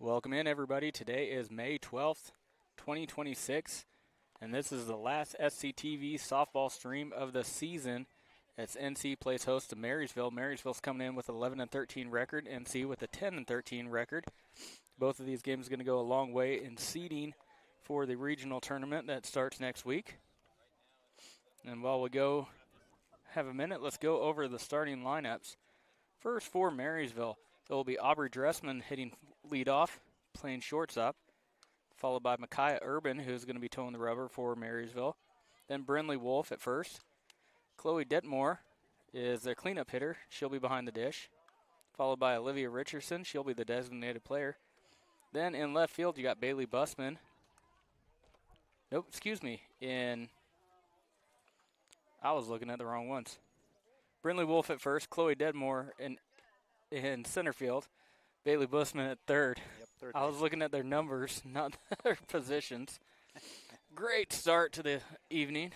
Welcome in, everybody. Today is May 12th, 2026, and this is the last SCTV softball stream of the season. As NC plays host to Marysville. Marysville's coming in with 11-13 record, NC with a 10-13 record. Both of these games are going to go a long way in seeding for the regional tournament that starts next week. And while we go have a minute, let's go over the starting lineups. First for Marysville, it will be Aubrey Dressman hitting leadoff, playing shortstop, followed by Micaiah Urban, who's going to be towing the rubber for Marysville. Then Brinley Wolf at first. Chloe Detmore is their cleanup hitter. She'll be behind the dish, followed by Olivia Richardson. She'll be the designated player. Then in left field, you got Bailey Busman. Nope, excuse me. I was looking at the wrong ones. Brinley Wolf at first, Chloe Detmore in center field, Bailey Busman at third. Yep, third. I was looking at their numbers, not their positions. Great start to the evening.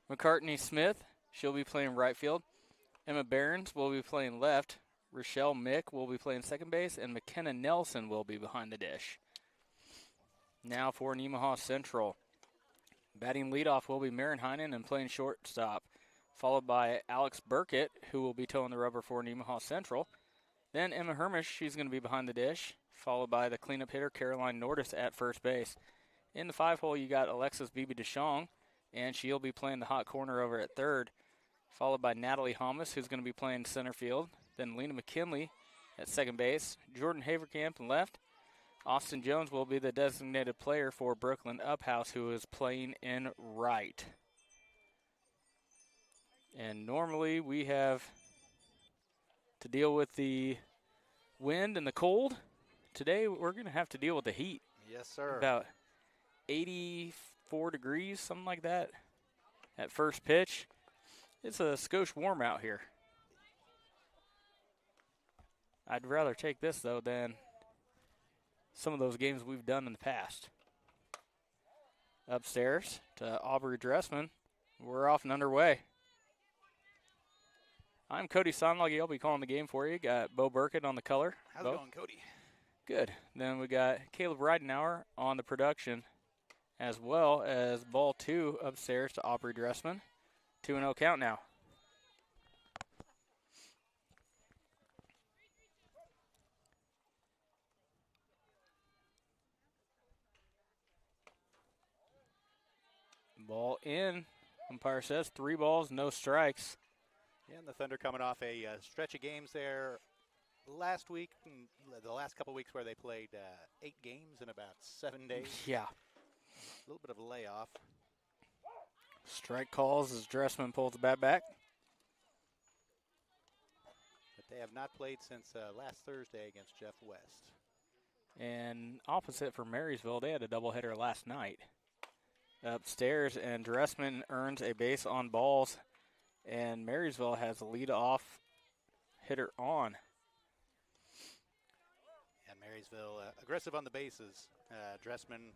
McCartney Smith, she'll be playing right field. Emma Behrens will be playing left. Rochelle Mick will be playing second base, and McKenna Nelson will be behind the dish. Now for Nemaha Central. Batting leadoff will be Marin Heinen and playing shortstop, followed by Alex Burkett, who will be towing the rubber for Nemaha Central. Then Emma Hermish, she's going to be behind the dish, followed by the cleanup hitter Caroline Nordis at first base. In the 5-hole, you got Alexis Bibi DeShong, and she'll be playing the hot corner over at third, followed by Natalie Hamas, who's going to be playing center field. Then Lena McKinley at second base, Jordan Haverkamp in left. Austin Jones will be the designated player for Brooklyn Uphouse, who is playing in right. And normally we have to deal with the wind and the cold. Today we're going to have to deal with the heat. Yes, sir. About 84 degrees, something like that, at first pitch. It's a skosh warm out here. I'd rather take this, though, than some of those games we've done in the past. Upstairs to Aubrey Dressman. We're off and underway. I'm Cody Sonloggy. I'll be calling the game for you. Got Bo Burkett on the color. How's it going, Cody? Good. Then we got Caleb Ridenauer on the production, as well as ball 2 upstairs to Aubrey Dressman. 2-0 count now. Ball in. Umpire says 3 balls, no strikes. Yeah, and the Thunder coming off a stretch of games there last week, the last couple weeks where they played 8 games in about 7 days. Yeah. A little bit of a layoff. Strike calls as Dressman pulls the bat back. But they have not played since last Thursday against Jeff West. And opposite for Marysville, they had a doubleheader last night. Upstairs, and Dressman earns a base on balls, and Marysville has a lead-off hitter on. And Marysville aggressive on the bases. Dressman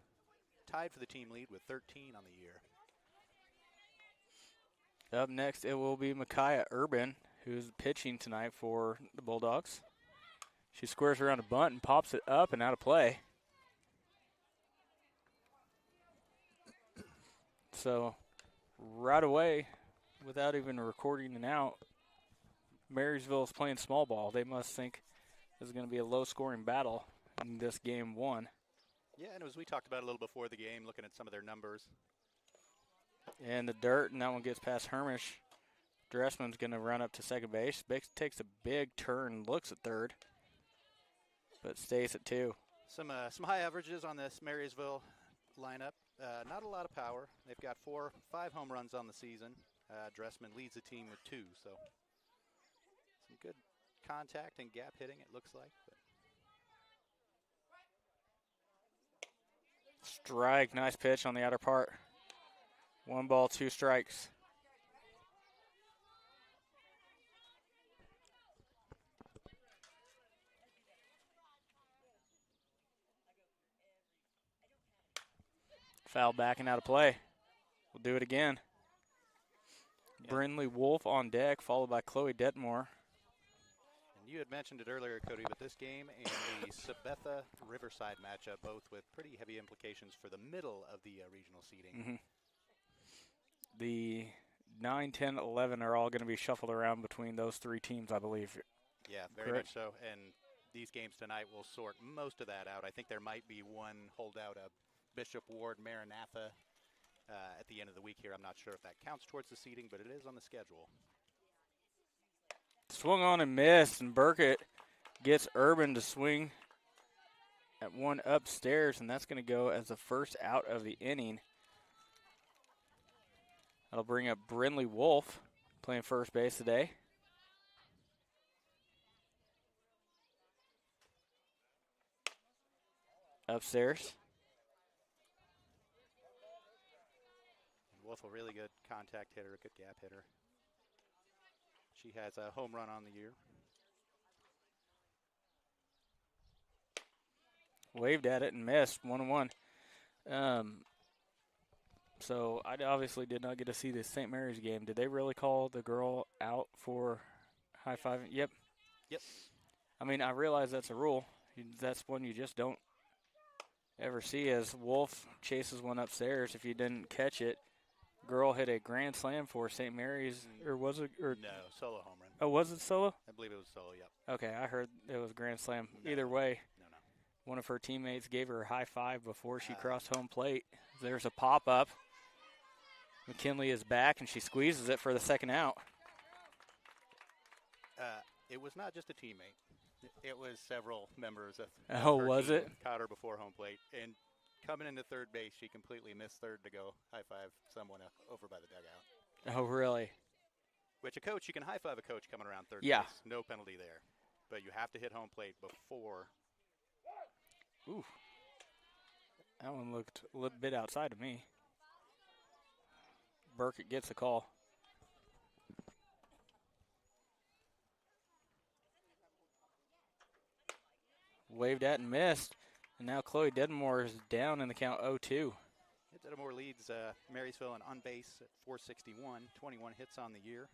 tied for the team lead with 13 on the year. Up next, it will be Micaiah Urban, who's pitching tonight for the Bulldogs. She squares around a bunt and pops it up and out of play. So, right away, without even recording an out, Marysville is playing small ball. They must think this is going to be a low-scoring battle in this game 1. Yeah, and as we talked about a little before the game, looking at some of their numbers. And the dirt, and that one gets past Hermish. Dressman's going to run up to second base. Takes a big turn, looks at third, but stays at 2. Some high averages on this Marysville lineup. Not a lot of power. They've got 5 home runs on the season. Dressman leads the team with 2, so some good contact and gap hitting, it looks like. But strike, nice pitch on the outer part. 1 ball, 2 strikes. Foul back and out of play. We'll do it again. Yeah. Brinley Wolf on deck, followed by Chloe Detmore. You had mentioned it earlier, Cody, but this game and the Sabetha Riverside matchup, both with pretty heavy implications for the middle of the regional seeding. The 9, 10, 11 are all going to be shuffled around between those three teams, I believe. Yeah, very Correct. much so. And these games tonight will sort most of that out. I think there might be one holdout, a Bishop Ward Maranatha at the end of the week here. I'm not sure if that counts towards the seeding, but it is on the schedule. Swung on and missed, and Burkett gets Urban to swing at one upstairs, and that's going to go as the first out of the inning. That'll bring up Brindley Wolf playing first base today. Upstairs. Wolf, a really good contact hitter, a good gap hitter. She has a home run on the year. Waved at it and missed, 1-1. So I obviously did not get to see this St. Mary's game. Did they really call the girl out for high-fiving? Yep. I mean, I realize that's a rule. That's one you just don't ever see, as Wolf chases one upstairs. If you didn't catch it, girl hit a grand slam for St. Mary's, or was it? Or no, solo home run. Oh, was it solo? I believe it was solo, yep. Okay, I heard it was grand slam. No. Either way, No. one of her teammates gave her a high five before she crossed home plate. There's a pop-up. McKinley is back, and she squeezes it for the second out. It was not just a teammate. It was several members of Oh, her was team it? Caught her before home plate. And coming into third base, she completely missed third to go high-five someone over by the dugout. Oh, really? Which a coach, you can high-five a coach coming around third Yeah. base. No penalty there. But you have to hit home plate before. Ooh. That one looked a little bit outside of me. Burkett gets a call. Waved at and missed. And now Chloe Dedmore is down in the count 0-2. Dedmore leads Marysville on base at 461, 21 hits on the year.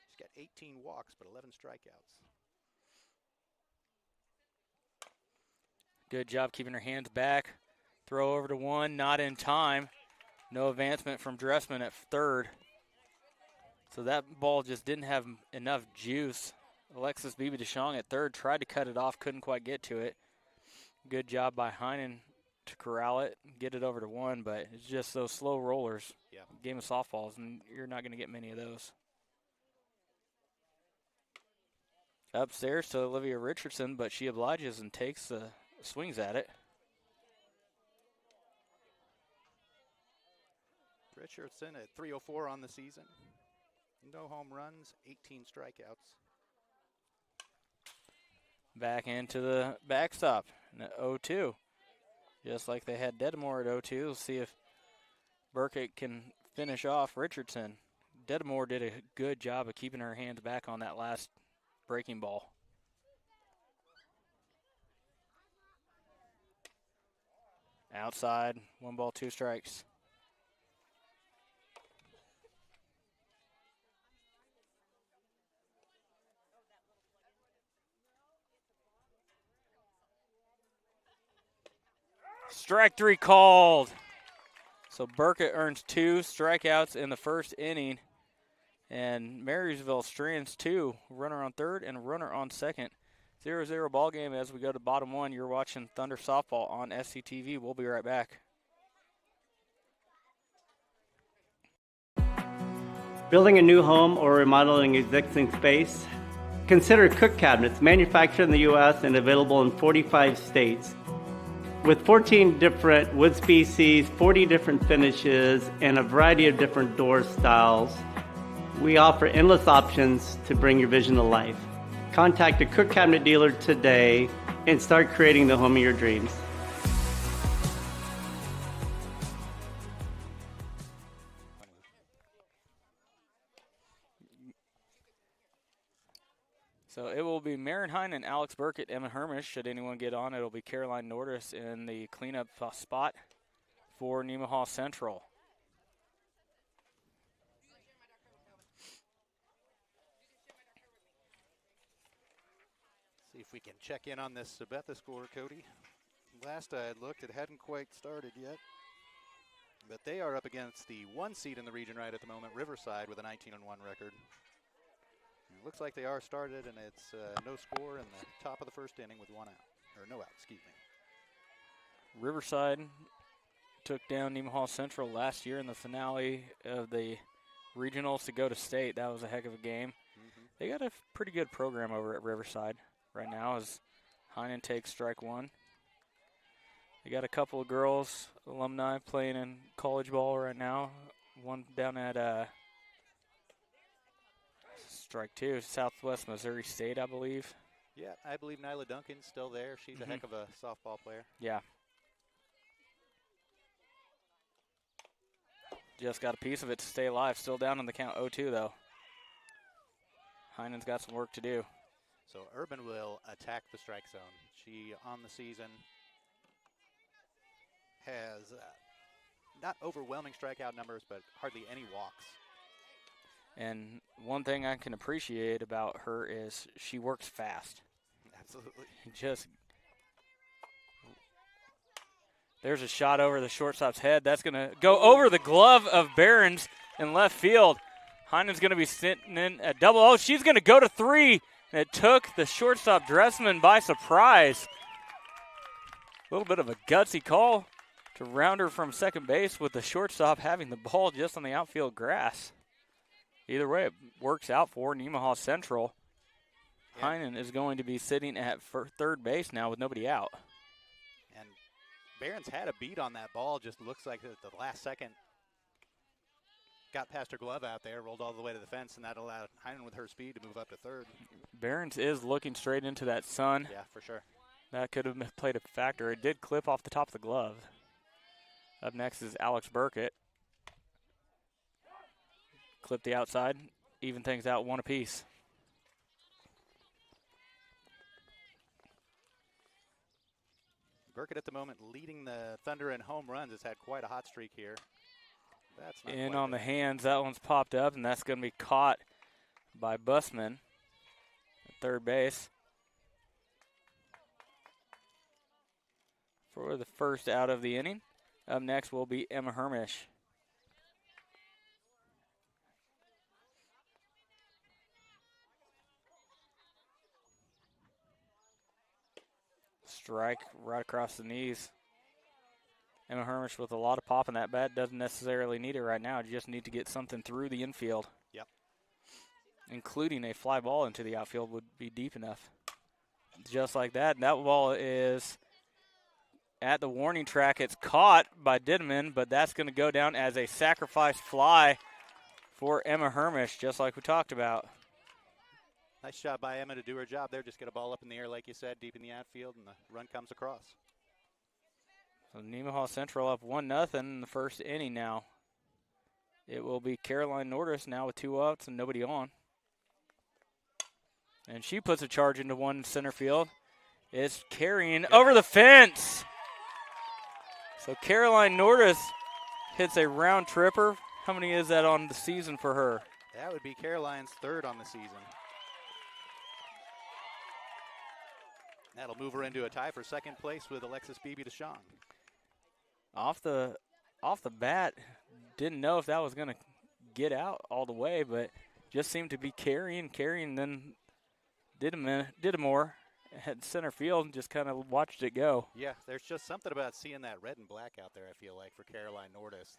She's got 18 walks, but 11 strikeouts. Good job keeping her hands back. Throw over to one, not in time. No advancement from Dressman at third. So that ball just didn't have enough juice. Alexis Beebe DeShong at third tried to cut it off, couldn't quite get to it. Good job by Heinen to corral it, get it over to one, but it's just those slow rollers. Yeah. Game of softballs, and you're not going to get many of those. Upstairs to Olivia Richardson, but she obliges and takes the swings at it. Richardson at 304 on the season. No home runs, 18 strikeouts. Back into the backstop at 0-2. Just like they had Dedmore at 0-2. We'll see if Burkett can finish off Richardson. Dedmore did a good job of keeping her hands back on that last breaking ball. Outside, 1 ball, 2 strikes. Strike 3 called. So Burkett earns 2 strikeouts in the first inning. And Marysville strands 2, runner on third and a runner on second. 0-0 ball game as we go to bottom 1. You're watching Thunder Softball on SCTV. We'll be right back. Building a new home or remodeling existing space? Consider Cook Cabinets, manufactured in the U.S. and available in 45 states. With 14 different wood species, 40 different finishes, and a variety of different door styles, we offer endless options to bring your vision to life. Contact a Cook Cabinet dealer today and start creating the home of your dreams. So it will be Marin Hine and Alex Burkett, Emma Hermish. Should anyone get on, it'll be Caroline Nordis in the cleanup spot for Nemaha Central. See if we can check in on this Sabetha score, Cody. Last I had looked, it hadn't quite started yet. But they are up against the 1 seed in the region right at the moment, Riverside, with a 19-1 record. It looks like they are started, and it's no score in the top of the first inning with 1 out. Or no out, excuse me. Riverside took down Nemaha Central last year in the finale of the regionals to go to state. That was a heck of a game. They got a pretty good program over at Riverside right now as Heinen takes strike 1. They got a couple of girls, alumni, playing in college ball right now. One down at strike 2, Southwest Missouri State, I believe. Yeah, I believe Nyla Duncan's still there. She's a heck of a softball player. Yeah. Just got a piece of it to stay alive. Still down on the count 0-2, though. Heinen's got some work to do. So Urban will attack the strike zone. She, on the season, has not overwhelming strikeout numbers, but hardly any walks. And one thing I can appreciate about her is she works fast. Absolutely. There's a shot over the shortstop's head. That's going to go over the glove of Behrens in left field. Heinen's going to be sitting in at double. Oh, she's going to go to 3. And it took the shortstop Dressman by surprise. A little bit of a gutsy call to round her from second base with the shortstop having the ball just on the outfield grass. Either way, it works out for Nemaha Central. Yeah. Heinen is going to be sitting at third base now with nobody out. And Behrens had a beat on that ball. Just looks like at the last second got past her glove out there, rolled all the way to the fence, and that allowed Heinen with her speed to move up to third. Behrens is looking straight into that sun. Yeah, for sure. That could have played a factor. It did clip off the top of the glove. Up next is Alex Burkett. Clip the outside, even things out 1 apiece. Burkett at the moment leading the Thunder in home runs. Has had quite a hot streak here. That's not in on the hands. That one's popped up, and that's going to be caught by Bussman at third base for the first out of the inning. Up next will be Emma Hermish. Strike right across the knees. Emma Hermish with a lot of pop in that bat. Doesn't necessarily need it right now. You just need to get something through the infield. Yep. Including a fly ball into the outfield would be deep enough. Just like that. And that ball is at the warning track. It's caught by Dideman, but that's going to go down as a sacrifice fly for Emma Hermish, just like we talked about. Nice job by Emma to do her job there. Just get a ball up in the air, like you said, deep in the outfield, and the run comes across. So Nemaha Central up 1-0 in the first inning now. It will be Caroline Nordis now with 2 outs and nobody on. And she puts a charge into one center field. It's carrying over the fence. So Caroline Nordis hits a round tripper. How many is that on the season for her? That would be Caroline's 3rd on the season. That'll move her into a tie for second place with Alexis Beebe DeShong. Off the bat, didn't know if that was going to get out all the way, but just seemed to be carrying. Then Didamore at center field and just kind of watched it go. Yeah, there's just something about seeing that red and black out there, I feel like, for Caroline Nordis.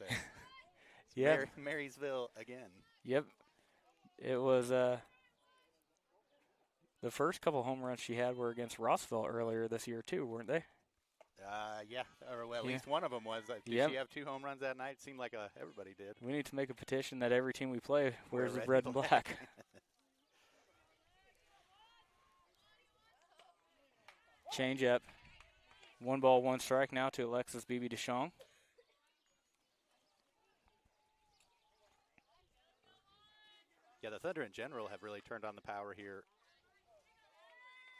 Yeah. Marysville again. Yep. It was the first couple home runs she had were against Rossville earlier this year, too, weren't they? Yeah, or well, at least one of them was. Did she have 2 home runs that night? It seemed like everybody did. We need to make a petition that every team we play wears the red and black. Change up. 1 ball, 1 strike now to Alexis Beebe DeShong. Yeah, the Thunder in general have really turned on the power here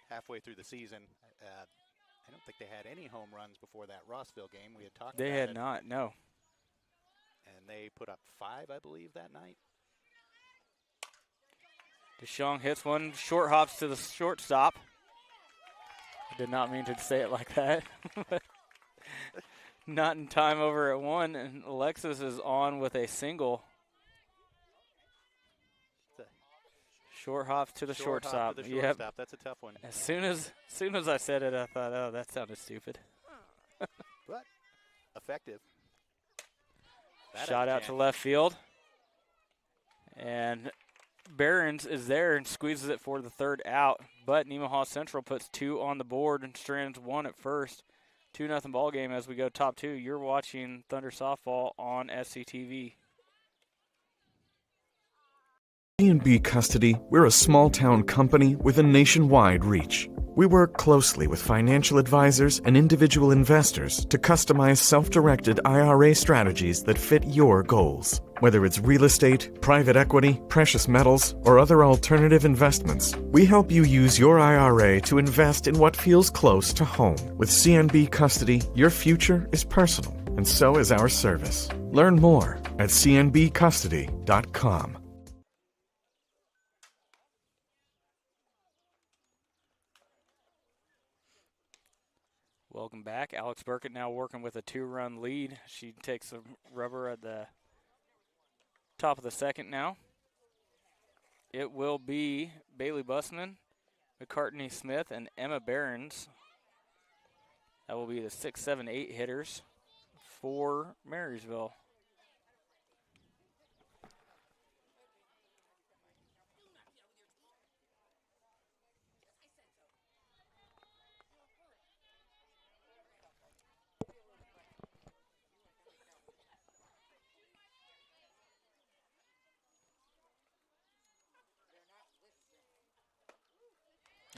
halfway through the season. I don't think they had any home runs before that Rossville game. We had talked about it. They had not, no. And they put up 5, I believe, that night. DeShong hits one, short hops to the shortstop. Did not mean to say it like that. Not in time over at 1, and Alexis is on with a single. Short hop to the shortstop. Yep. That's a tough one. As soon as I said it, I thought, oh, that sounded stupid. But effective. Shot out to left field. And Barons is there and squeezes it for the third out. But Nemaha Central puts 2 on the board and strands 1 at first. 2-0 ball game as we go top 2. You're watching Thunder Softball on SCTV. C&B Custody, we're a small-town company with a nationwide reach. We work closely with financial advisors and individual investors to customize self-directed IRA strategies that fit your goals. Whether it's real estate, private equity, precious metals, or other alternative investments, we help you use your IRA to invest in what feels close to home. With C&B Custody, your future is personal, and so is our service. Learn more at cnbcustody.com. Welcome back. Alex Burkett now working with a 2-run lead. She takes a rubber at the top of the second now. It will be Bailey Bussman, McCartney Smith, and Emma Barons. That will be the 6, 7, 8 hitters for Marysville.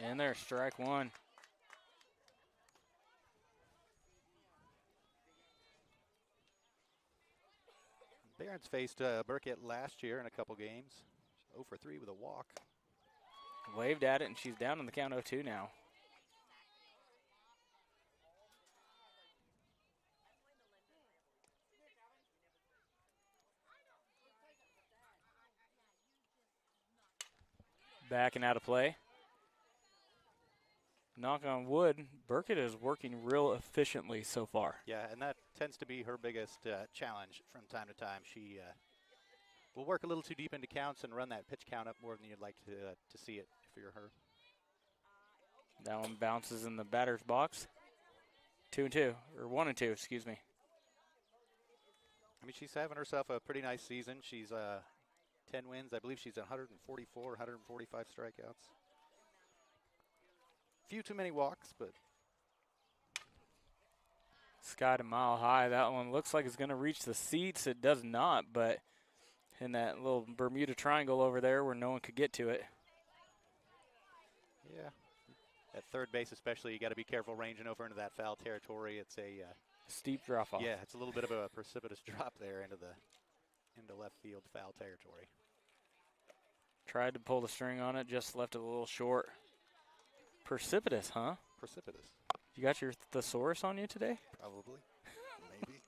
And there's strike 1. Barons faced Burkett last year in a couple games. 0 for 3 with a walk. Waved at it, and she's down on the count 0-2 now. Backing out of play. Knock on wood, Burkett is working real efficiently so far. Yeah, and that tends to be her biggest challenge from time to time. She will work a little too deep into counts and run that pitch count up more than you'd like to see it if you're her. That one bounces in the batter's box. 2-2, or 1-2, excuse me. I mean, she's having herself a pretty nice season. She's 10 wins. I believe she's 144, 145 strikeouts. Few too many walks, but Skied a mile high. That one looks like it's going to reach the seats. It does not, but in that little Bermuda Triangle over there where no one could get to it. Yeah, at third base especially, you got to be careful ranging over into that foul territory. It's a steep drop off. Yeah, it's a little bit of a precipitous drop there into left field foul territory. Tried to pull the string on it, just left it a little short. Precipitous, huh? Precipitous. You got your thesaurus on you today? Probably. Maybe.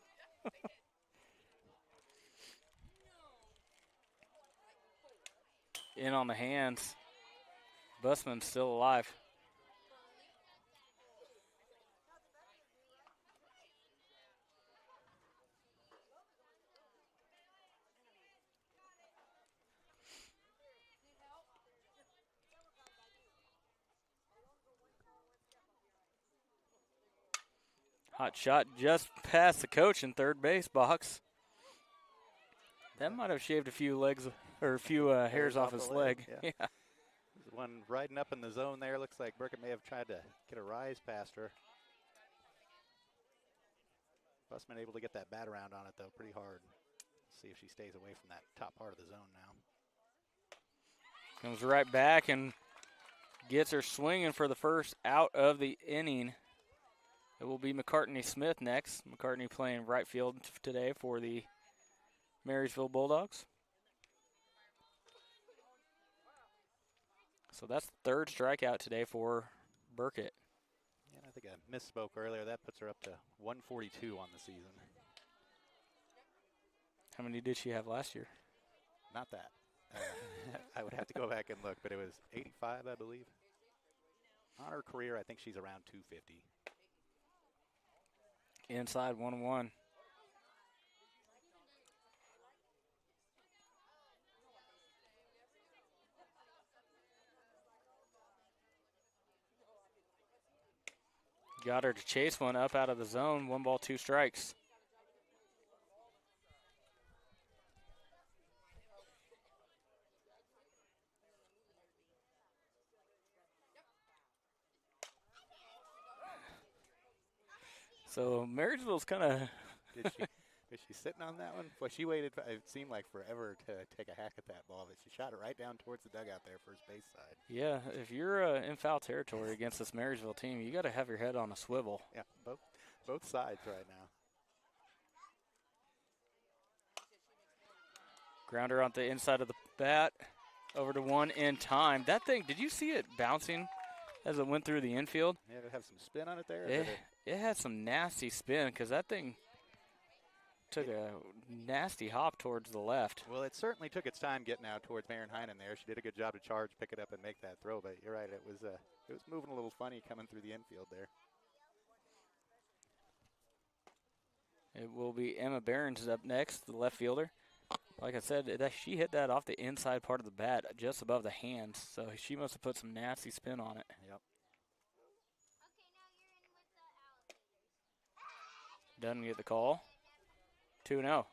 In on the hands. Bussman's still alive. Hot shot just past the coach in third base box. That might have shaved a few legs or a few hairs off his leg. Yeah. There's one riding up in the zone there. Looks like Burkett may have tried to get a rise past her. Bussman able to get that bat around on it, though, pretty hard. See if she stays away from that top part of the zone now. Comes right back and gets her swinging for the first out of the inning. It will be McCartney Smith next. McCartney playing right field today for the Marysville Bulldogs. So that's the third strikeout today for Burkett. Yeah, I think I misspoke earlier. That puts her up to 142 on the season. How many did she have last year? Not that. I would have to go back and look, but it was 85, I believe. On her career, I think she's around 250. Inside 1-1. Got her to chase one up out of the zone. 1 ball, 2 strikes. So Marysville's kind of. Is she sitting on that one? Well, she waited. It seemed like forever to take a hack at that ball, but she shot it right down towards the dugout there, first base side. Yeah, if you're in foul territory against this Marysville team, you got to have your head on a swivel. Yeah, both sides right now. Grounder on the inside of the bat, over to 1 in time. That thing, did you see it bouncing as it went through the infield? Yeah, did it have some spin on it there? It had some nasty spin because that thing took a nasty hop towards the left. Well, it certainly took its time getting out towards Maren Heinen there. She did a good job to charge, pick it up, and make that throw. But you're right, it was moving a little funny coming through the infield there. It will be Emma Behrens up next, the left fielder. Like I said, she hit that off the inside part of the bat, just above the hands. So she must have put some nasty spin on it. Yep. Doesn't get the call. 2-0. I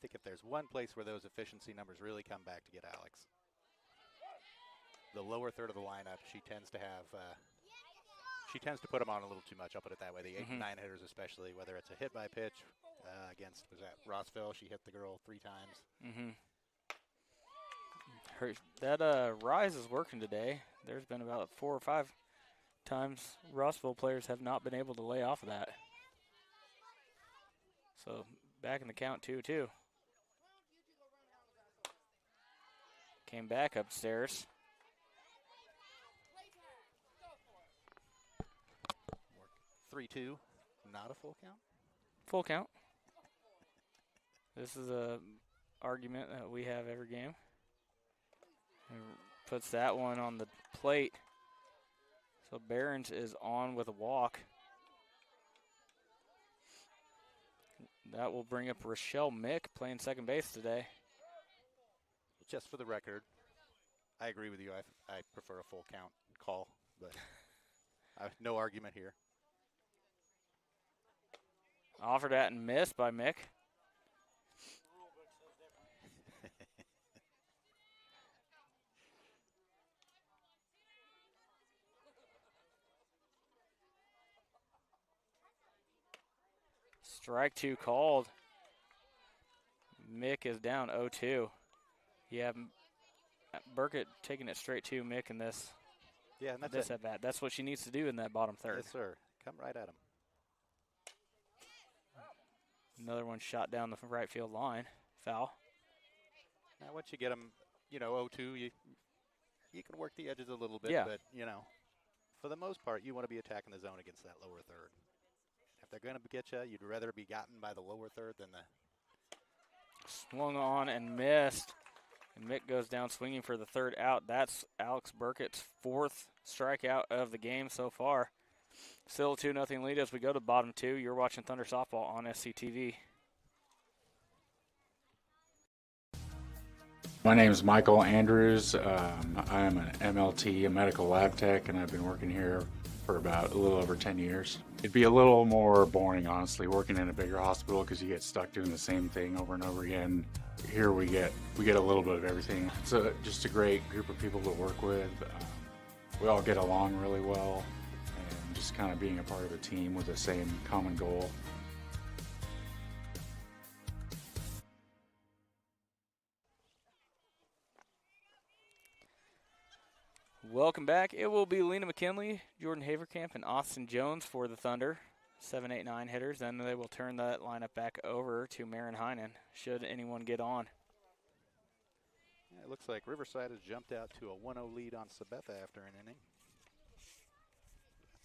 think if there's one place where those efficiency numbers really come back to get Alex, the lower third of the lineup, she tends to put them on a little too much. I'll put it that way. The 8 and 9 hitters, especially, whether it's a hit by pitch against, was that Rossville? She hit the girl 3 times. That rise is working today. There's been about 4 or 5 times Rossville players have not been able to lay off of that. So back in the count 2-2. Came back upstairs. 3-2, not a full count? Full count. This is a argument that we have every game. And puts that one on the plate. So Behrens is on with a walk. That will bring up Rochelle Mick playing second base today. Just for the record, I agree with you. I prefer a full count call, but no argument here. Offered at and missed by Mick. Strike 2 called. Mick is down 0-2. You have Burkett taking it straight to Mick in this. Yeah, and that's this at bat. That's what she needs to do in that bottom third. Yes, sir. Come right at him. Another one shot down the right field line. Foul. Now, once you get them, 0-2, you can work the edges a little bit. Yeah. But, for the most part, you want to be attacking the zone against that lower third. If they're going to get you, you'd rather be gotten by the lower third than the. Swung on and missed. And Mick goes down swinging for the third out. That's Alex Burkett's 4th strikeout of the game so far. Still 2-0 lead as we go to bottom 2. You're watching Thunder Softball on SCTV. My name is Michael Andrews. I'm an MLT, a medical lab tech, and I've been working here for about a little over 10 years. It'd be a little more boring, honestly, working in a bigger hospital because you get stuck doing the same thing over and over again. Here we get a little bit of everything. It's just a great group of people to work with. We all get along really well, and just kind of being a part of a team with the same common goal. Welcome back. It will be Lena McKinley, Jordan Haverkamp, and Austin Jones for the Thunder. 7, 8, 9 hitters. Then they will turn that lineup back over to Maren Heinen, should anyone get on. Yeah, it looks like Riverside has jumped out to a 1-0 lead on Sabetha after an inning.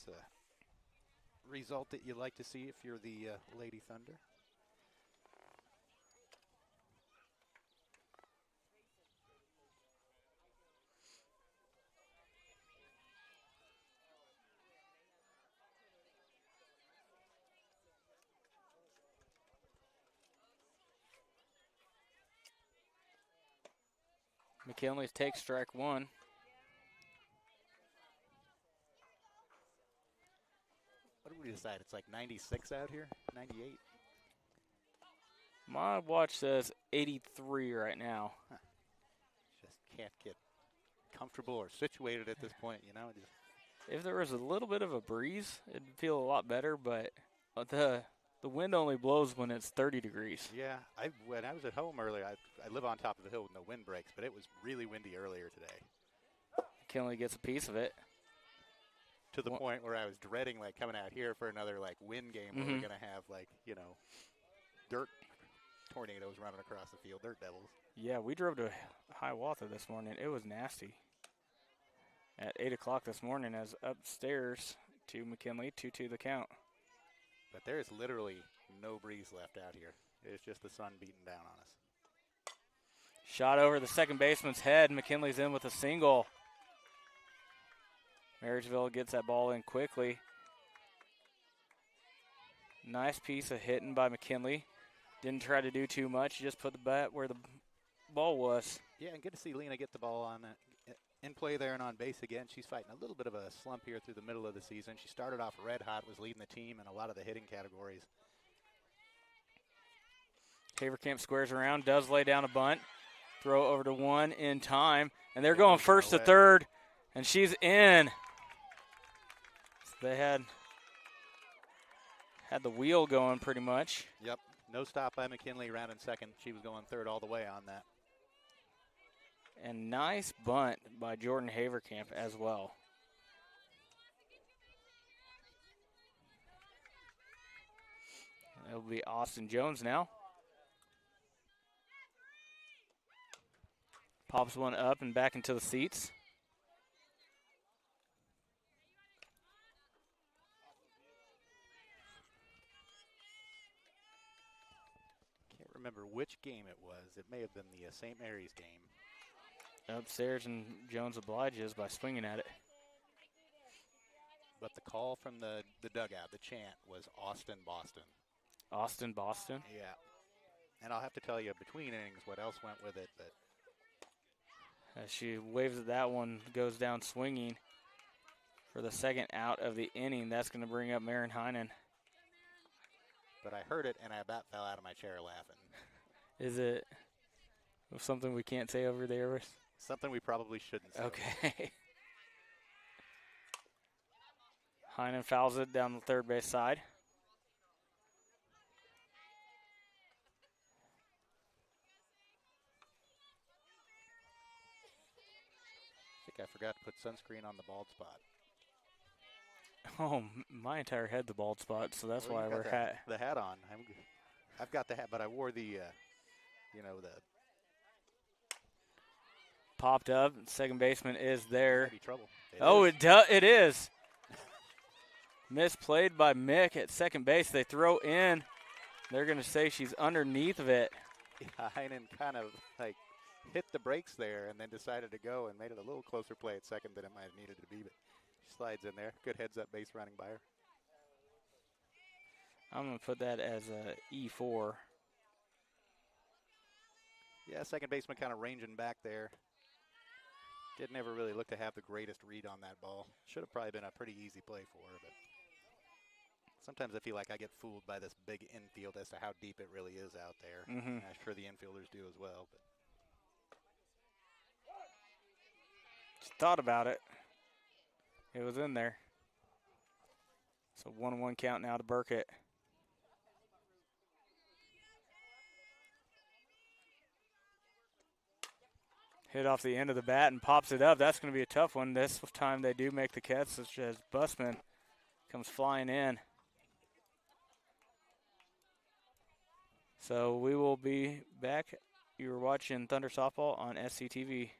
That's a result that you like to see if you're the Lady Thunder. McKinley takes strike one. What did we decide? It's like 96 out here? 98? My watch says 83 right now. Huh. Just can't get comfortable or situated at this point, you know? If there was a little bit of a breeze, it'd feel a lot better, but the wind only blows when it's 30 degrees. Yeah, when I was at home earlier, I live on top of a hill with no wind breaks, but it was really windy earlier today. McKinley gets a piece of it. To the point where I was dreading, like, coming out here for another, like, wind game where we're going to have, like, you know, dirt tornadoes running across the field, dirt devils. Yeah, we drove to Hiawatha this morning. It was nasty. At 8 o'clock this morning as upstairs to McKinley, 2-2 the count. But there's literally no breeze left out here. It's just the sun beating down on us. Shot over the second baseman's head. McKinley's in with a single. Marysville gets that ball in quickly. Nice piece of hitting by McKinley. Didn't try to do too much. Just put the bat where the ball was. Yeah, and good to see Lena get the ball on in play there and on base again. She's fighting a little bit of a slump here through the middle of the season. She started off red hot, was leading the team in a lot of the hitting categories. Haverkamp squares around, does lay down a bunt. Throw over to one in time. And they're going first to third, and she's in. So they had the wheel going pretty much. Yep. No stop by McKinley around in second. She was going third all the way on that. And nice bunt by Jordan Haverkamp as well. It'll be Austin Jones now. Pops one up and back into the seats. Can't remember which game it was. It may have been the St. Mary's game. Upstairs, and Jones obliges by swinging at it. But the call from the dugout, the chant, was Austin, Boston. Austin, Boston? Yeah. And I'll have to tell you, between innings, what else went with it. But as she waves at that one, goes down swinging for the second out of the inning. That's going to bring up Marin Heinen. But I heard it, and I about fell out of my chair laughing. Is it something we can't say over the airwaves? Something we probably shouldn't say. Okay. Heinen fouls it down the third base side. I think I forgot to put sunscreen on the bald spot. Oh, my entire head the bald spot, so that's why I wear hat. The hat on. I've got the hat, but I wore the, the popped up. Second baseman is there. Trouble. It is. Misplayed by Mick at second base. They throw in. They're going to say she's underneath of it. Yeah, Heinen kind of like hit the brakes there and then decided to go and made it a little closer play at second than it might have needed to be, but she slides in there. Good heads-up base running by her. I'm going to put that as a E4. Yeah, second baseman kind of ranging back there. Didn't ever really look to have the greatest read on that ball. Should have probably been a pretty easy play for her, but sometimes I feel like I get fooled by this big infield as to how deep it really is out there. Mm-hmm. I'm sure the infielders do as well. But just thought about it. It was in there. So 1-1 count now to Burkett. Hit off the end of the bat and pops it up. That's going to be a tough one. This time they do make the catch, such as Busman comes flying in. So we will be back. You're watching Thunder Softball on SCTV.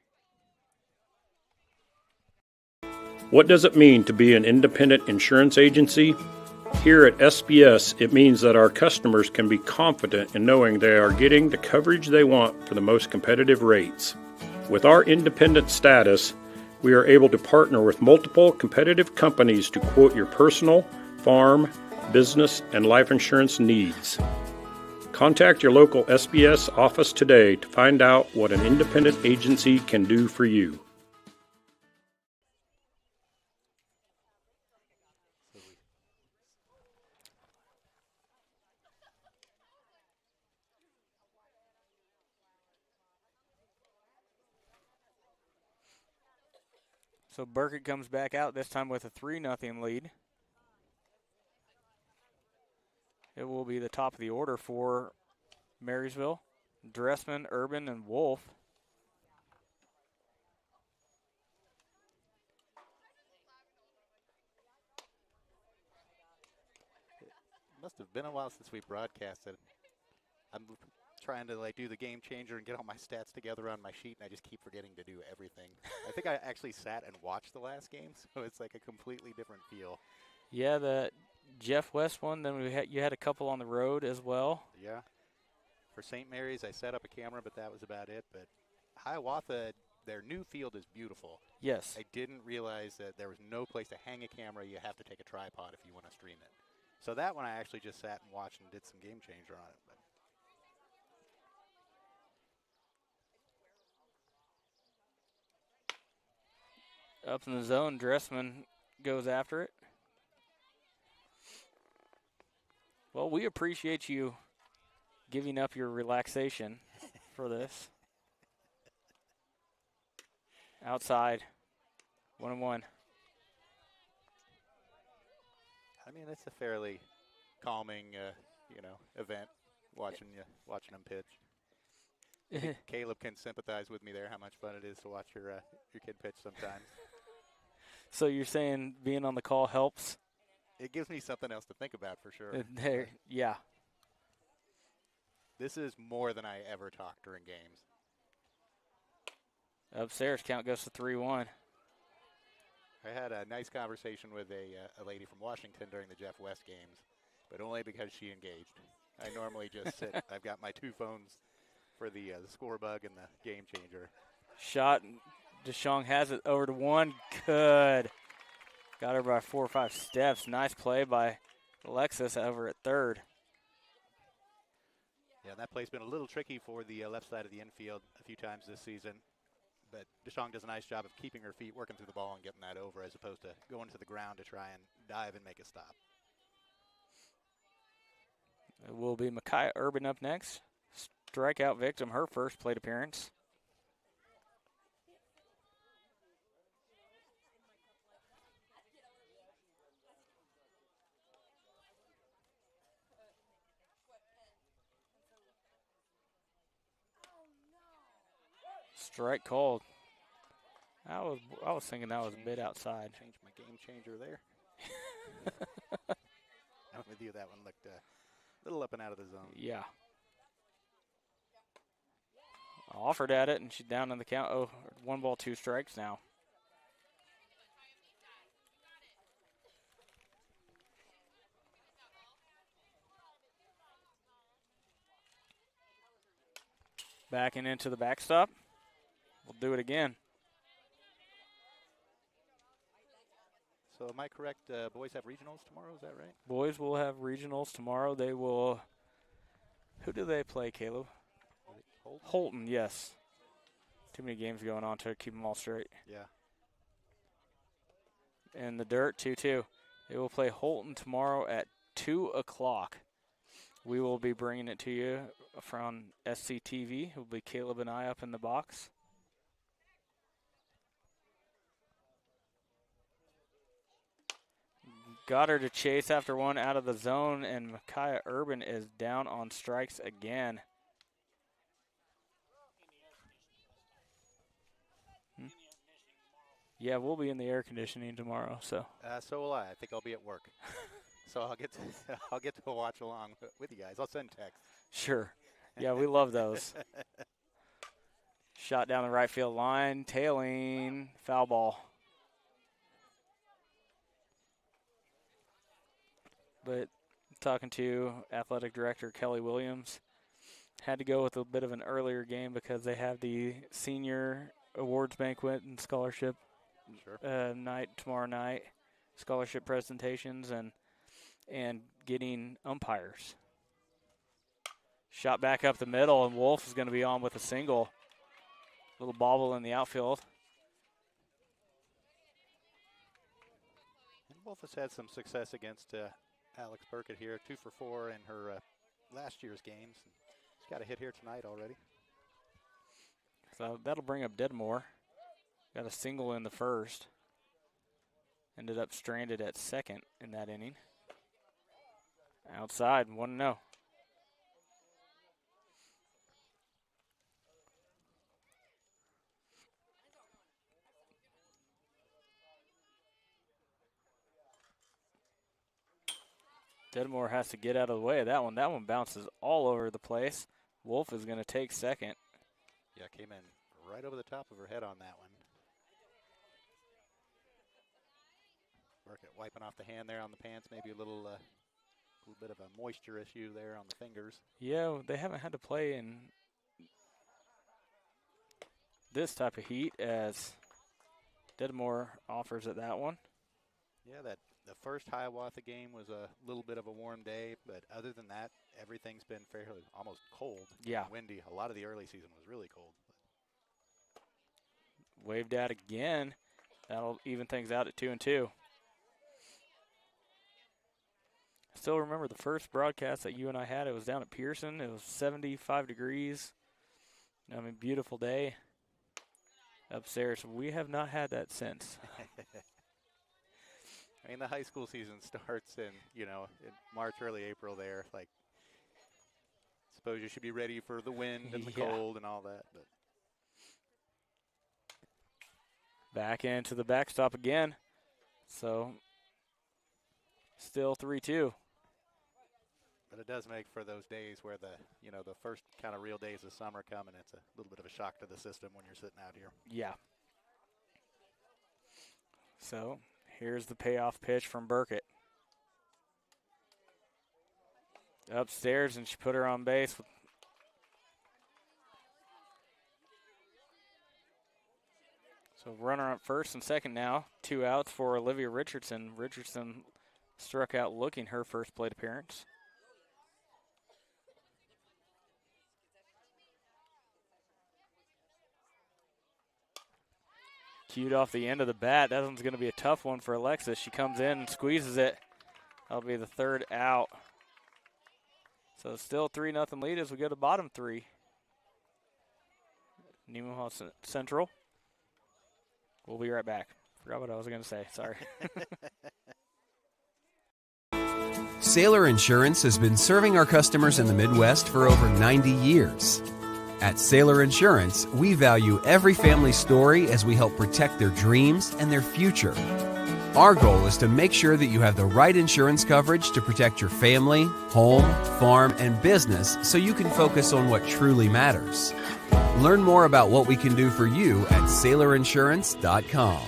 What does it mean to be an independent insurance agency? Here at SBS, it means that our customers can be confident in knowing they are getting the coverage they want for the most competitive rates. With our independent status, we are able to partner with multiple competitive companies to quote your personal, farm, business, and life insurance needs. Contact your local SBS office today to find out what an independent agency can do for you. So Burkett comes back out, this time with a 3-0 lead. It will be the top of the order for Marysville. Dressman, Urban, and Wolf. It must have been a while since we broadcasted. I'm trying to do the game changer and get all my stats together on my sheet, and I just keep forgetting to do everything. I think I actually sat and watched the last game, so it's like a completely different feel. Yeah, the Jeff West one. Then you had a couple on the road as well. Yeah. For St. Mary's, I set up a camera, but that was about it. But Hiawatha, their new field is beautiful. Yes. I didn't realize that there was no place to hang a camera. You have to take a tripod if you want to stream it. So that one I actually just sat and watched and did some game changer on it. But Up in the zone, Dressman goes after it. Well, we appreciate you giving up your relaxation for this. Outside, 1-1. I mean, it's a fairly calming, event watching them pitch. Caleb can sympathize with me there. How much fun it is to watch your kid pitch sometimes. So you're saying being on the call helps? It gives me something else to think about for sure. Yeah. This is more than I ever talk during games. Upstairs, count goes to 3-1. I had a nice conversation with a lady from Washington during the Jeff West games, but only because she engaged. I normally just sit. I've got my two phones for the score bug and the game changer. Shot. DeShong has it over to one. Good. Got her by 4 or 5 steps. Nice play by Alexis over at third. Yeah, that play's been a little tricky for the left side of the infield a few times this season. But DeShong does a nice job of keeping her feet, working through the ball, and getting that over, as opposed to going to the ground to try and dive and make a stop. It will be Micaiah Urban up next. Strikeout victim, her first plate appearance. Strike called. I was thinking that was a bit outside. Change my game changer there. I'm with you. That one looked a little up and out of the zone. Yeah. Offered at it, and she's down in the count. Oh, 1 ball, 2 strikes now. Backing into the backstop. We'll do it again. So am I correct? Boys have regionals tomorrow, is that right? Boys will have regionals tomorrow. They will. Who do they play, Caleb? Holton, yes. Too many games going on to keep them all straight. Yeah. In the dirt, 2-2. They will play Holton tomorrow at 2 o'clock. We will be bringing it to you from SCTV. It will be Caleb and I up in the box. Got her to chase after one out of the zone, and Micaiah Urban is down on strikes again. Yeah, we'll be in the air conditioning tomorrow. So will I. I think I'll be at work. So I'll get to watch along with you guys. I'll send text. Sure. Yeah, we love those. Shot down the right field line, tailing, foul ball. But talking to athletic director Kelly Williams, had to go with a bit of an earlier game because they have the senior awards banquet and scholarship night tomorrow night, scholarship presentations and getting umpires. Shot back up the middle, and Wolf is going to be on with a single. Little bobble in the outfield. And Wolf has had some success against Alex Burkett here, 2 for 4 in her last year's games. She's got a hit here tonight already. So that'll bring up Dedmore. Got a single in the first. Ended up stranded at second in that inning. Outside, 1-0. Dedmore has to get out of the way of that one. That one bounces all over the place. Wolf is going to take second. Yeah, came in right over the top of her head on that one. Burkett wiping off the hand there on the pants, maybe a little bit of a moisture issue there on the fingers. Yeah, they haven't had to play in this type of heat as Dedmore offers at that one. Yeah, the first Hiawatha game was a little bit of a warm day, but other than that, everything's been fairly almost cold. Yeah. Windy. A lot of the early season was really cold. Waved out again. That'll even things out at 2-2. I still remember the first broadcast that you and I had. It was down at Pearson. It was 75 degrees. I mean, beautiful day upstairs. We have not had that since. I mean, the high school season starts in March, early April there. Like, suppose you should be ready for the wind and the cold and all that. But back into the backstop again. So, still 3-2. But it does make for those days where the first kind of real days of summer come, and it's a little bit of a shock to the system when you're sitting out here. Yeah. So, here's the payoff pitch from Burkett. Upstairs, and she put her on base. So runner up first and second now. 2 outs for Olivia Richardson. Richardson struck out looking her first plate appearance. Cued off the end of the bat. That one's going to be a tough one for Alexis. She comes in and squeezes it. That'll be the third out. So still 3-0 lead as we go to bottom 3. Nemaha Central. We'll be right back. Forgot what I was going to say. Sorry. Sailor Insurance has been serving our customers in the Midwest for over 90 years. At Sailor Insurance, we value every family story as we help protect their dreams and their future. Our goal is to make sure that you have the right insurance coverage to protect your family, home, farm, and business so you can focus on what truly matters. Learn more about what we can do for you at SailorInsurance.com.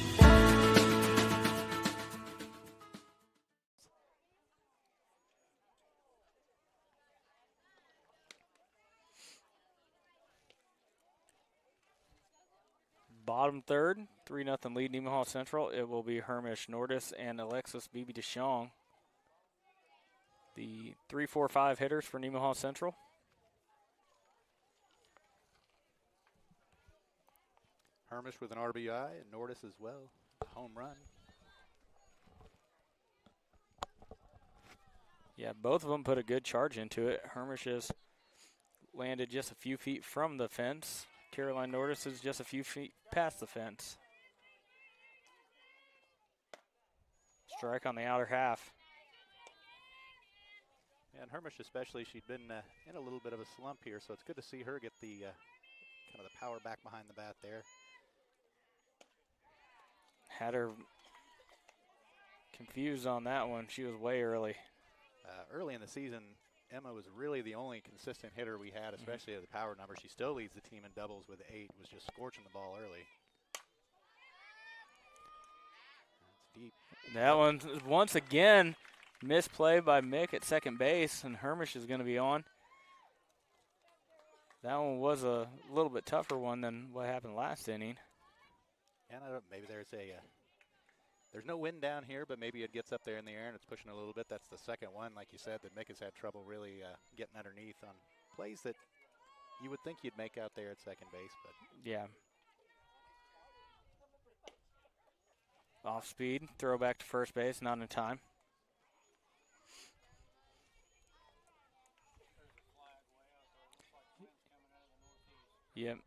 Bottom third, 3-0 lead Nemaha Central. It will be Hermish Nordis and Alexis Bibi DeShong. The 3-4-5 hitters for Nemaha Central. Hermish with an RBI and Nordis as well. Home run. Yeah, both of them put a good charge into it. Hermish has landed just a few feet from the fence. Caroline Nordis is just a few feet past the fence. Strike on the outer half. Yeah, and Hermish especially, she'd been in a little bit of a slump here, so it's good to see her get the kind of the power back behind the bat there. Had her confused on that one. She was way early. Early in the season, Emma was really the only consistent hitter we had, especially at the power number. She still leads the team in doubles with 8, was just scorching the ball early. That's deep. That one, once again, misplay by Mick at second base, and Hermish is going to be on. That one was a little bit tougher one than what happened last inning. And I don't, maybe there's no wind down here, but maybe it gets up there in the air and it's pushing a little bit. That's the second one, like you said, that Mick has had trouble really getting underneath on plays that you would think you'd make out there at second base, but Yeah. Off speed, throw back to first base, not in time. Yep.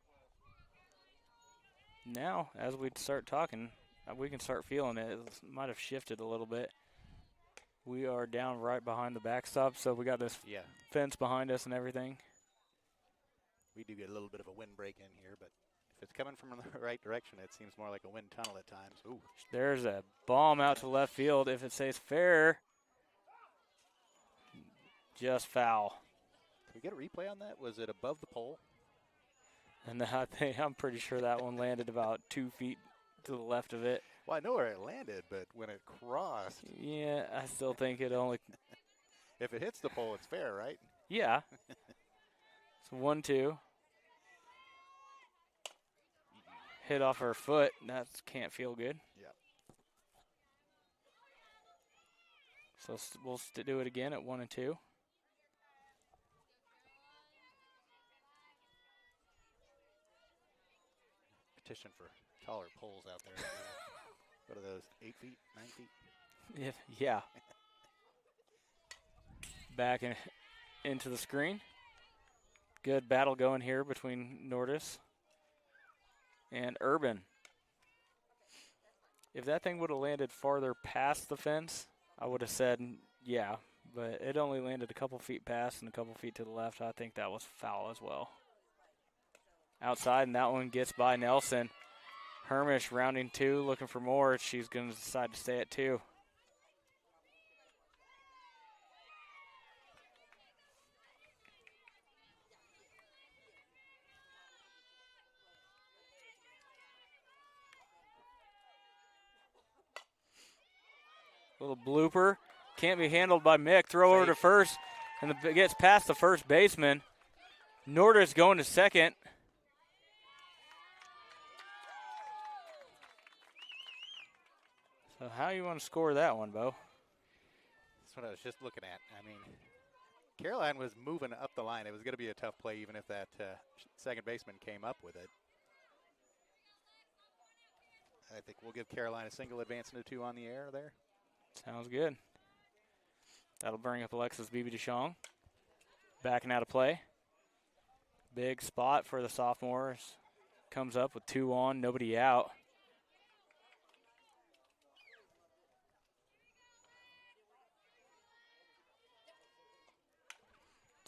Now, as we start talking, we can start feeling it. It might have shifted a little bit. We are down right behind the backstop, so we got this yeah, fence behind us and everything. we do get a little bit of a wind break in here, but if it's coming from the right direction, it seems more like a wind tunnel at times. Ooh. There's a bomb out to left field. If it stays fair, just foul. Can we get a replay on that? Was it above the pole? And I'm pretty sure that one landed about 2 feet to the left of it. Well, I know where it landed, but when it crossed, Yeah, I still think it only. if it hits the pole, it's fair, right? Yeah. It's 1-2. Hit off her foot. That can't feel good. Yeah. So we'll do it again at 1-2. Petition for taller poles out there. What are those, 8 feet, 9 feet? Yeah. Back into the screen. Good battle going here between Nordis and Urban. If that thing would have landed farther past the fence, I would have said yeah, but it only landed a couple feet past and a couple feet to the left. I think that was foul as well. Outside, and that one gets by Nelson. Hermish rounding 2, looking for more. She's going to decide to stay at 2. Little blooper. Can't be handled by Mick. Throw over to first, and it gets past the first baseman. Nordis going to second. So how you want to score that one, Bo? That's what I was just looking at. I mean, Caroline was moving up the line. It was going to be a tough play even if that second baseman came up with it. I think we'll give Caroline a single advance into 2 on the air there. Sounds good. That'll bring up Alexis Bibi-DeShong. Backing out of play. Big spot for the sophomores. Comes up with 2 on, nobody out.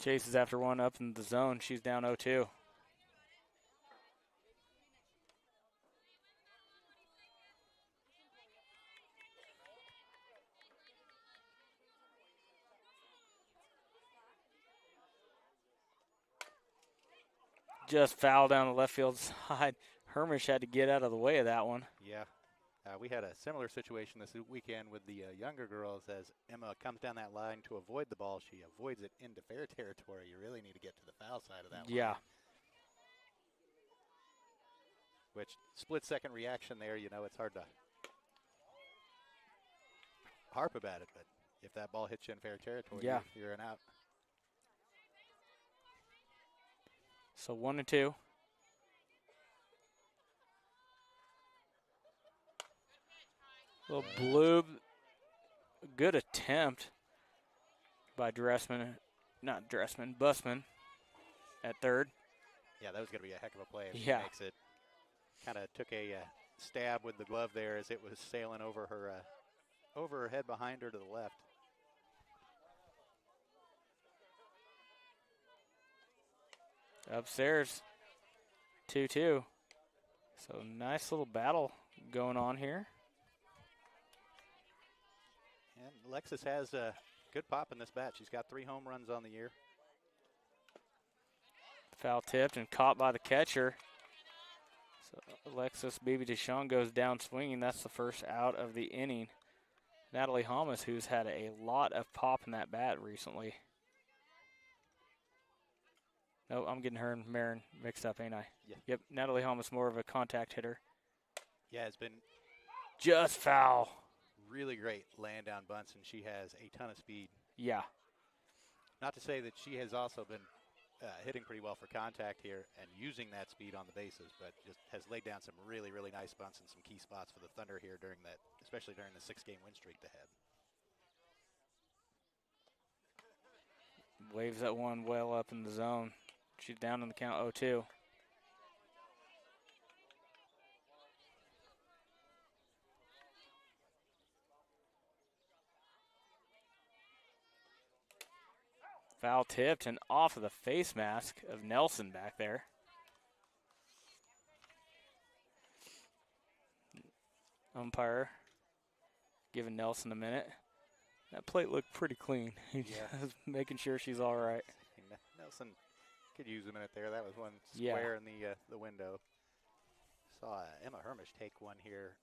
Chases after one up in the zone. She's down 0-2. Just foul down the left field side. Hermish had to get out of the way of that one. Yeah. We had a similar situation this weekend with the younger girls. As Emma comes down that line to avoid the ball, she avoids it into fair territory. You really need to get to the foul side of that one. Yeah. Which, split-second reaction there, you know, it's hard to harp about it, but if that ball hits you in fair territory, Yeah. you're an out. So 1-2. Little bloob. Good attempt by Busman at third. Yeah, that was going to be a heck of a play. If Yeah. She makes it. Kind of took a stab with the glove there as it was sailing over her head behind her to the left. Upstairs, 2-2. So nice little battle going on here. And Alexis has a good pop in this bat. She's got 3 home runs on the year. Foul tipped and caught by the catcher. So Alexis Bibi-DeShong goes down swinging. That's the first out of the inning. Natalie Hamas, who's had a lot of pop in that bat recently. No, I'm getting her and Marin mixed up, ain't I? Yeah. Yep, Natalie Hamas more of a contact hitter. Yeah, it's been Just foul. really great laying down bunts, and she has a ton of speed. Yeah. Not to say that she has also been hitting pretty well for contact here and using that speed on the bases, but just has laid down some really, really nice bunts in some key spots for the Thunder here during that, especially during the 6-game win streak they had. Waves that one well up in the zone. She's down in the count 0-2. Foul tipped and off of the face mask of Nelson back there. Umpire giving Nelson a minute. That plate looked pretty clean. He's just making sure she's all right. Nelson could use a minute there. That was one square in the window. Saw Emma Hermish take one here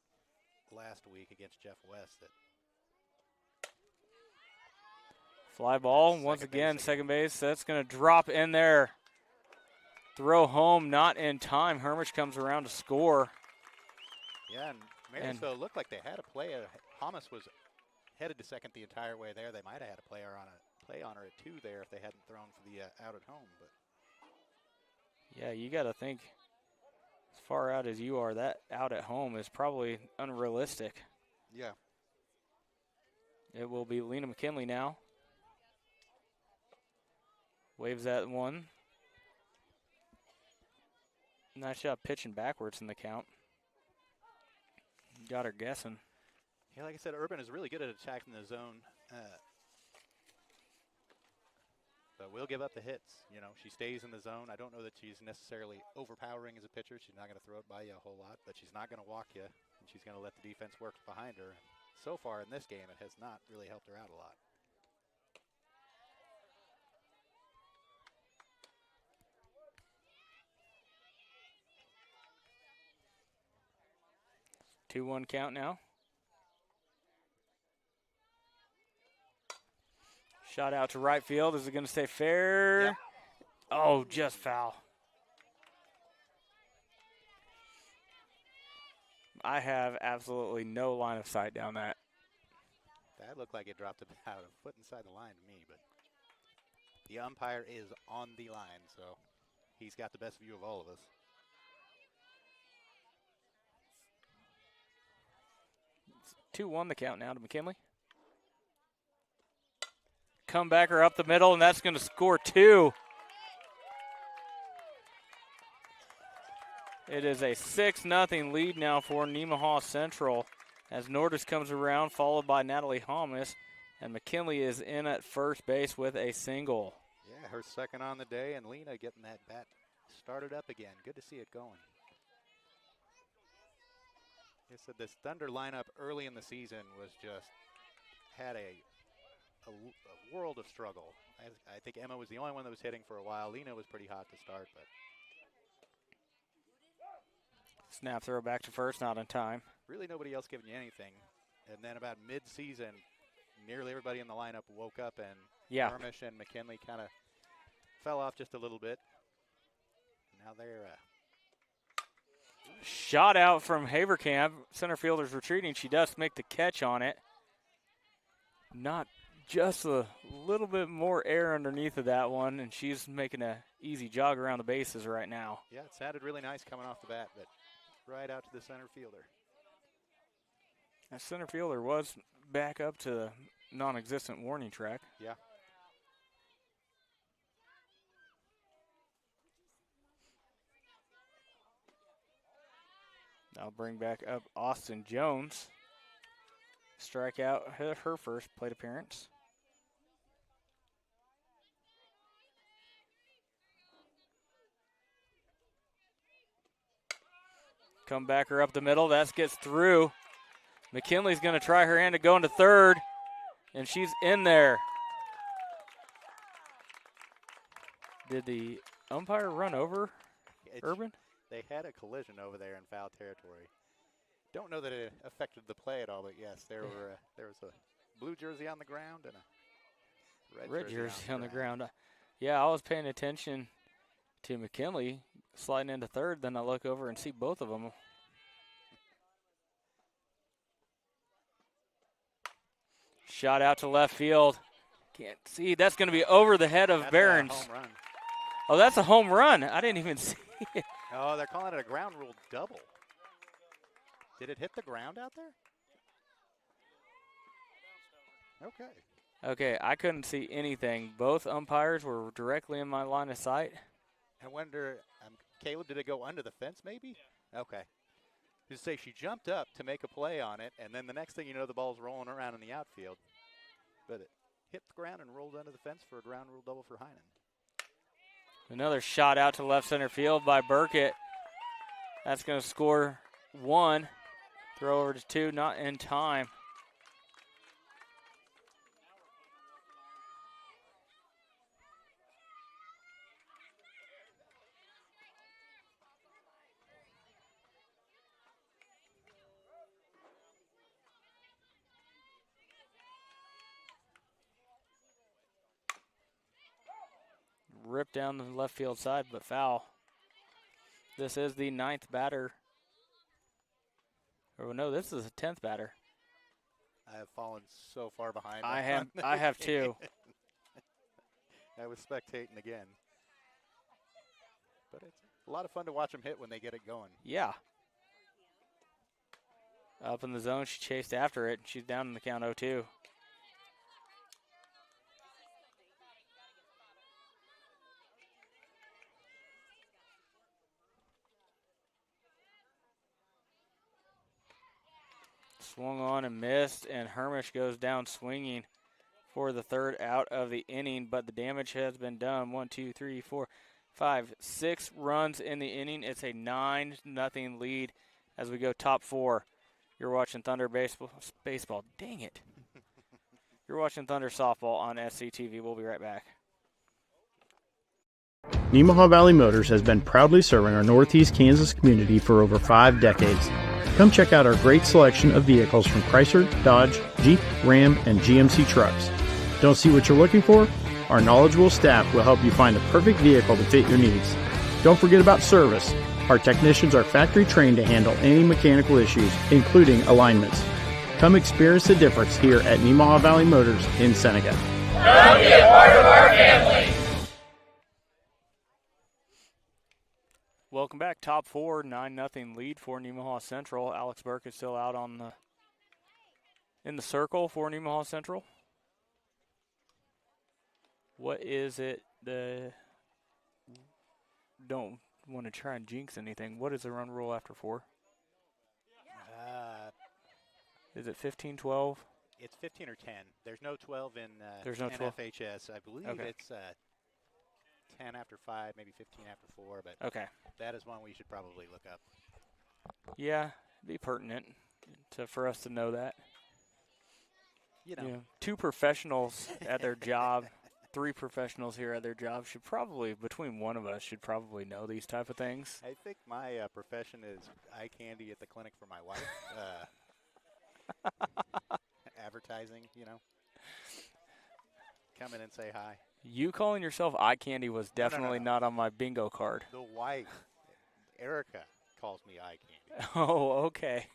last week against Jeff West. Fly ball once again, second base. That's going to drop in there. Throw home, not in time. Hermish comes around to score. Yeah, and Marysville looked like they had a play. Hamas was headed to second the entire way there. They might have had a play on her at 2 there if they hadn't thrown for the out at home. But yeah, you got to think as far out as you are, that out at home is probably unrealistic. Yeah. It will be Lena McKinley now. Waves that one. Nice job pitching backwards in the count. Got her guessing. Yeah, like I said, Urban is really good at attacking the zone. But we'll give up the hits. You know, she stays in the zone. I don't know that she's necessarily overpowering as a pitcher. She's not going to throw it by you a whole lot, but she's not going to walk you, and she's going to let the defense work behind her. And so far in this game, it has not really helped her out a lot. Two 2-1 count now. Shot out to right field. Is it going to stay fair? Yeah. Oh, just foul. I have absolutely no line of sight down that. That looked like it dropped about a foot inside the line to me, but the umpire is on the line, so he's got the best view of all of us. It's 2-1 the count now to McKinley. Comebacker up the middle, and that's going to score 2. It is a 6-0 lead now for Nemaha Central as Nordis comes around, followed by Natalie Hamas, and McKinley is in at first base with a single. Yeah, her second on the day, and Lena getting that bat started up again. Good to see it going. Like I said, this Thunder lineup early in the season was just had a world of struggle. I think Emma was the only one that was hitting for a while. Lena was pretty hot to start, but snap throw back to first, not in time. Really nobody else giving you anything. And then about mid-season, nearly everybody in the lineup woke up, and Hermish and McKinley kind of fell off just a little bit. Now they're shot out from Haverkamp. Center fielder's retreating. She does make the catch on it. Not just a little bit more air underneath of that one, and she's making an easy jog around the bases right now. Yeah, it sounded really nice coming off the bat, but right out to the center fielder. That center fielder was back up to the non-existent warning track. Yeah. I'll bring back up Austin Jones. Strike out her first plate appearance. Comebacker up the middle. That gets through. McKinley's going to try her hand to go into third, and she's in there. Did the umpire run over Urban? They had a collision over there in foul territory. Don't know that it affected the play at all, but yes, there was a blue jersey on the ground and a red jersey on the ground. Yeah, I was paying attention to McKinley sliding into third, then I look over and see both of them. Shot out to left field. Can't see. That's going to be over the head of Behrens. Home run. Oh, that's a home run. I didn't even see it. Oh, they're calling it a ground rule double. Did it hit the ground out there? Okay. Okay, I couldn't see anything. Both umpires were directly in my line of sight. I wonder, Caleb, did it go under the fence maybe? Okay. Just say she jumped up to make a play on it, and then the next thing you know, the ball's rolling around in the outfield. But it hit the ground and rolled under the fence for a ground rule double for Heinen. Another shot out to left center field by Burkett. That's going to score 1. Throw over to 2, not in time. Ripped down the left field side, but foul. This is the 9th batter. Oh, no, this is the 10th batter. I have fallen so far behind. I have too. I was spectating again. But it's a lot of fun to watch them hit when they get it going. Yeah. Up in the zone, she chased after it. She's down in the count 0-2. Swung on and missed, and Hermish goes down swinging for the 3rd out of the inning, but the damage has been done. 1, 2, 3, 4, 5, 6 runs in the inning. It's a 9-0 lead as we go top 4. You're watching Thunder baseball. Dang it. You're watching Thunder softball on SCTV. We'll be right back. Nemaha Valley Motors has been proudly serving our Northeast Kansas community for over 5 decades. Come check out our great selection of vehicles from Chrysler, Dodge, Jeep, Ram, and GMC trucks. Don't see what you're looking for? Our knowledgeable staff will help you find the perfect vehicle to fit your needs. Don't forget about service. Our technicians are factory trained to handle any mechanical issues, including alignments. Come experience the difference here at Nemaha Valley Motors in Seneca. Come be a part of our family. Welcome back. Top 4, 9-0 lead for Nemaha Central. Alex Burke is still out in the circle for Nemaha Central. What is it? Don't want to try and jinx anything. What is the run rule after 4? Is it 15, 12? It's 15 or 10. There's no 12 in There's no 12? NFHS. I believe it's 10 after 5, maybe 15 after 4, but Okay. that is one we should probably look up. Yeah, it'd be pertinent for us to know that. You know. 2 professionals at their job, 3 professionals here at their job should probably, between one of us, should probably know these type of things. I think my profession is eye candy at the clinic for my wife. Advertising, Come in and say hi. You calling yourself eye candy was definitely not on my bingo card. The wife, Erica, calls me eye candy. Oh, okay.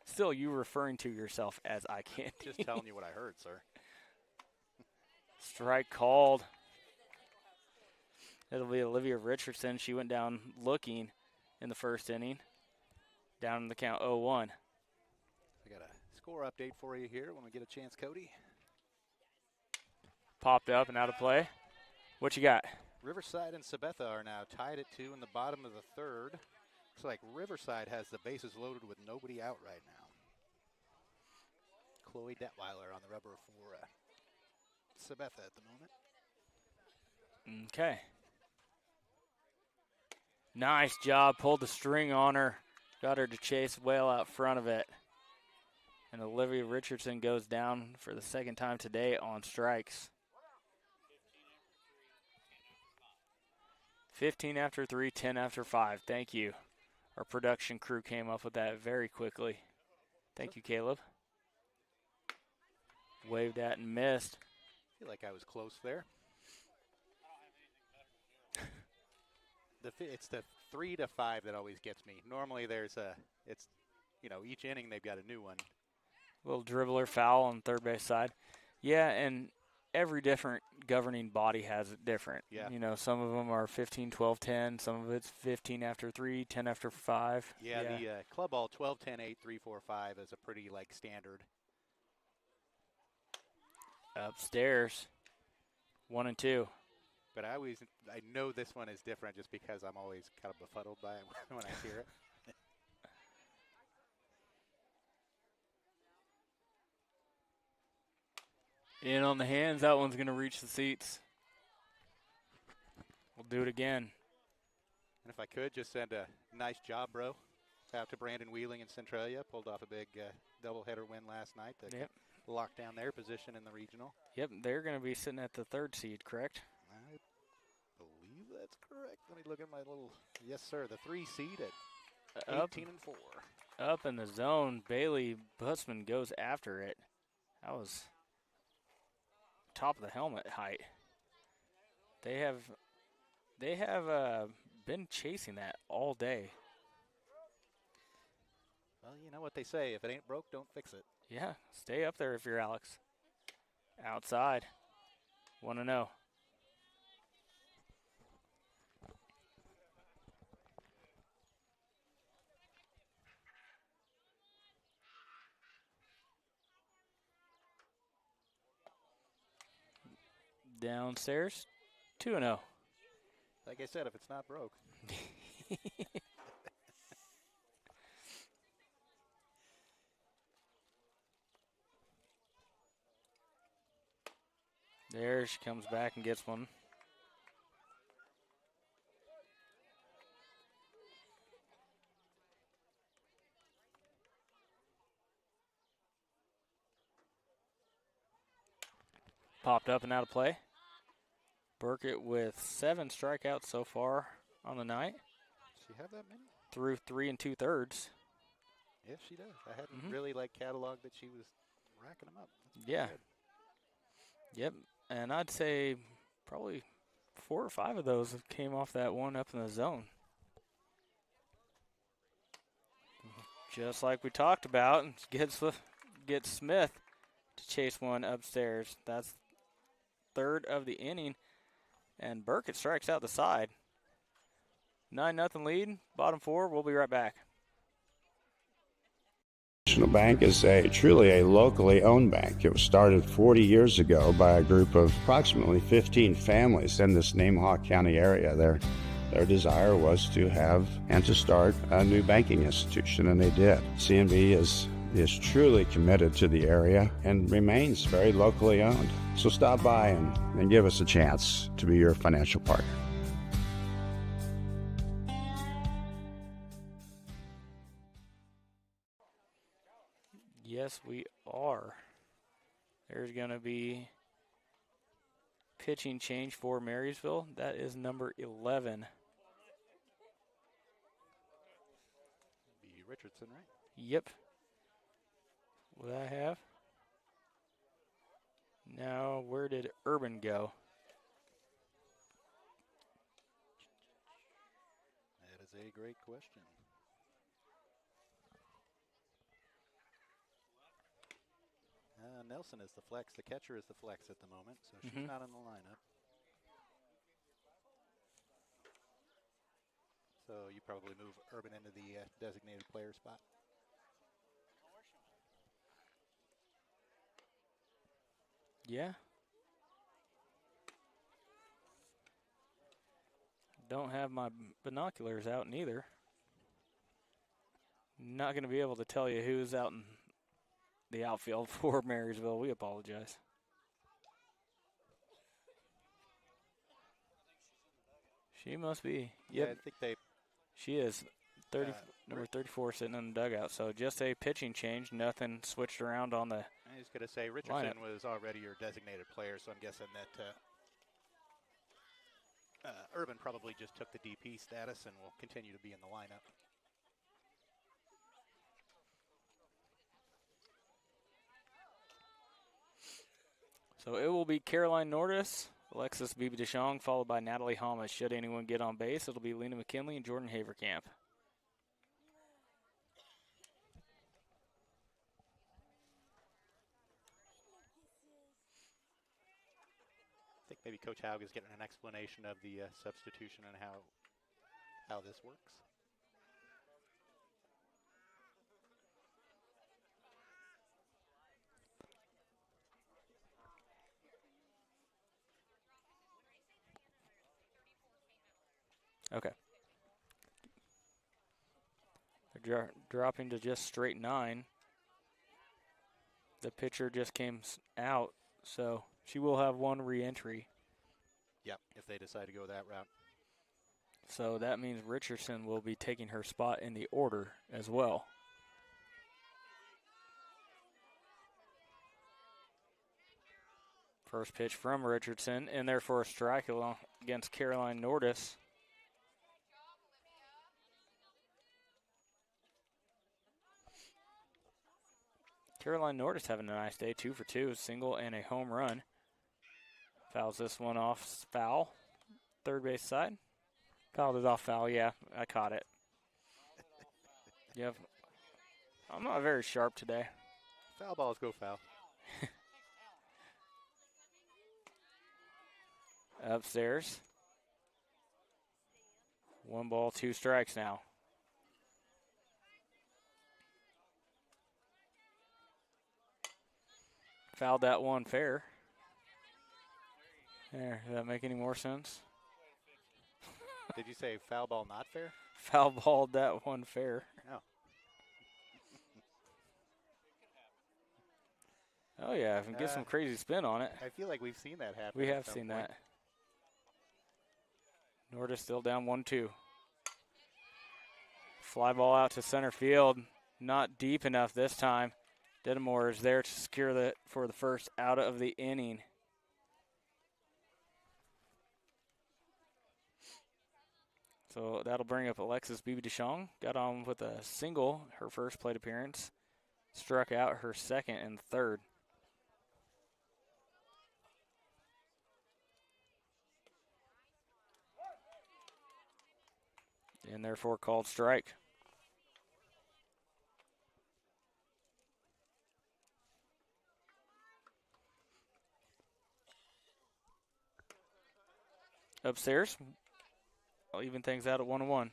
Still, you referring to yourself as eye candy. Just telling you what I heard, sir. Strike called. It'll be Olivia Richardson. She went down looking in the first inning. Down in the count 0-1. I got a score update for you here when we get a chance, Cody. Popped up and out of play. What you got? Riverside and Sabetha are now tied at 2 in the bottom of the 3rd. Looks like Riverside has the bases loaded with nobody out right now. Chloe Detweiler on the rubber for Sabetha at the moment. Okay. Nice job. Pulled the string on her. Got her to chase well out front of it. And Olivia Richardson goes down for the 2nd time today on strikes. 15 after 3, 10 after 5. Thank you. Our production crew came up with that very quickly. Thank you, Caleb. Waved at and missed. I feel like I was close there. It's the 3 to 5 that always gets me. Normally each inning they've got a new one. Little dribbler foul on third base side. Yeah, and every different governing body has it different. Yeah. You know, some of them are 15, 12, 10. Some of it's 15 after 3, 10 after 5. Yeah, the club ball 12, 10, 8, 3, 4, 5 is a pretty like standard. Upstairs, 1 and 2. But I know this one is different just because I'm always kind of befuddled by it when I hear it. In on the hands, that one's going to reach the seats. We'll do it again. And if I could, just send a nice job, bro, out to Brandon Wheeling in Centralia. Pulled off a big doubleheader win last night to lock down their position in the regional. Yep, they're going to be sitting at the 3rd seed, correct? I believe that's correct. Let me look at my little, yes, sir, the 3 seed at 18 and 4. Up in the zone, Bailey Bussman goes after it. That was top of the helmet height. They have been chasing that all day. Well, you know what they say, if it ain't broke, don't fix it. Yeah, stay up there if you're Alex. Outside, 1-0. Downstairs, 2-0. Like I said, if it's not broke. There she comes back and gets one. Popped up and out of play. Burkett with 7 strikeouts so far on the night. Does she have that many? Through 3 2/3. Yes, she does. I hadn't really cataloged that she was racking them up. Yeah. Good. Yep. And I'd say probably 4 or 5 of those came off that one up in the zone. Just like we talked about, gets Smith to chase one upstairs. That's 3rd of the inning. And Burkett strikes out the side. 9-0 lead, bottom 4. We'll be right back. National Bank is truly a locally owned bank. It was started 40 years ago by a group of approximately 15 families in this Nemaha County area. Their desire was to have and to start a new banking institution, and they did. CNB is truly committed to the area and remains very locally owned. So stop by and give us a chance to be your financial partner. Yes, we are. There's going to be pitching change for Marysville. That is number 11. Be Richardson, right? Yep. What I have? Now, where did Urban go? That is a great question. Nelson is the flex. The catcher is the flex at the moment, so she's not in the lineup. So you probably move Urban into the designated player spot. Yeah. Don't have my binoculars out neither. Not going to be able to tell you who's out in the outfield for Marysville. We apologize. She must be. Yep. Yeah, I think she is. Number 34 sitting in the dugout. So just a pitching change. Nothing switched around on the I was going to say Richardson lineup. was already your designated player, so I'm guessing that Urban probably just took the DP status and will continue to be in the lineup. So it will be Caroline Nordis, Alexis Bibi DeShong, followed by Natalie Hamas. Should anyone get on base, it'll be Lena McKinley and Jordan Haverkamp. Maybe Coach Haug is getting an explanation of the substitution and how this works. Okay. They're dropping to just straight 9. The pitcher just came out, so she will have 1 re-entry. Yep, if they decide to go that route. So that means Richardson will be taking her spot in the order as well. First pitch from Richardson, and there for a strike against Caroline Nordis. Caroline Nordis having a nice day, 2 for 2, a single and a home run. Fouls this one off, foul. Third base side. Fouled it off foul, yeah, I caught it. Yep. I'm not very sharp today. Foul balls go foul. Upstairs. 1 ball, 2 strikes now. Fouled that one fair. There, does that make any more sense? Did you say foul ball not fair? Foul balled that one fair. No. Oh, yeah, if we get some crazy spin on it. I feel like we've seen that happen. We have seen that. Nordis still down 1-2. Fly ball out to center field. Not deep enough this time. Dedamore is there to secure for the first out of the inning. So that'll bring up Alexis Bibi-Deschong. Got on with a single, her first plate appearance. Struck out her second and third. And therefore called strike. Upstairs, I'll even things out at 1-1.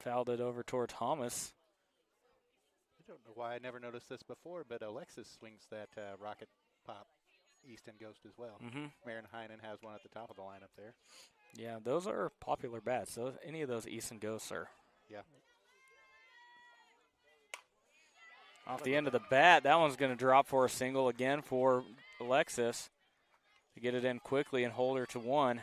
Fouled it over toward Thomas. I don't know why I never noticed this before, but Alexis swings that rocket pop East and Ghost as well. Marin Heinen has one at the top of the lineup there. Yeah, those are popular bats. Any of those East and Ghosts are. Yeah. Off the end of the bat, that one's going to drop for a single again for Alexis to get it in quickly and hold her to 1.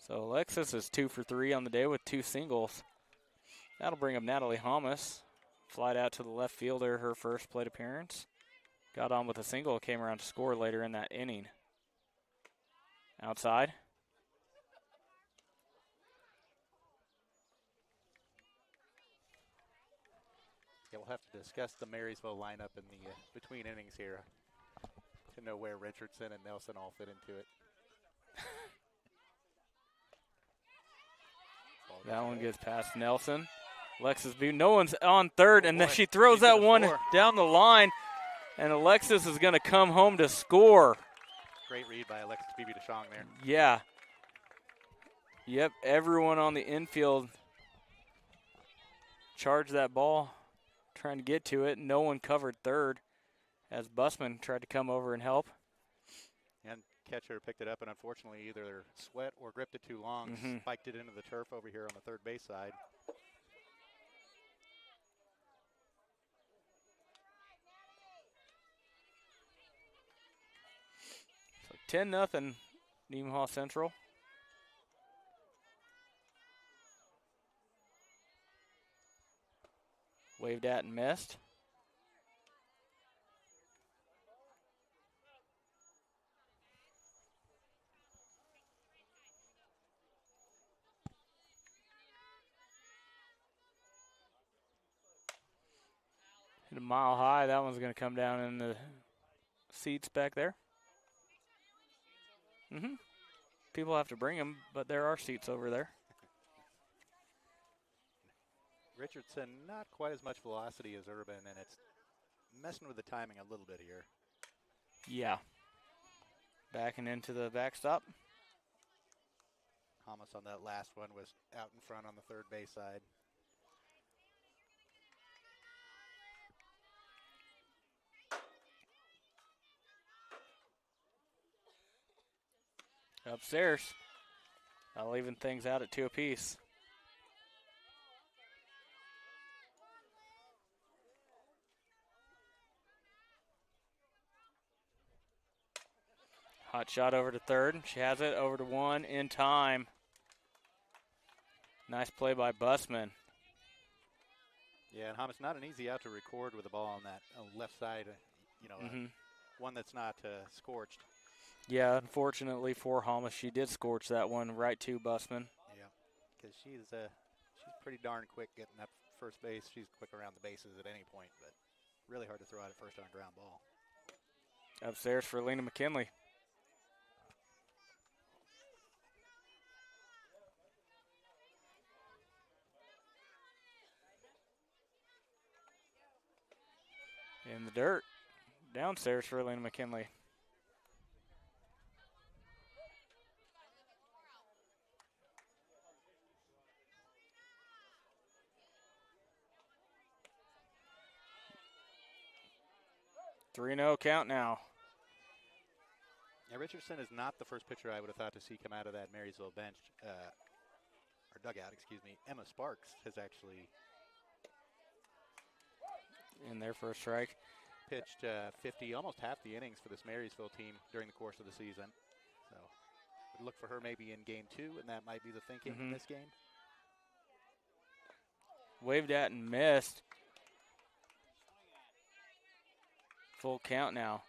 So Alexis is 2 for 3 on the day with 2 singles. That'll bring up Natalie Thomas. Flied out to the left fielder, her first plate appearance. Got on with a single, came around to score later in that inning. Outside. Yeah, we'll have to discuss the Marysville lineup in the between innings here to know where Richardson and Nelson all fit into it. That one gets past Nelson. Alexis B. No one's on third, and then she throws that one down the line, and Alexis is going to come home to score. Great read by Alexis Bibi-Deschong there. Yeah. Yep, everyone on the infield charged that ball, trying to get to it. No one covered third as Busman tried to come over and help. And catcher picked it up, and unfortunately either sweat or gripped it too long, spiked it into the turf over here on the third base side. So 10-0 Nemaha Central. Waved at and missed. Hit a mile high. That one's going to come down in the seats back there. Mm-hmm. People have to bring them, but there are seats over there. Richardson, not quite as much velocity as Urban, and it's messing with the timing a little bit here. Yeah. Backing into the backstop. Hamas on that last one was out in front on the third base side. Upstairs. I'll even things out at 2 apiece. Hot shot over to third. She has it over to 1 in time. Nice play by Busman. Yeah, and Hamas, not an easy out to record with the ball on that left side, one that's not scorched. Yeah, unfortunately for Hamas, she did scorch that one right to Busman. Yeah, because she's pretty darn quick getting up first base. She's quick around the bases at any point, but really hard to throw out at first on a ground ball. Upstairs for Lena McKinley. In the dirt. Downstairs for Lena McKinley. Three 0 count now. Yeah, Richardson is not the first pitcher I would have thought to see come out of that Marysville bench, or dugout, excuse me. Emma Sparks has actually in their first strike. Pitched 50, almost half the innings for this Marysville team during the course of the season. So would look for her maybe in game 2, and that might be the thinking in this game. Waved at and missed. Full count now.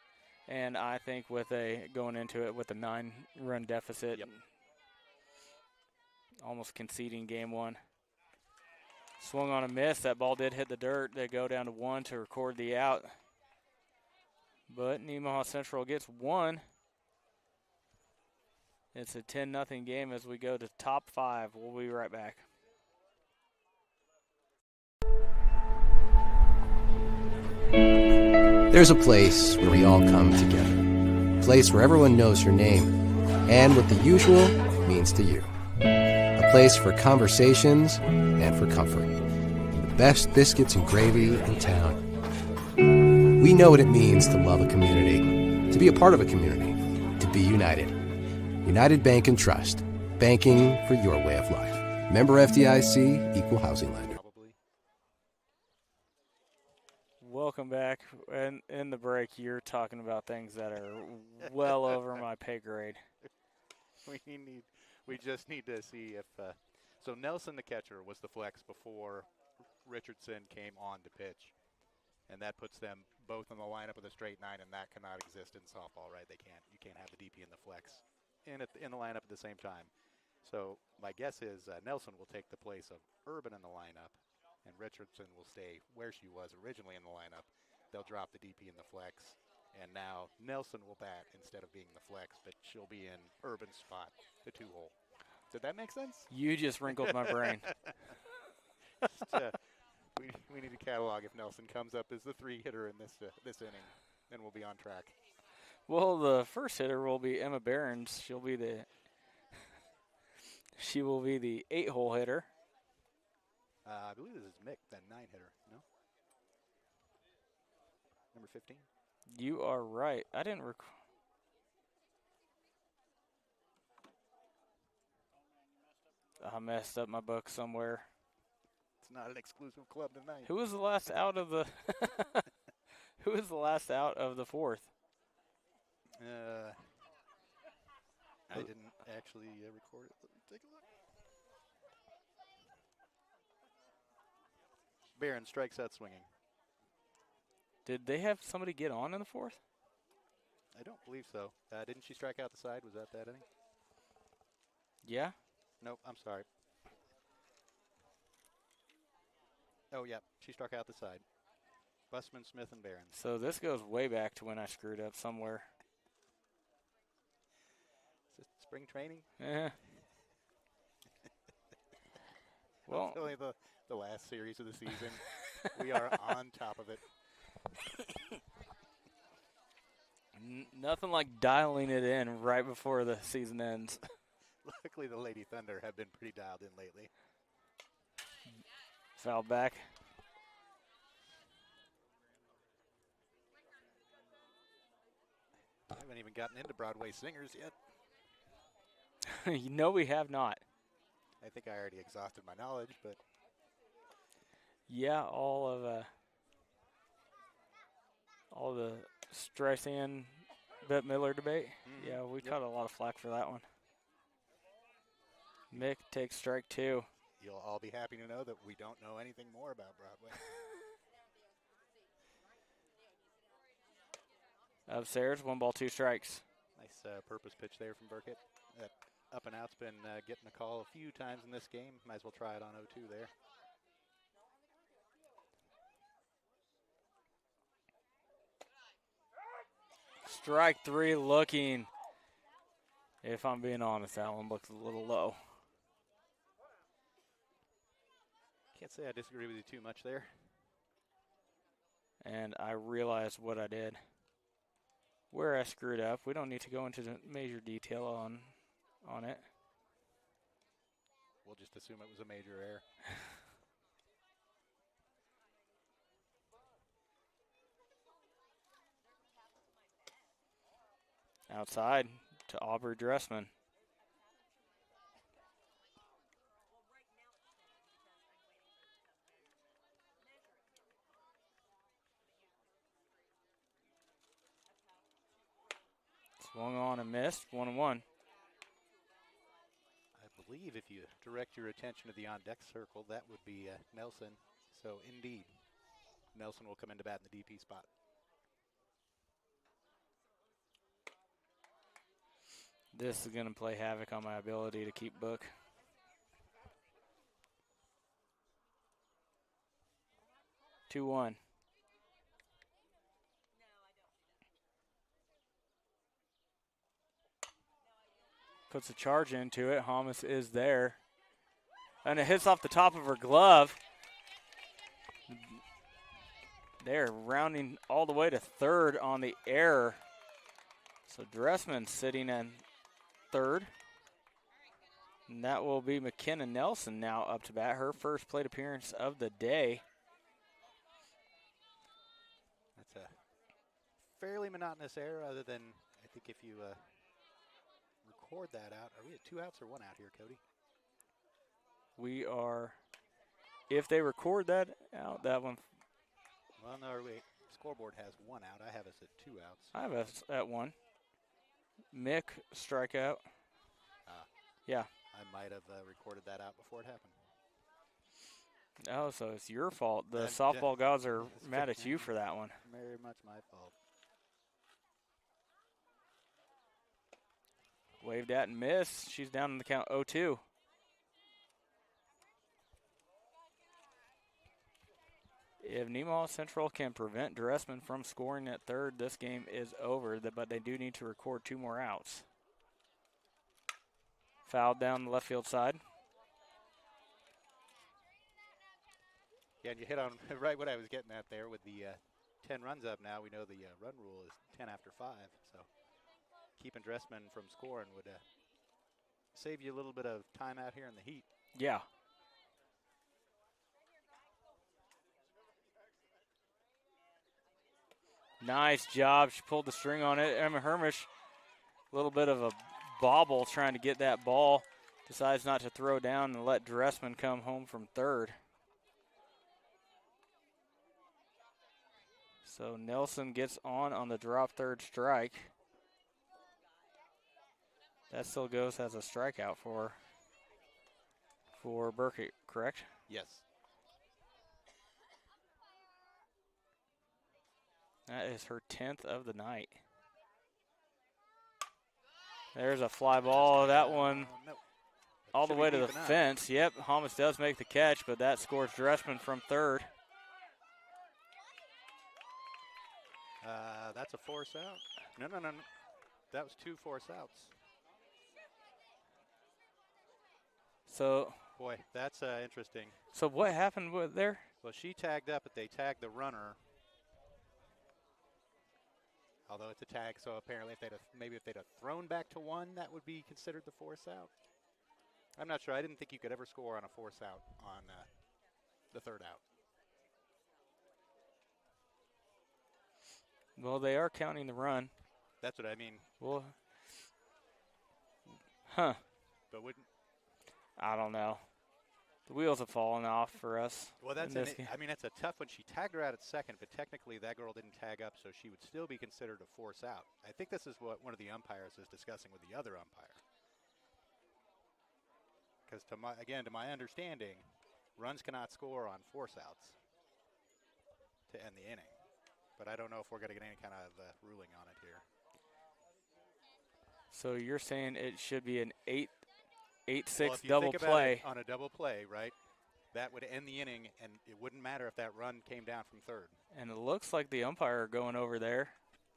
And I think with going into it with a 9-run deficit, almost conceding game 1. Swung on a miss. That ball did hit the dirt. They go down to 1 to record the out. But Nemaha Central gets 1. It's a 10-0 game as we go to top 5. We'll be right back. There's a place where we all come together. A place where everyone knows your name and what the usual means to you. A place for conversations and for comfort. The best biscuits and gravy in town. We know what it means to love a community, to be a part of a community, to be united. United Bank and Trust. Banking for your way of life. Member FDIC, Equal Housing Lender. Welcome back. And in the break, you're talking about things that are well over my pay grade. We just need to see if so Nelson, the catcher, was the flex before Richardson came on to pitch. And that puts them both in the lineup with a straight 9, and that cannot exist in softball, right? You can't have the DP and the flex in the lineup at the same time. So my guess is Nelson will take the place of Urban in the lineup, and Richardson will stay where she was originally in the lineup. They'll drop the DP and the flex, and now Nelson will bat instead of being the flex, but she'll be in Urban's spot, the 2-hole. Did that make sense? You just wrinkled my brain. We need to catalog if Nelson comes up as the 3-hitter in this inning, then we'll be on track. Well, the first hitter will be Emma Behrens. She will be the 8-hole hitter. I believe this is Mick, that 9-hitter. No, number 15. You are right. I didn't recall. I messed up my book somewhere. It's not an exclusive club tonight. Who was the last out of the? Who was the last out of the 4th? I didn't actually record it. Let me take a look. Barron strikes out swinging. Did they have somebody get on in the 4th? I don't believe so. Didn't she strike out the side? Was that inning? Yeah. Nope. I'm sorry. Oh, yeah. She struck out the side. Busman, Smith, and Barron. So this goes way back to when I screwed up somewhere. So Spring training? Yeah. Well, it's only the last series of the season. We are on top of it. Nothing like dialing it in right before the season ends. Luckily, the Lady Thunder have been pretty dialed in lately. Foul back. I haven't even gotten into Broadway singers yet. You know we have not. I think I already exhausted my knowledge, but yeah, all the Streisand, Bette Miller debate. Mm-hmm. Yeah, we caught a lot of flack for that one. Mick takes strike 2. You'll all be happy to know that we don't know anything more about Broadway. Upstairs, 1 ball, 2 strikes. Nice purpose pitch there from Burkett. That up and out's been getting a call a few times in this game. Might as well try it on 0-2 there. Strike 3 looking. If I'm being honest, that one looks a little low. Can't say I disagree with you too much there. And I realized what I did. Where I screwed up. We don't need to go into the major detail on it. We'll just assume it was a major error. Outside to Aubrey Dressman. Swung on and missed, 1-1. I believe if you direct your attention to the on-deck circle, that would be Nelson. So, indeed, Nelson will come into bat in the DP spot. This is going to play havoc on my ability to keep book. Two one. Puts a charge into it. Hamas is there. And it hits off the top of her glove. They're rounding all the way to third on the error. So Dressman sitting in third. And that will be McKenna Nelson now up to bat. Her first plate appearance of the day. That's a fairly monotonous error other than, I think if you record that out. Are we at 2 outs or 1 out here, Cody? We are, if they record that out, that one. Well, no, wait. Scoreboard has 1 out. I have us at 2 outs. I have us at 1. Mick, strikeout. Yeah. I might have recorded that out before it happened. Oh, so it's your fault. The softball gods are mad at you for that one. Very much my fault. Waved at and missed. She's down in the count 0-2. If Nemaha Central can prevent Dressman from scoring at third, this game is over, but they do need to record 2 more outs. Fouled down the left field side. Yeah, and you hit on right what I was getting at there with the 10 runs up now. We know the run rule is 10 after 5, so keeping Dressman from scoring would save you a little bit of time out here in the heat. Yeah. Nice job. She pulled the string on it. Emma Hermish, a little bit of a bobble trying to get that ball. Decides not to throw down and let Dressman come home from third. So Nelson gets on the drop third strike. That still goes as a strikeout for Burkett, correct? Yes. That is her 10th of the night. There's a fly ball. That one all the way to the fence. Yep, Hamas does make the catch, but that scores Dressman from third. That's a force out. No. That was 2 force outs. So, Boy, that's interesting. so what happened with there? Well, she tagged up, but they tagged the runner. Although it's a tag, so apparently if they'd have thrown back to one, that would be considered the force out. I'm not sure. I didn't think you could ever score on a force out on the third out. Well, they are counting the run. That's what I mean. Well, huh. But wouldn't. I don't know. The wheels have fallen off for us. Well, that's in this game. I mean, it's a tough one. She tagged her out at second, but technically that girl didn't tag up, so she would still be considered a force out. I think this is what one of the umpires is discussing with the other umpire. Because to my understanding, runs cannot score on force outs to end the inning. But I don't know if we're going to get any kind of ruling on it here. So you're saying it should be an 8-6 Well, if you double think about play. it, on a double play, right? That would end the inning, and it wouldn't matter if that run came down from third. And it looks like the umpire going over there.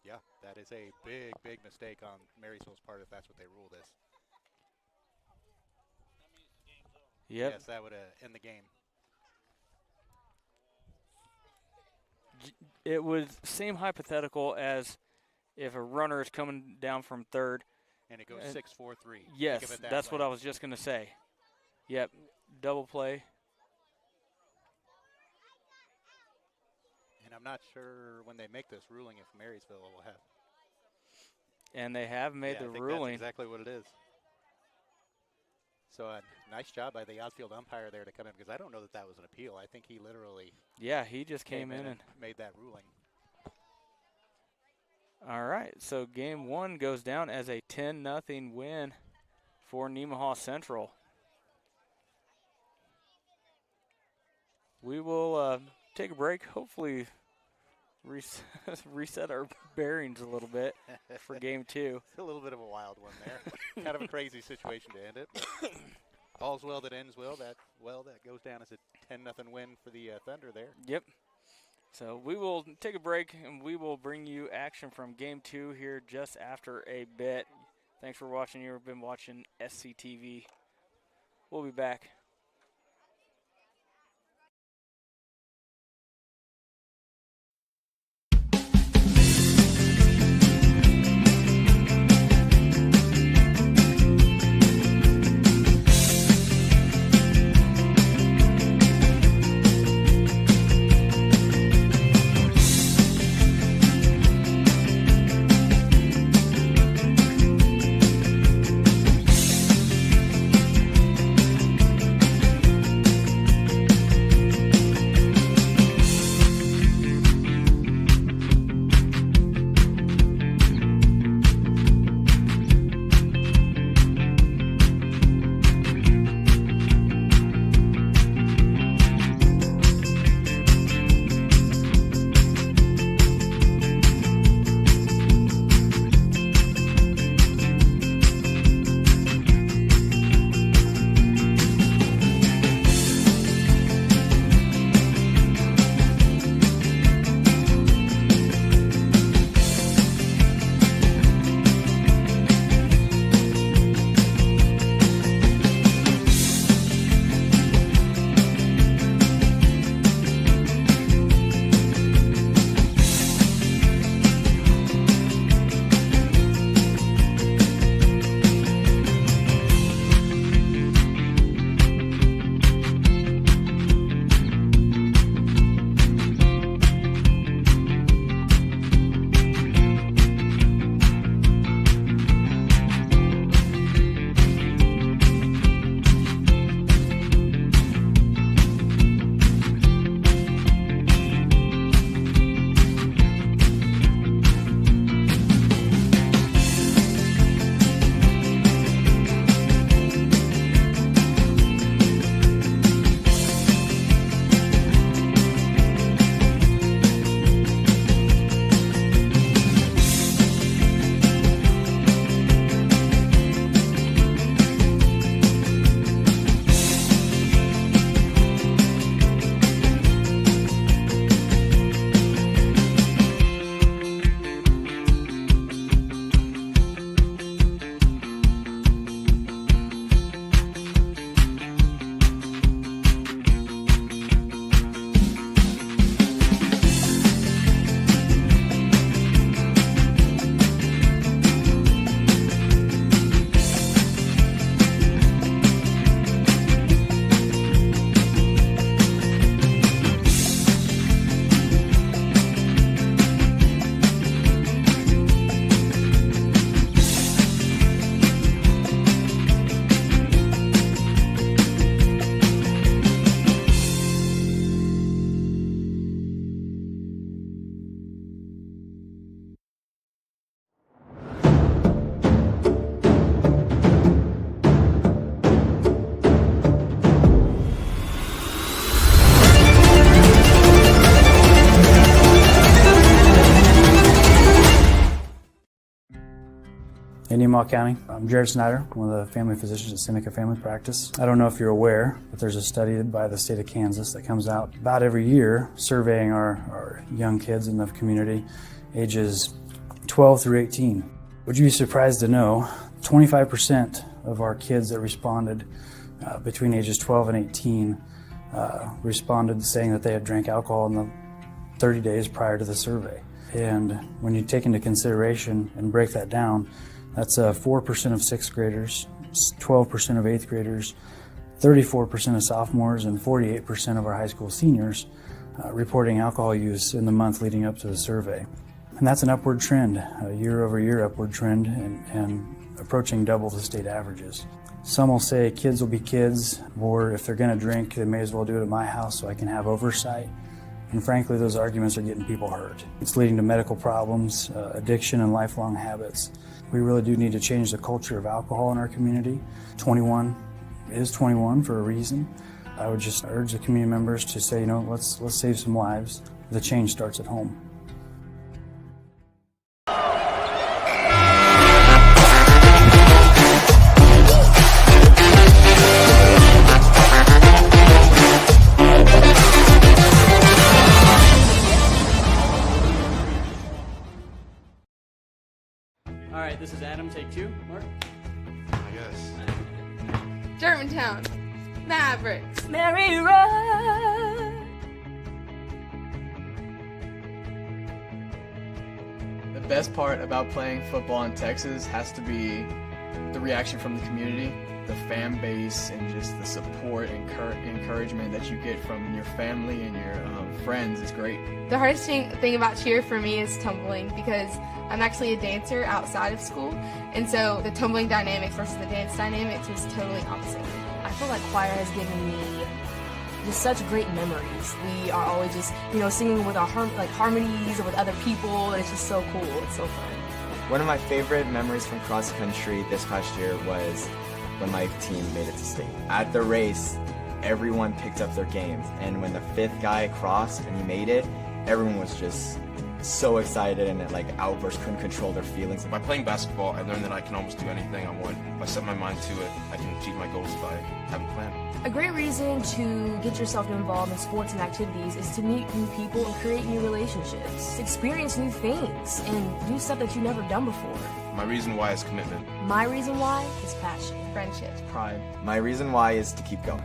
Yeah, that is a big, big mistake on Marysville's part if that's what they rule this. Yep. Yes, that would end the game. It would seem hypothetical as if a runner is coming down from third. And it goes 6-4-3. Yes, Think of it that's way. what I was just going to say. Yep, double play. And I'm not sure when they make this ruling if Marysville will have. And they have made Yeah, the I think ruling. That's exactly what it is. So nice job by the outfield umpire there to come in, because I don't know that was an appeal. I think he literally Yeah, he just came in and made that ruling. All right, so game one goes down as a 10-0 win for Nemaha Central. We will take a break, hopefully reset our bearings a little bit for game two. It's a little bit of a wild one there. Kind of a crazy situation to end it. But all's well that ends well. That goes down as a 10-0 win for the Thunder there. Yep. So we will take a break, and we will bring you action from game two here just after a bit. Thanks for watching. You've been watching SCTV. We'll be back. in Nemaha County. I'm Jared Snyder, one of the family physicians at Seneca Family Practice. I don't know if you're aware, but there's a study by the state of Kansas that comes out about every year surveying our young kids in the community, ages 12 through 18. Would you be surprised to know 25% of our kids that responded between ages 12 and 18 responded saying that they had drank alcohol in the 30 days prior to the survey. And when you take into consideration and break that down, that's 4% of sixth graders, 12% of eighth graders, 34% of sophomores, and 48% of our high school seniors reporting alcohol use in the month leading up to the survey. And that's an upward trend, a year-over-year upward trend, and approaching double the state averages. Some will say kids will be kids, or if they're going to drink, they may as well do it at my house so I can have oversight. And frankly, those arguments are getting people hurt. It's leading to medical problems, addiction, and lifelong habits. We really do need to change the culture of alcohol in our community. 21 is 21 for a reason. I would just urge the community members to say, let's save some lives. The change starts at home. All right, this is Adam, take 2. Mark? I guess. Germantown. Mavericks. Mary Rose. The best part about playing football in Texas has to be the reaction from the community, the fan base, and just the support and encouragement that you get from your family and your friends is great. The hardest thing about cheer for me is tumbling, because I'm actually a dancer outside of school, and so the tumbling dynamics versus the dance dynamics was totally opposite. I feel like choir has given me just such great memories. We are always just, singing with our harmonies or with other people, and it's just so cool. It's so fun. One of my favorite memories from cross country this past year was when my team made it to state. At the race, everyone picked up their game, and when the 5th guy crossed and he made it, everyone was just so excited and outbursts, couldn't control their feelings. By playing basketball, I learned that I can almost do anything I want. If I set my mind to it, I can achieve my goals if I have a plan. A great reason to get yourself involved in sports and activities is to meet new people and create new relationships, experience new things, and do stuff that you've never done before. My reason why is commitment. My reason why is passion. Friendships. Pride. My reason why is to keep going.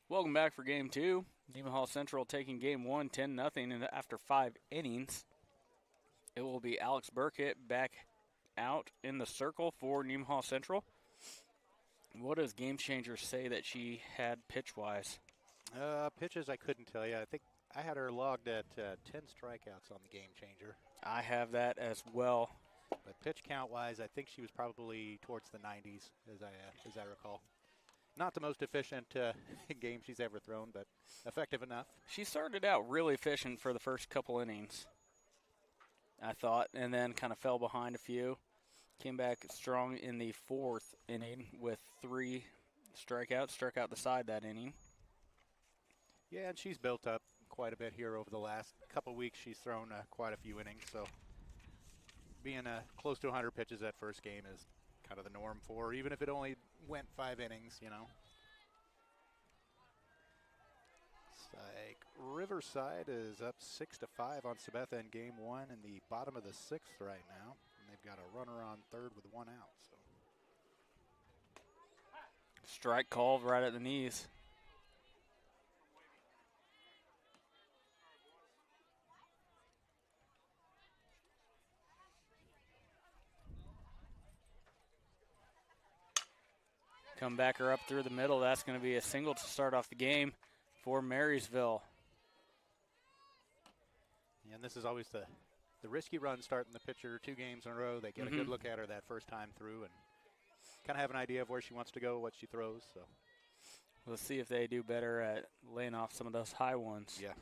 Welcome back for game 2. Nemaha Central taking game 1, 10-0, and after 5 innings, it will be Alex Burkett back out in the circle for Nemaha Central. What does Game Changer say that she had pitch-wise? Pitches, I couldn't tell you. I think I had her logged at 10 strikeouts on the Game Changer. I have that as well. But pitch count-wise, I think she was probably towards the 90s, as I recall. Not the most efficient game she's ever thrown, but effective enough. She started out really efficient for the first couple innings, I thought, and then kind of fell behind a few. Came back strong in the 4th inning with 3 strikeouts, struck out the side that inning. Yeah, and she's built up quite a bit here over the last couple weeks. She's thrown quite a few innings, so being close to 100 pitches that first game is kind of the norm for her, even if it only went 5 innings, you know. It's like Riverside is up 6-5 on Sabetha in game 1 in the bottom of the 6th right now. And they've got a runner on third with 1 out. So. Strike called right at the knees. Come back her up through the middle. That's going to be a single to start off the game for Marysville. Yeah, and this is always the risky run starting the pitcher 2 games in a row. They get a good look at her that first time through and kind of have an idea of where she wants to go, what she throws. So we'll see if they do better at laying off some of those high ones. Yeah.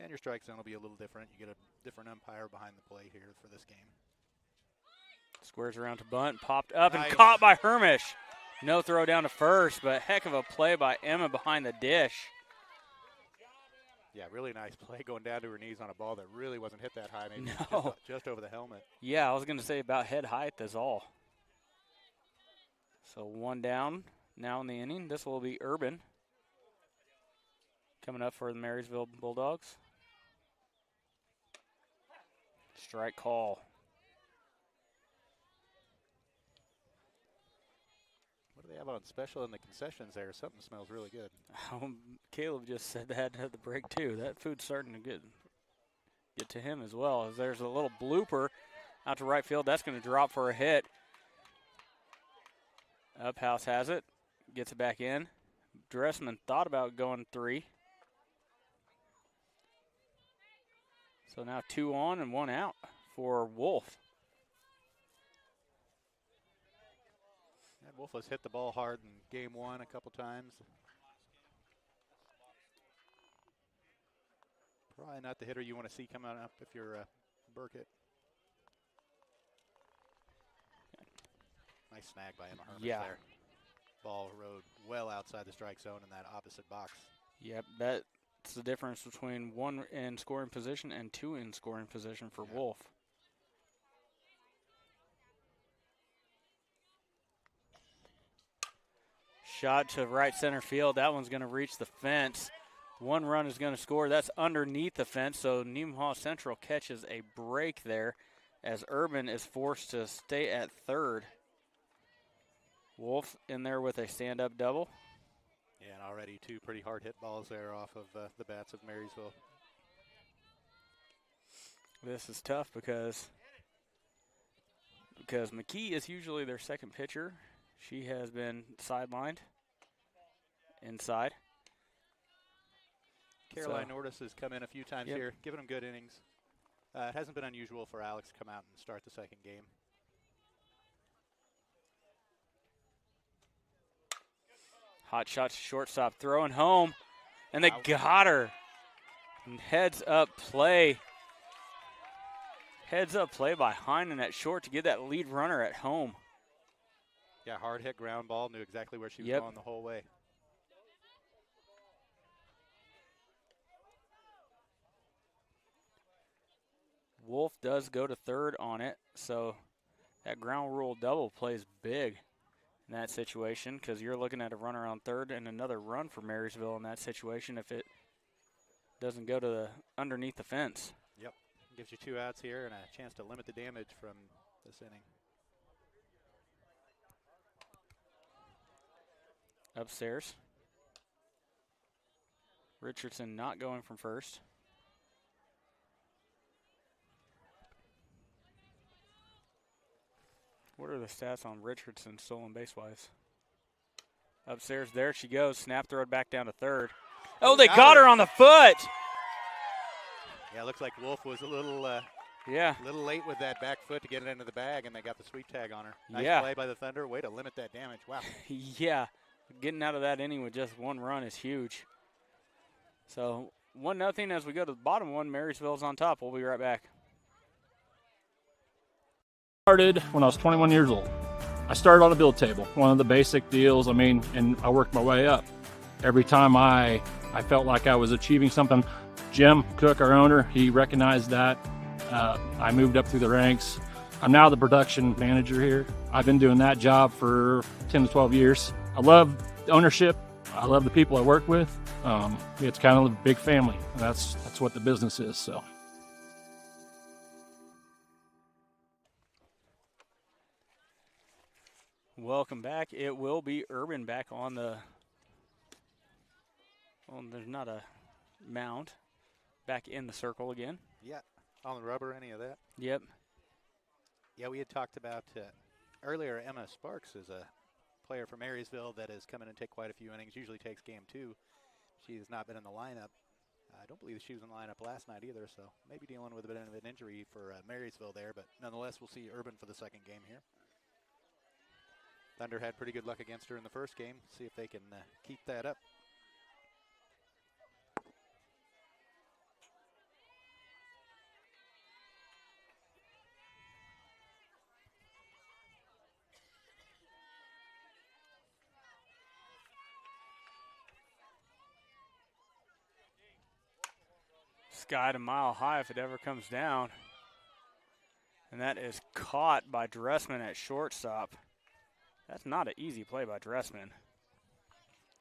And your strike zone will be a little different. You get a different umpire behind the plate here for this game. Squares around to bunt, popped up and caught by Hermish. No throw down to first, but heck of a play by Emma behind the dish. Yeah, really nice play going down to her knees on a ball that really wasn't hit that high, maybe just over the helmet. Yeah, I was going to say about head height is all. So 1 down now in the inning. This will be Urban coming up for the Marysville Bulldogs. Strike call. What do they have on special in the concessions there? Something smells really good. Caleb just said that at the break too. That food's starting to get to him as well. As there's a little blooper out to right field. That's going to drop for a hit. Uphouse has it. Gets it back in. Dressman thought about going 3. So now 2 on and 1 out for Wolf. And Wolf has hit the ball hard in game 1 a couple times. Probably not the hitter you want to see coming up if you're Burkett. Nice snag by Emma Herman there. Ball rode well outside the strike zone in that opposite box. Yep, that's the difference between 1 in scoring position and 2 in scoring position for Wolf. Shot to right center field. That one's going to reach the fence. 1 run is going to score. That's underneath the fence, so Nemaha Central catches a break there as Urban is forced to stay at third. Wolf in there with a stand-up double. Yeah, and already 2 pretty hard hit balls there off of the bats of Marysville. This is tough because McKee is usually their second pitcher. She has been sidelined inside. Caroline Nordis has come in a few times here, giving them good innings. It hasn't been unusual for Alex to come out and start the second game. Hot shot to shortstop, throwing home, and they got her. And heads up play. Heads up play by Heinen at short to get that lead runner at home. Yeah, hard hit ground ball, knew exactly where she was going the whole way. Wolf does go to third on it, so that ground rule double plays big in that situation because you're looking at a runner on third and another run for Marysville in that situation if it doesn't go to the underneath the fence. Yep, gives you 2 outs here and a chance to limit the damage from this inning. Upstairs. Richardson not going from first. What are the stats on Richardson stolen base-wise? Upstairs, there she goes. Snap throw it back down to third. Oh, they got her on the foot. Yeah, it looks like Wolf was a little late with that back foot to get it into the bag, and they got the sweep tag on her. Nice play by the Thunder. Way to limit that damage. Wow. Yeah, getting out of that inning with just one run is huge. So 1-0 as we go to the bottom one. Marysville's on top. We'll be right back. Started when I was 21 years old. I started on a build table, one of the basic deals. I mean, and I worked my way up. Every time I felt like I was achieving something, Jim Cook, our owner, he recognized that. I moved up through the ranks. I'm now the production manager here. I've been doing that job for 10 to 12 years. I love ownership. I love the people I work with. It's kind of a big family. That's what the business is. So. Welcome back. It will be Urban back on the. Well, there's not a mound. Back in the circle again. Yeah, on the rubber, any of that? Yep. Yeah, we had talked about earlier. Emma Sparks is a player from Marysville that has come in and take quite a few innings. Usually takes game 2. She has not been in the lineup. I don't believe she was in the lineup last night either, so maybe dealing with a bit of an injury for Marysville there. But nonetheless, we'll see Urban for the second game here. Thunder had pretty good luck against her in the first game. See if they can keep that up. Sky to mile high if it ever comes down. And that is caught by Dressman at shortstop. That's not an easy play by Dressman.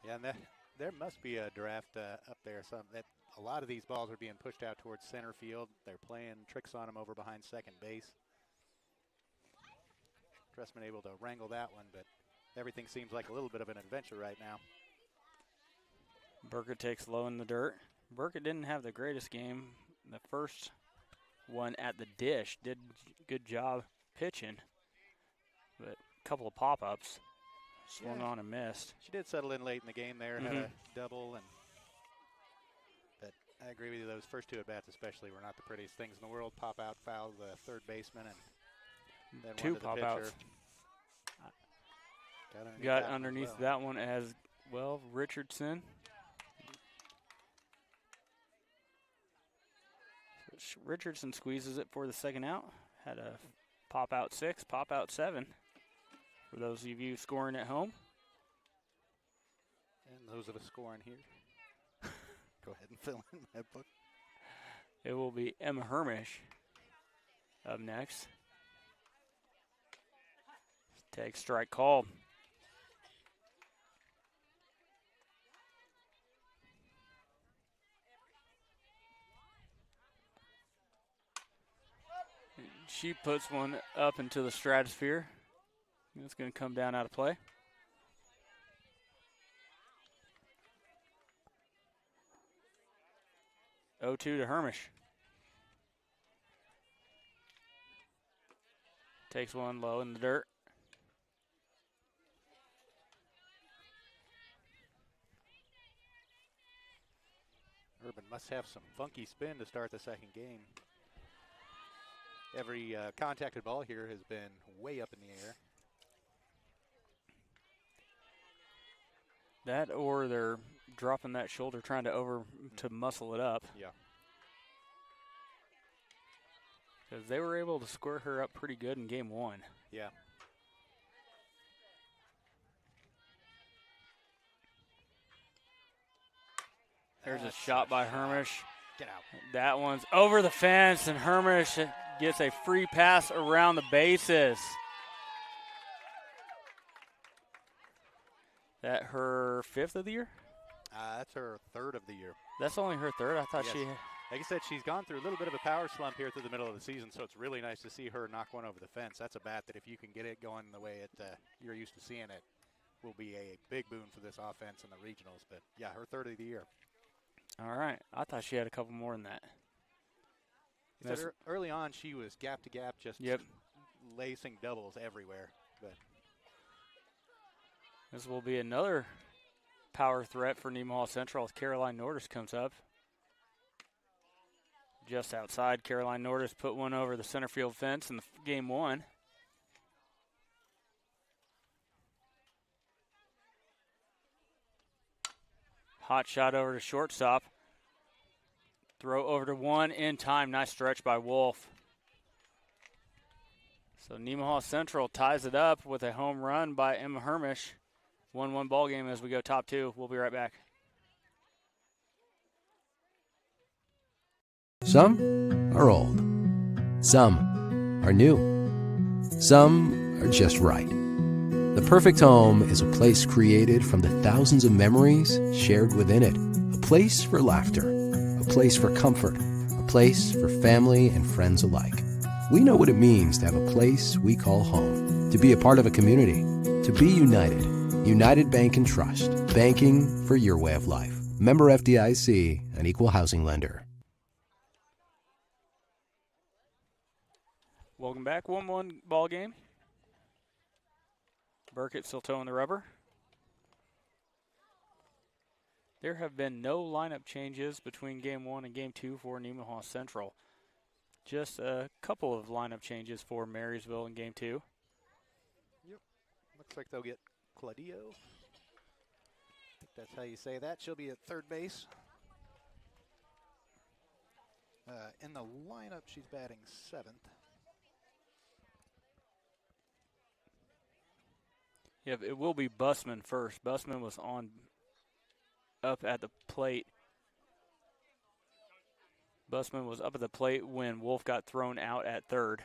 Yeah, and there must be a draft up there. A lot of these balls are being pushed out towards center field. They're playing tricks on them over behind second base. Dressman able to wrangle that one, but everything seems like a little bit of an adventure right now. Burkett takes low in the dirt. Burkett didn't have the greatest game. The first one at the dish did good job pitching, but a couple of pop-ups. Swung on and missed. She did settle in late in the game there, had a double, but I agree with you, those first 2 at-bats especially were not the prettiest things in the world. Pop-out foul the third baseman, and then 2 pop-outs. Got underneath that one as well, Richardson. Richardson squeezes it for the second out. Had a pop-out 6, pop-out 7. For those of you scoring at home. And those of us scoring here. Go ahead and fill in that book. It will be Emma Hermish up next. Take strike called. She puts one up into the stratosphere. It's going to come down out of play. Oh, 2 to Hermish. Takes one low in the dirt. Urban must have some funky spin to start the second game. Every contacted ball here has been way up in the air. That or they're dropping that shoulder, trying to muscle it up. Yeah. Because they were able to square her up pretty good in game 1. Yeah. There's a shot by Hermish. Get out. That one's over the fence, and Hermish gets a free pass around the bases. That her 5th of the year? That's her 3rd of the year. That's only her 3rd? I thought she... Like I said, she's gone through a little bit of a power slump here through the middle of the season, so it's really nice to see her knock one over the fence. That's a bat that if you can get it going the way you're used to seeing it, will be a big boon for this offense in the regionals. But, yeah, her 3rd of the year. All right. I thought she had a couple more than that. He said early on she was gap to gap, just lacing doubles everywhere. But this will be another power threat for Nemaha Central as Caroline Nordis comes up. Just outside, Caroline Nordis put one over the center field fence in the game one. Hot shot over to shortstop. Throw over to one in time. Nice stretch by Wolf. So Nemaha Central ties it up with a home run by Emma Hermish. 1-1 ball game as we go top two. We'll be right back. Some are old. Some are new. Some are just right. The perfect home is a place created from the thousands of memories shared within it. A place for laughter. A place for comfort. A place for family and friends alike. We know what it means to have a place we call home. To be a part of a community. To be united. United Bank and Trust. Banking for your way of life. Member FDIC, an equal housing lender. Welcome back. 1-1 ball game. Burkett still toeing the rubber. There have been no lineup changes between game one and game two for Nemaha Central. Just a couple of lineup changes for Marysville in game two. Yep. Looks like they'll get Claudio. I think that's how you say that. She'll be at third base. In the lineup, she's batting seventh. Yeah, it will be Busman first. Busman was on up at the plate. Busman was up at the plate when Wolf got thrown out at third.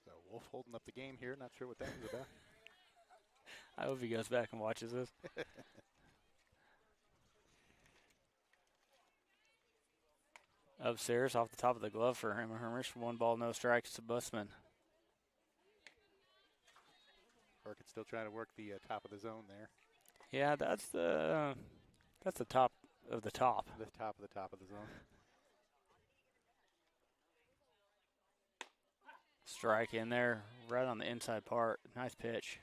So Wolf holding up the game here. Not sure what that was about. I hope he goes back and watches this. Upstairs, off the top of the glove for Emma Hermish. 1 ball, no strikes to Busman. Burkett's still trying to work the top of the zone there. Yeah, that's the top of the top. The top of the top of the zone. Strike in there, right on the inside part. Nice pitch.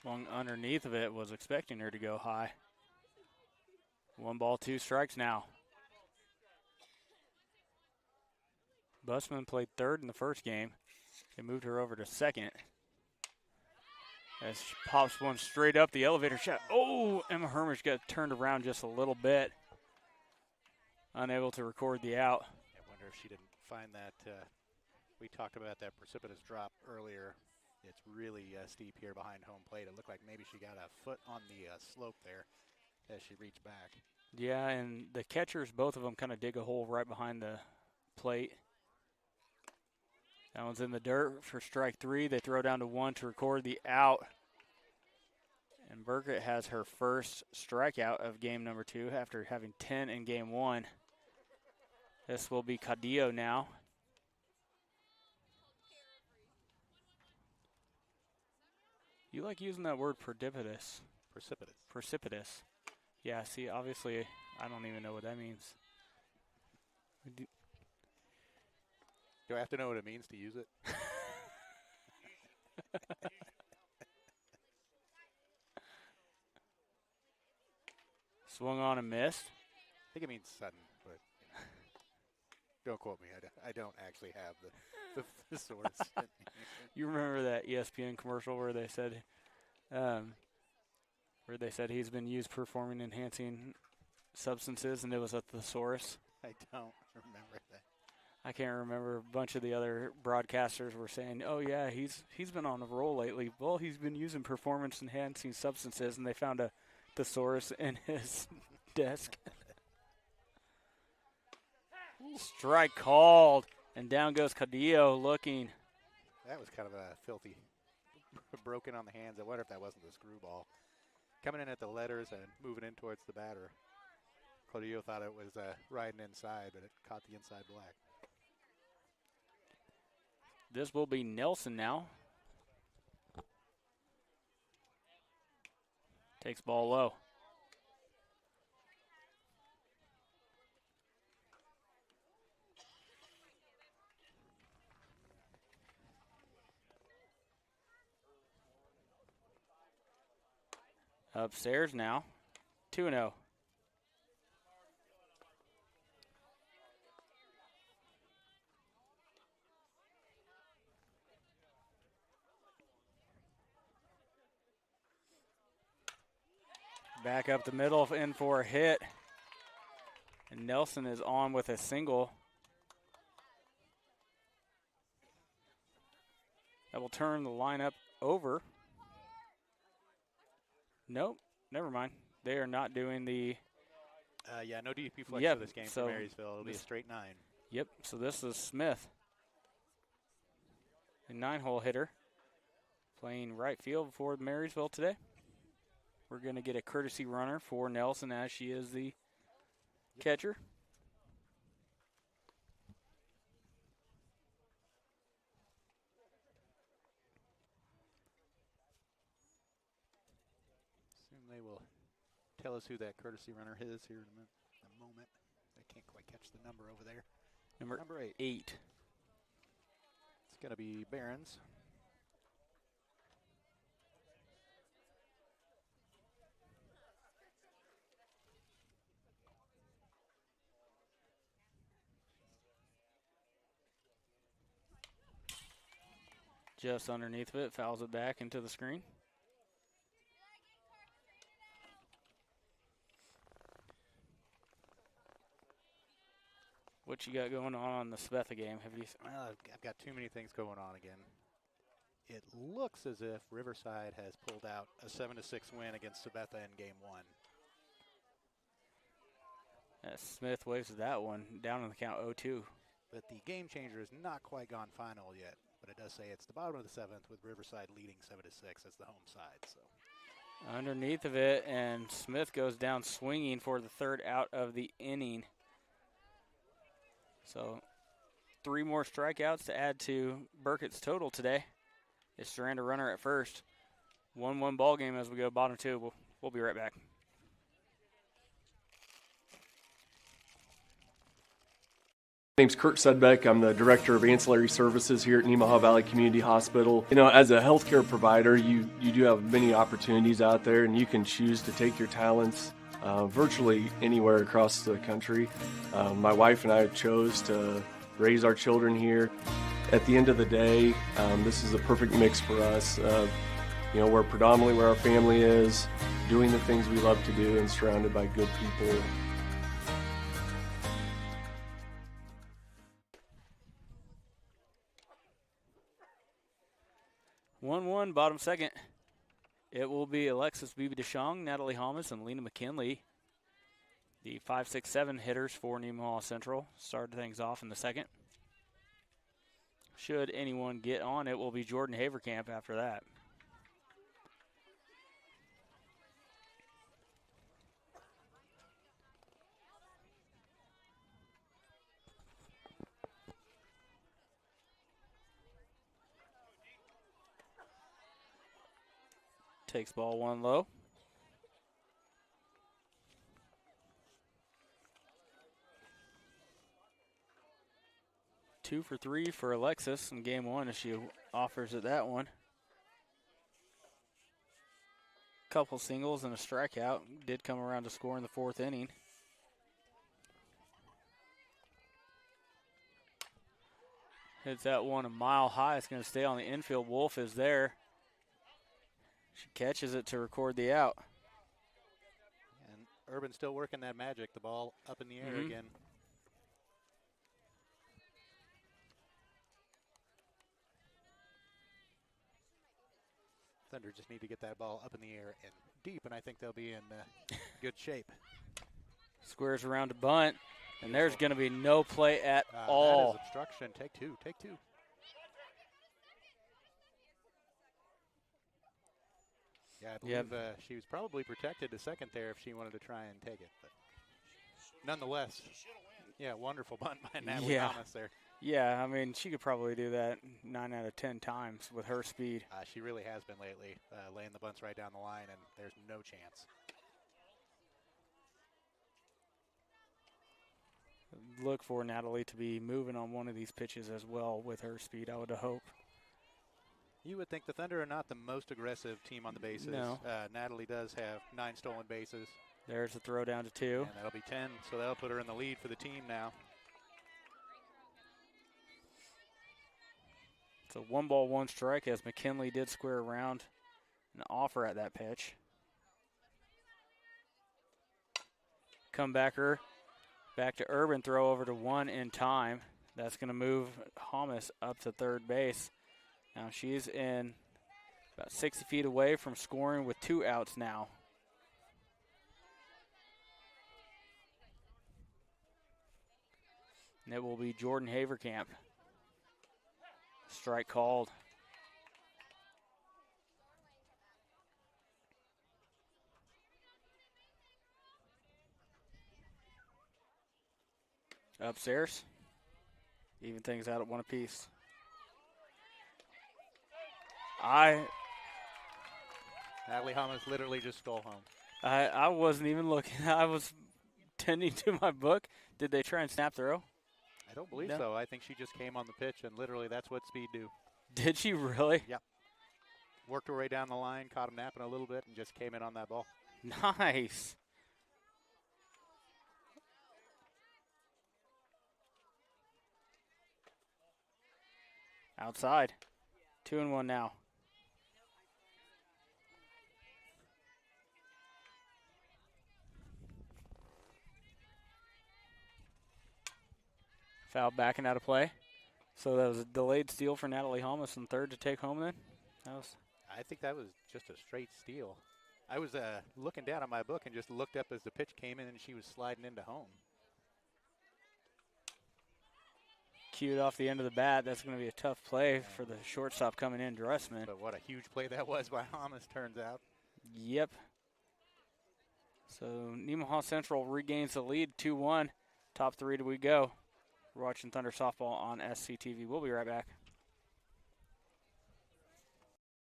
Swung underneath of it, was expecting her to go high. 1 ball, 2 strikes now. Busman played third in the first game. They moved her over to second. As she pops one straight up the elevator shot. Oh, Emma Hermish got turned around just a little bit. Unable to record the out. I wonder if she didn't find that. We talked about that precipitous drop earlier. It's really steep here behind home plate. It looked like maybe she got a foot on the slope there as she reached back. Yeah, and the catchers, both of them kind of dig a hole right behind the plate. That one's in the dirt for strike 3. They throw down to 1 to record the out. And Burkett has her first strikeout of game number 2 after having 10 in game 1. This will be Cadillo now. You like using that word precipitous. Precipitous. Precipitous. Yeah, see, obviously, I don't even know what that means. Do I have to know what it means to use it? Swung on and missed. I think it means sudden, but don't quote me. I don't actually have the source. You remember that ESPN commercial where they said he's been used performing enhancing substances, and it was a thesaurus? I don't remember that. I can't remember. A bunch of the other broadcasters were saying, "Oh yeah, he's been on a roll lately. Well, he's been using performance enhancing substances," and they found a thesaurus in his desk. Strike called, and down goes Cadillo looking. That was kind of a filthy broken on the hands. I wonder if that wasn't the screwball. Coming in at the letters and moving in towards the batter. Clodillo thought it was riding inside, but it caught the inside black. This will be Nelson now. Takes ball low. Upstairs now, 2-0. Back up the middle, in for a hit. And Nelson is on with a single. That will turn the lineup over. Nope, never mind. They are not doing the... yeah, no DP flex Yep, for this game so for Marysville. It'll be a straight 9. Yep, so this is Smith, a 9-hole hitter, playing right field for Marysville today. We're going to get a courtesy runner for Nelson as she is the catcher. Soon they will tell us who that courtesy runner is here in a moment. I can't quite catch the number over there. Number 8. It's going to be Barons. Just underneath of it, fouls it back into the screen. What you got going on the Sabetha game? Well, I've got too many things going on again. It looks as if Riverside has pulled out a 7-6 win against Sabetha in game 1. Smith waves that one down on the count 0-2. But the game changer has not quite gone final yet. But it does say it's the bottom of the 7th with Riverside leading 7-6 as the home side. So underneath of it, and Smith goes down swinging for the 3rd out of the inning. So 3 more strikeouts to add to Burkett's total today. It's Strand a runner at first. 1-1 ball game as we go bottom 2. We'll be right back. My name's Kurt Sudbeck. I'm the Director of Ancillary Services here at Nemaha Valley Community Hospital. You know, as a healthcare provider, you do have many opportunities out there, and you can choose to take your talents virtually anywhere across the country. My wife and I chose to raise our children here. At the end of the day, this is a perfect mix for us. You know, we're predominantly where our family is, doing the things we love to do, and surrounded by good people. One, bottom 2nd. It will be Alexis Bibi DeShong, Natalie Holmes, and Lena McKinley. The 5, 6, 7 hitters for Nemaha Central started things off in the 2nd. Should anyone get on, it will be Jordan Haverkamp after that. Takes ball 1 low. Two for 3 for Alexis in game 1 as she offers it that one. Couple singles and a strikeout. Did come around to score in the 4th inning. Hits that one a mile high. It's going to stay on the infield. Wolf is there. She catches it to record the out. And Urban still working that magic. The ball up in the air again. Thunder just need to get that ball up in the air and deep, and I think they'll be in good shape. Squares around to bunt, and there's going to be no play at all. That is obstruction. Take two. Yeah, I believe she was probably protected a second there if she wanted to try and take it. But nonetheless, yeah, wonderful bunt by Natalie Thomas there. Yeah, I mean, she could probably do that 9 out of 10 times with her speed. She really has been lately, laying the bunts right down the line, and there's no chance. Look for Natalie to be moving on one of these pitches as well with her speed, I would hope. You would think the Thunder are not the most aggressive team on the bases. No. Natalie does have 9 stolen bases. There's a throw down to 2. And that'll be 10, so that'll put her in the lead for the team now. So 1 ball, 1 strike as McKinley did square around and offer at that pitch. Comebacker back to Urban, throw over to 1 in time. That's going to move Hamas up to third base. Now she's in about 60 feet away from scoring with 2 outs now. And it will be Jordan Haverkamp. Strike called. Upstairs. Even things out at 1 apiece. Natalie Hamas literally just stole home. I wasn't even looking. I was tending to my book. Did they try and snap throw? I don't believe so. I think she just came on the pitch, and literally that's what speed do. Did she really? Yep. Worked her way down the line, caught him napping a little bit, and just came in on that ball. Nice. Outside. 2-1 now. Foul backing out of play. So that was a delayed steal for Natalie Hamas in third to take home then? I think that was just a straight steal. I was looking down at my book and just looked up as the pitch came in and she was sliding into home. Cued off the end of the bat. That's going to be a tough play for the shortstop coming in, Dressman. But what a huge play that was by Hamas, turns out. Yep. So Nemaha Central regains the lead, 2-1. Top 3 do we go. We're watching Thunder Softball on SCTV. We'll be right back.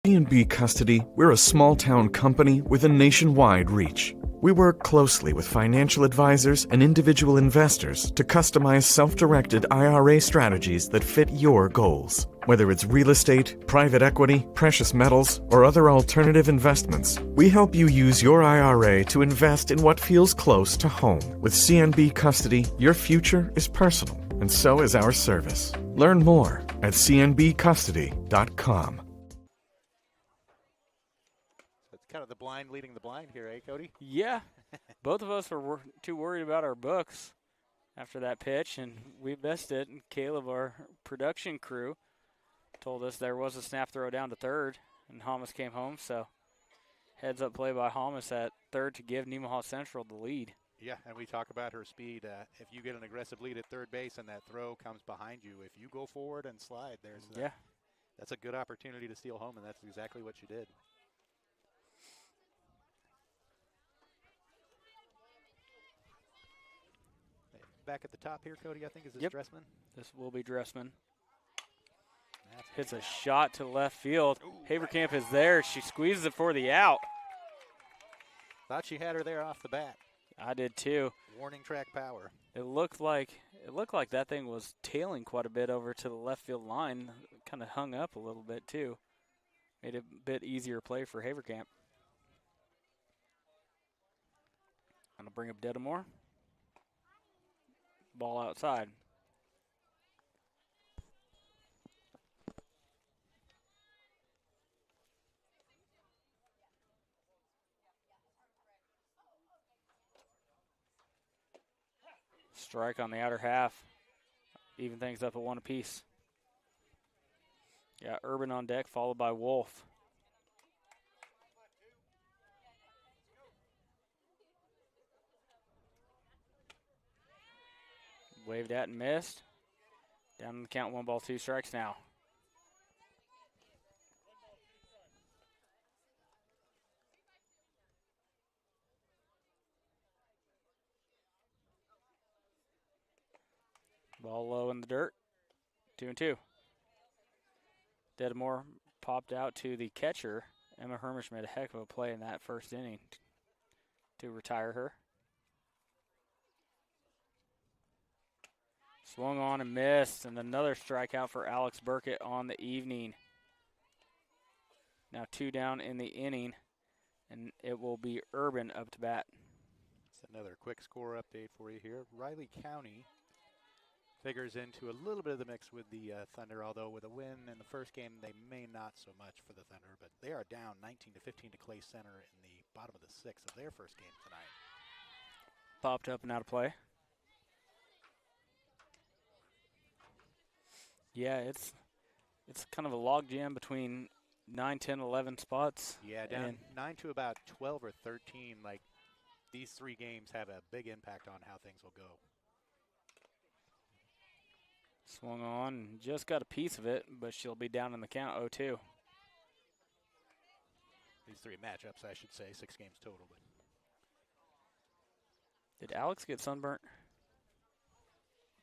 A&B Custody, we're a small-town company with a nationwide reach. We work closely with financial advisors and individual investors to customize self-directed IRA strategies that fit your goals. Whether it's real estate, private equity, precious metals, or other alternative investments, we help you use your IRA to invest in what feels close to home. With CNB Custody, your future is personal, and so is our service. Learn more at cnbcustody.com. Kind of the blind leading the blind here, eh, Cody? Yeah. Both of us were too worried about our books after that pitch, and we missed it. And Caleb, our production crew, told us there was a snap throw down to third, and Hamas came home. So heads-up play by Hamas at third to give Nemaha Central the lead. Yeah, and we talk about her speed. If you get an aggressive lead at third base and that throw comes behind you, if you go forward and slide, that's a good opportunity to steal home, and that's exactly what you did. Back at the top here, Cody, I think, is this Dressman? This will be Dressman. Hits a shot to left field. Haverkamp is there. She squeezes it for the out. Thought she had her there off the bat. I did too. Warning track power. It looked like that thing was tailing quite a bit over to the left field line. Kind of hung up a little bit too. Made it a bit easier play for Haverkamp. Gonna bring up Dedamore. Ball outside. Strike on the outer half. Even things up at 1 apiece. Yeah, Urban on deck, followed by Wolf. Waved at and missed. Down in the count, 1 ball, 2 strikes now. Ball low in the dirt. 2-2. Dedamore popped out to the catcher. Emma Hermish made a heck of a play in that first inning to retire her. Swung on and missed, and another strikeout for Alex Burkett on the evening. Now 2 down in the inning, and it will be Urban up to bat. That's another quick score update for you here. Riley County figures into a little bit of the mix with the Thunder, although with a win in the first game, they may not so much for the Thunder, but they are down 19-15 to Clay Center in the bottom of the 6th of their first game tonight. Popped up and out of play. Yeah, it's kind of a log jam between 9, 10, 11 spots. Yeah, down 9 to about 12 or 13. Like, these 3 games have a big impact on how things will go. Swung on, just got a piece of it, but she'll be down in the count, 0-2. These 3 matchups, I should say, 6 games total. But did Alex get sunburnt?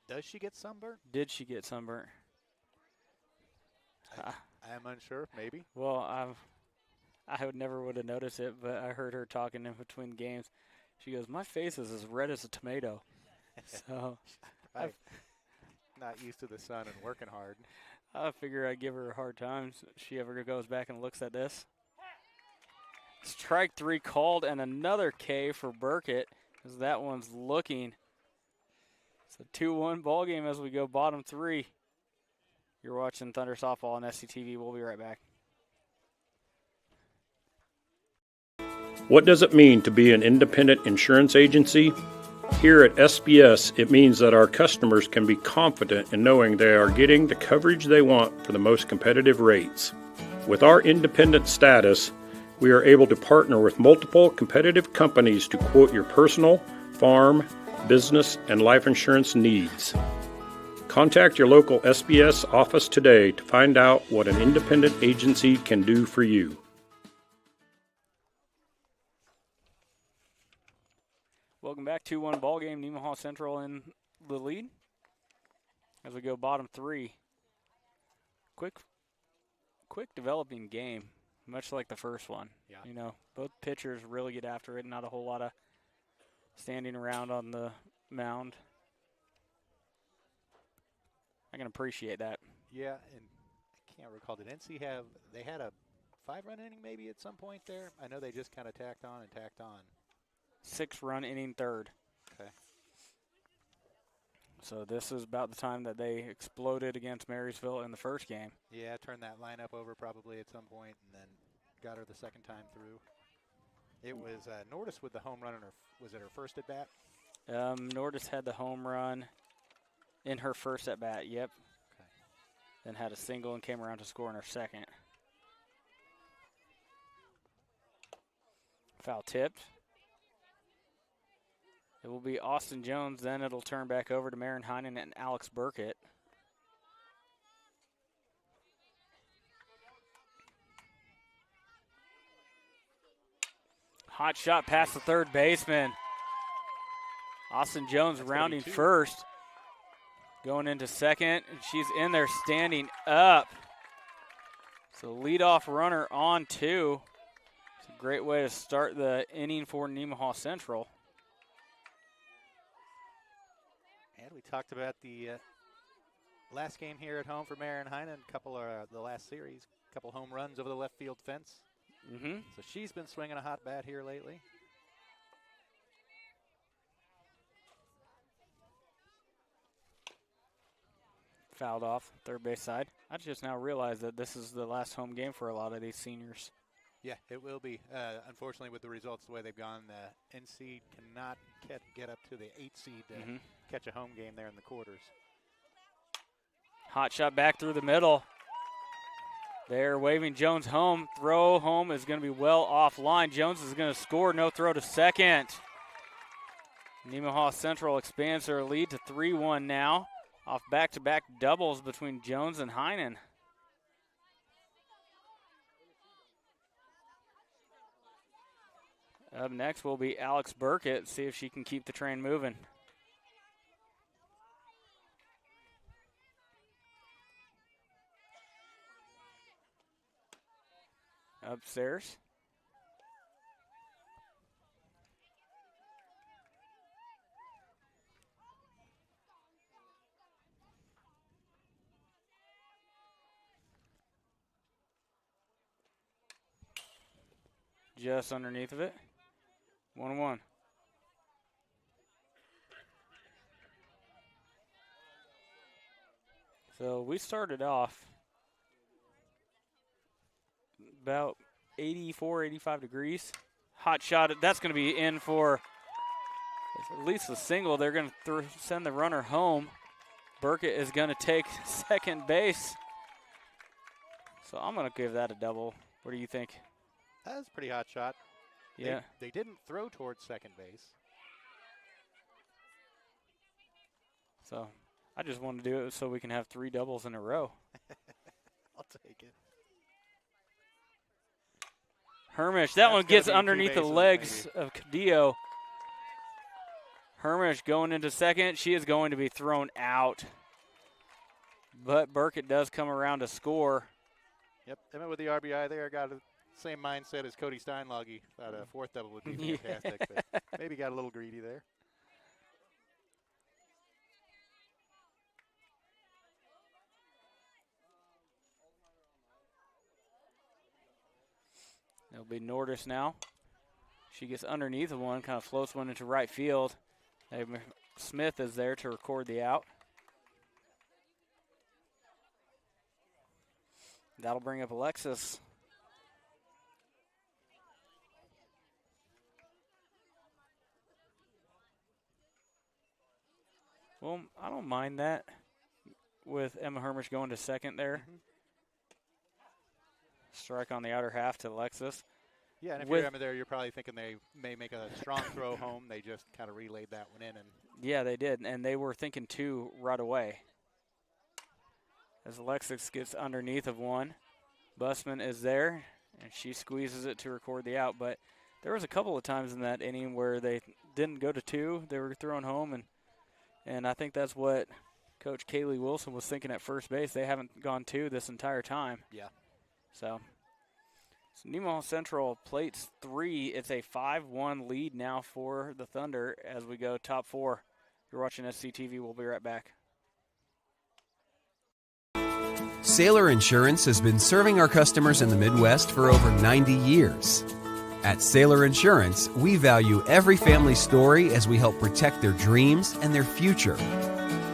Does she get sunburnt? Did she get sunburnt? I am unsure, maybe. Well, I would never would have noticed it, but I heard her talking in between games. She goes, "My face is as red as a tomato." So I'm not used to the sun and working hard. I figure I'd give her a hard time if she ever goes back and looks at this. Strike 3 called, and another K for Burkett, as that one's looking. It's a 2-1 ball game as we go bottom 3. You're watching Thunder Softball on SCTV. We'll be right back. What does it mean to be an independent insurance agency? Here at SBS, it means that our customers can be confident in knowing they are getting the coverage they want for the most competitive rates. With our independent status, we are able to partner with multiple competitive companies to quote your personal, farm, business, and life insurance needs. Contact your local SBS office today to find out what an independent agency can do for you. Welcome back, 2-1 ball game. Nemaha Central in the lead as we go bottom 3. Quick developing game, much like the first one. Yeah. You know, both pitchers really get after it. Not a whole lot of standing around on the mound. I can appreciate that. Yeah, and I can't recall. Did NC they had a 5-run inning maybe at some point there? I know they just kind of tacked on. 6-run inning third. Okay. So this is about the time that they exploded against Marysville in the first game. Yeah, turned that lineup over probably at some point and then got her the second time through. It was Nordis with the home run in her, was it her first at bat? Nordis had the home run in her first at bat, yep. Okay. Then had a single and came around to score in her second. Foul tipped. It will be Austin Jones, then it'll turn back over to Marin Heinen and Alex Burkett. Hot shot past the third baseman. Austin Jones rounding first. Going into second, and she's in there standing up. So leadoff runner on 2. It's a great way to start the inning for Nemaha Central. And we talked about the last game here at home for Marin Heinen, a couple of the last series, a couple home runs over the left field fence. Mm-hmm. So she's been swinging a hot bat here lately. Fouled off third base side. I just now realized that this is the last home game for a lot of these seniors. Yeah, it will be. Unfortunately, with the results the way they've gone, NC cannot get up to the 8 seed to catch a home game there in the quarters. Hot shot back through the middle. They're waving Jones home. Throw home is going to be well offline. Jones is going to score. No throw to second. Nemaha Central expands their lead to 3-1 now. Off back-to-back doubles between Jones and Heinen. Up next will be Alex Burkett. See if she can keep the train moving. upstairs. Just underneath of it. 1-1. So we started off about 84, 85 degrees. Hot shot. That's going to be in for at least a single. They're going to send the runner home. Burkett is going to take second base. So I'm going to give that a double. What do you think? That was a pretty hot shot. Yeah. They didn't throw towards second base. So I just want to do it so we can have 3 doubles in a row. I'll take it. Hermish, that one gets underneath the legs of Cadillo. Hermish going into second. She is going to be thrown out. But Burkett does come around to score. Yep, Emma with the RBI there got the same mindset as Cody Steinloggy. Thought a 4th double would be fantastic, but maybe got a little greedy there. It'll be Nordis now. She gets underneath of one, kind of floats one into right field. Smith is there to record the out. That'll bring up Alexis. Well, I don't mind that with Emma Hermish going to second there. Strike on the outer half to Alexis. Yeah, and if you're Emma there, you're probably thinking they may make a strong throw home. They just kind of relayed that one in. Yeah, they did, and they were thinking 2 right away. As Alexis gets underneath of one, Busman is there, and she squeezes it to record the out. But there was a couple of times in that inning where they didn't go to 2. They were thrown home, and I think that's what Coach Kaylee Wilson was thinking at first base. They haven't gone 2 this entire time. Yeah. So Nemaha Central plates 3. It's a 5-1 lead now for the Thunder as we go top 4. You're watching SCTV. We'll be right back. Sailor Insurance has been serving our customers in the Midwest for over 90 years. At Sailor Insurance, we value every family story as we help protect their dreams and their future.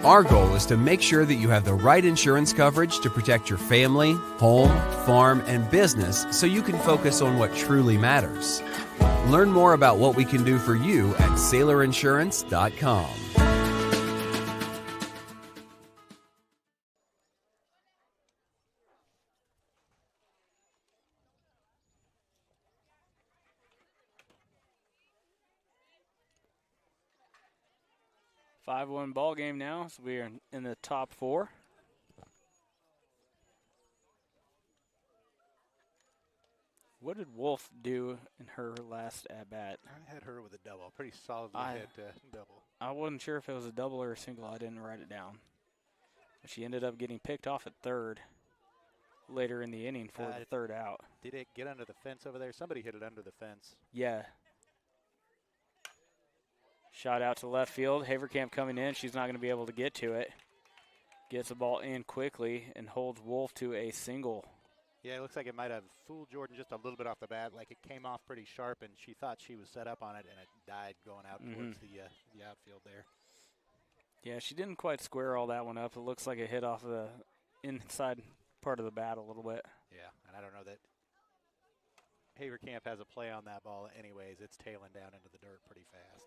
Our goal is to make sure that you have the right insurance coverage to protect your family, home, farm, and business so you can focus on what truly matters. Learn more about what we can do for you at SailorInsurance.com. Five-1 ball game now, so we are in the top 4. What did Wolf do in her last at-bat? I had her with a double, pretty solidly hit double. I wasn't sure if it was a double or a single. I didn't write it down. But she ended up getting picked off at third later in the inning for the third out. Did it get under the fence over there? Somebody hit it under the fence. Yeah. Shot out to left field. Haverkamp coming in. She's not going to be able to get to it. Gets the ball in quickly and holds Wolf to a single. Yeah, it looks like it might have fooled Jordan just a little bit off the bat. Like it came off pretty sharp, and she thought she was set up on it, and it died going out towards the outfield there. Yeah, she didn't quite square all that one up. It looks like it hit off the inside part of the bat a little bit. Yeah, and I don't know that Haverkamp has a play on that ball anyways. It's tailing down into the dirt pretty fast.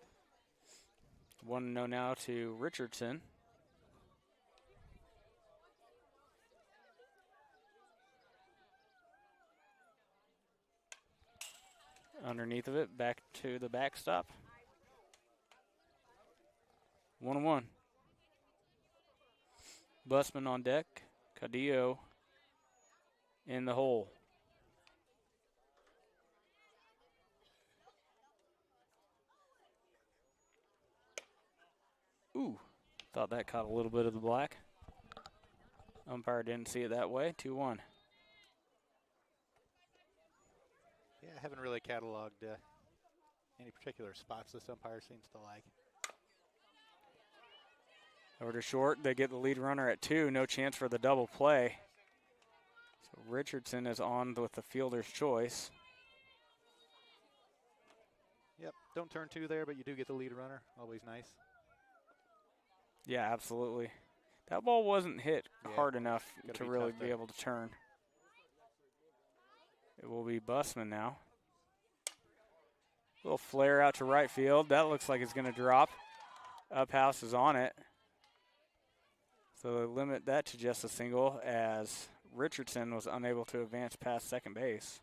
1-0 now to Richardson. Underneath of it, back to the backstop. 1-1. Busman on deck. Cadillo in the hole. Ooh, thought that caught a little bit of the black. Umpire didn't see it that way. 2-1. Yeah, I haven't really cataloged any particular spots this umpire seems to like. Over to short, they get the lead runner at 2. No chance for the double play. So Richardson is on with the fielder's choice. Yep, don't turn 2 there, but you do get the lead runner. Always nice. Yeah, absolutely. That ball wasn't hit hard enough to really be able to turn. It will be Busman now. Little flare out to right field. That looks like it's going to drop. Uphouse is on it. So they limit that to just a single as Richardson was unable to advance past second base.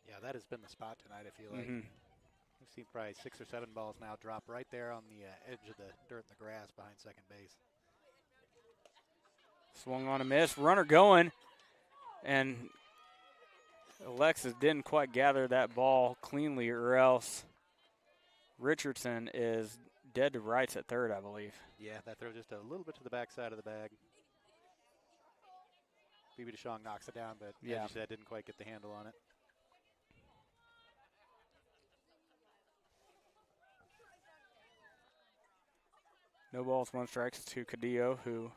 Yeah, that has been the spot tonight, I feel like. We've seen probably 6 or 7 balls now drop right there on the edge of the dirt and the grass behind second base. Swung on a miss. Runner going. And Alexis didn't quite gather that ball cleanly, or else Richardson is dead to rights at third, I believe. Yeah, that throw just a little bit to the backside of the bag. BB DeShong knocks it down, but as you said, didn't quite get the handle on it. No balls, 1 strike to Cadillo, who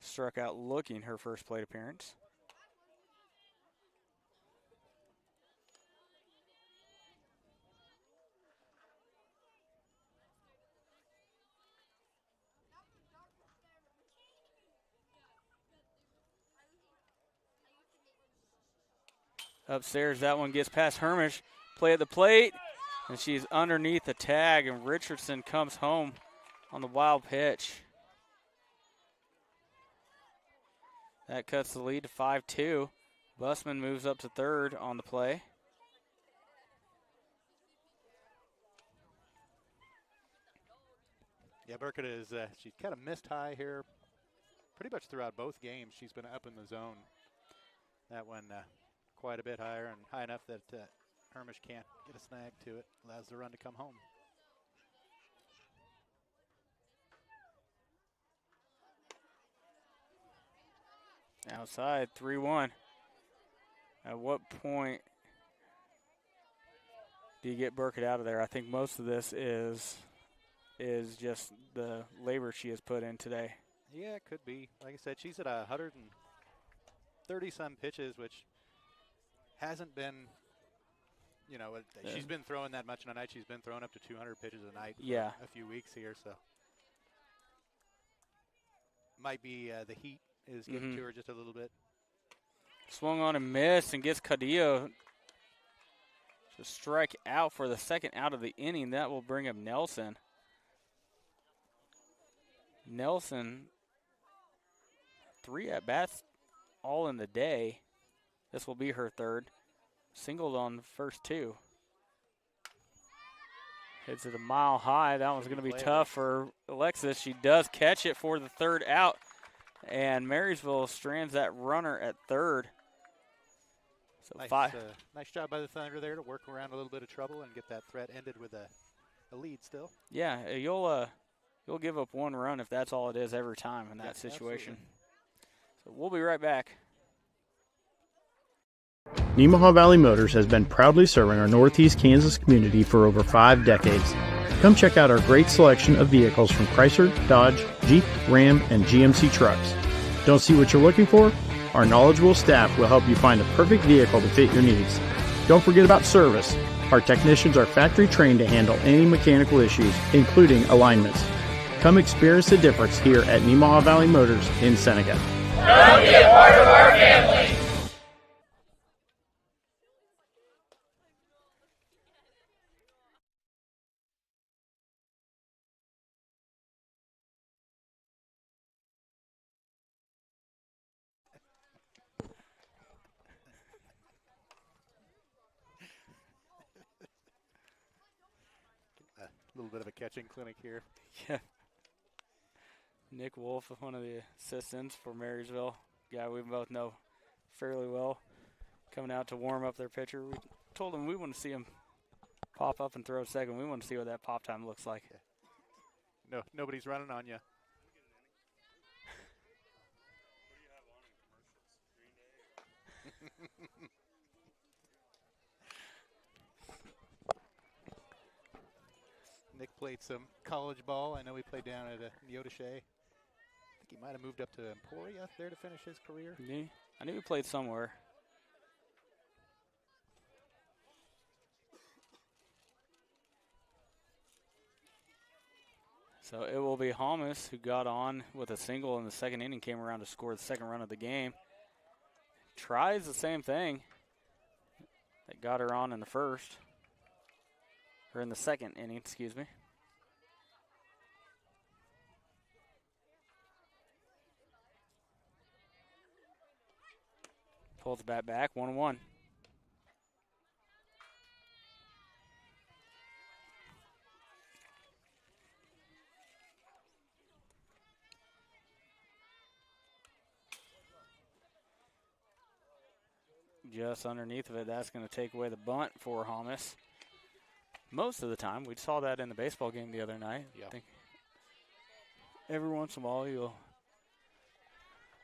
struck out looking her first plate appearance. Upstairs, that one gets past Hermish. Play at the plate, and she's underneath the tag, and Richardson comes home on the wild pitch. That cuts the lead to 5-2. Busman moves up to third on the play. Yeah, Burkett is, she's kind of missed high here pretty much throughout both games. She's been up in the zone. That one quite a bit higher and high enough that Hermish can't get a snag to it. Allows the run to come home. Outside, 3-1. At what point do you get Burkett out of there? I think most of this is just the labor she has put in today. Yeah, it could be. Like I said, she's at 130-some pitches, which hasn't been, she's been throwing that much in a night. She's been throwing up to 200 pitches a night for a few weeks here, so. Might be the heat is getting to her just a little bit. Swung on and missed and gets Cadillo to strike out for the second out of the inning. That will bring up Nelson. Nelson, 3 at-bats all in the day. This will be her third. Singled on the first 2. Hits it a mile high. That one's going to be tough for Alexis. She does catch it for the third out. And Marysville strands that runner at third. So nice job by the Thunder there to work around a little bit of trouble and get that threat ended with a lead still. Yeah, you'll give up 1 run if that's all it is every time in that situation. Absolutely. So we'll be right back. Nemaha Valley Motors has been proudly serving our Northeast Kansas community for over 5 decades. Come check out our great selection of vehicles from Chrysler, Dodge, Jeep, Ram, and GMC trucks. Don't see what you're looking for? Our knowledgeable staff will help you find the perfect vehicle to fit your needs. Don't forget about service. Our technicians are factory trained to handle any mechanical issues, including alignments. Come experience the difference here at Nemaha Valley Motors in Seneca. Come be a part of our family. A little bit of a catching clinic here. Yeah. Nick Wolf, one of the assistants for Marysville, guy we both know fairly well, coming out to warm up their pitcher. We told him we want to see him pop up and throw second. We want to see what that pop time looks like. No, nobody's running on you. played some college ball. I know he played down at Neodesha. I think he might have moved up to Emporia there to finish his career. Yeah, I knew he played somewhere. So it will be Holmes who got on with a single in the second inning, came around to score the second run of the game. Tries the same thing that got her on in the first, or in the second inning, excuse me. Pulls the bat back, 1-1. Just underneath of it, that's going to take away the bunt for Holmes. Most of the time, we saw that in the baseball game the other night. Yep. I think every once in a while you'll